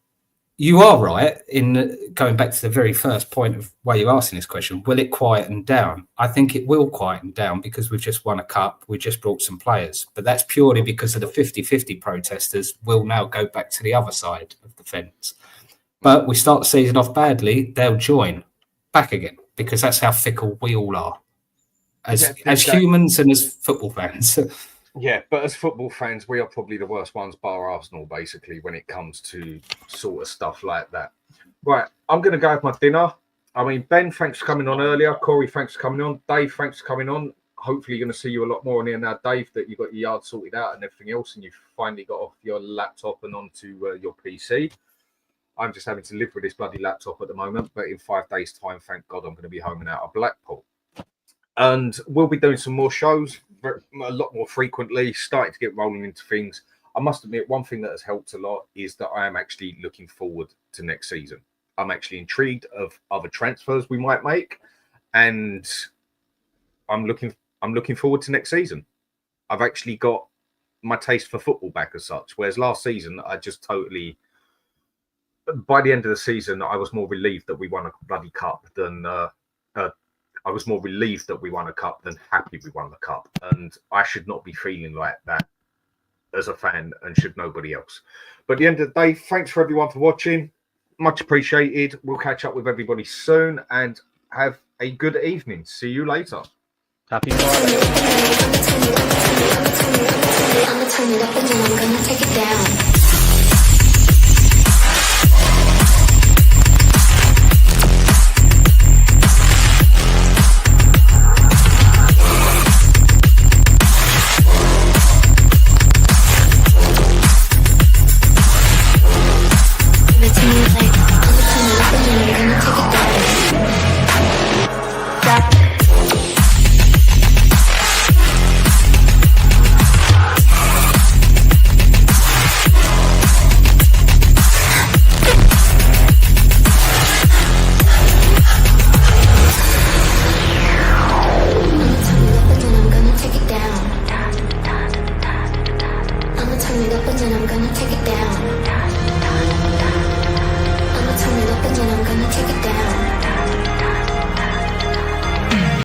you are right in going back to the very first point of why you're asking this question. Will it quieten down? I think it will quieten down because we've just won a cup. We just brought some players. But that's purely because of the 50-50 protesters will now go back to the other side of the fence. But we start the season off badly, they'll join back again because that's how fickle we all are as humans and as football fans. Yeah, but as football fans, we are probably the worst ones, bar Arsenal, basically, when it comes to sort of stuff like that. Right, I'm going to go have my dinner. I mean, Ben, thanks for coming on earlier. Corey, thanks for coming on. Dave, thanks for coming on. Hopefully, you're going to see you a lot more on here now, Dave, that you've got your yard sorted out and everything else, and you've finally got off your laptop and onto your PC. I'm just having to live with this bloody laptop at the moment, but in 5 days' time, thank God, I'm going to be home and out of Blackpool. And we'll be doing some more shows a lot more frequently, starting to get rolling into things. I must admit, one thing that has helped a lot is that I am actually looking forward to next season. I'm actually intrigued of other transfers we might make, and I'm looking forward to next season. I've actually got my taste for football back as such, whereas last season I just totally... By the end of the season, I was more relieved that we won a bloody cup than I was more relieved that we won a cup than happy we won the cup. And I should not be feeling like that as a fan, and should nobody else. But at the end of the day, thanks for everyone for watching. Much appreciated. We'll catch up with everybody soon and have a good evening. See you later. Happy Friday. I'm gonna turn it up and then I'm gonna take it down. Turn it up and then I'm gonna take it down.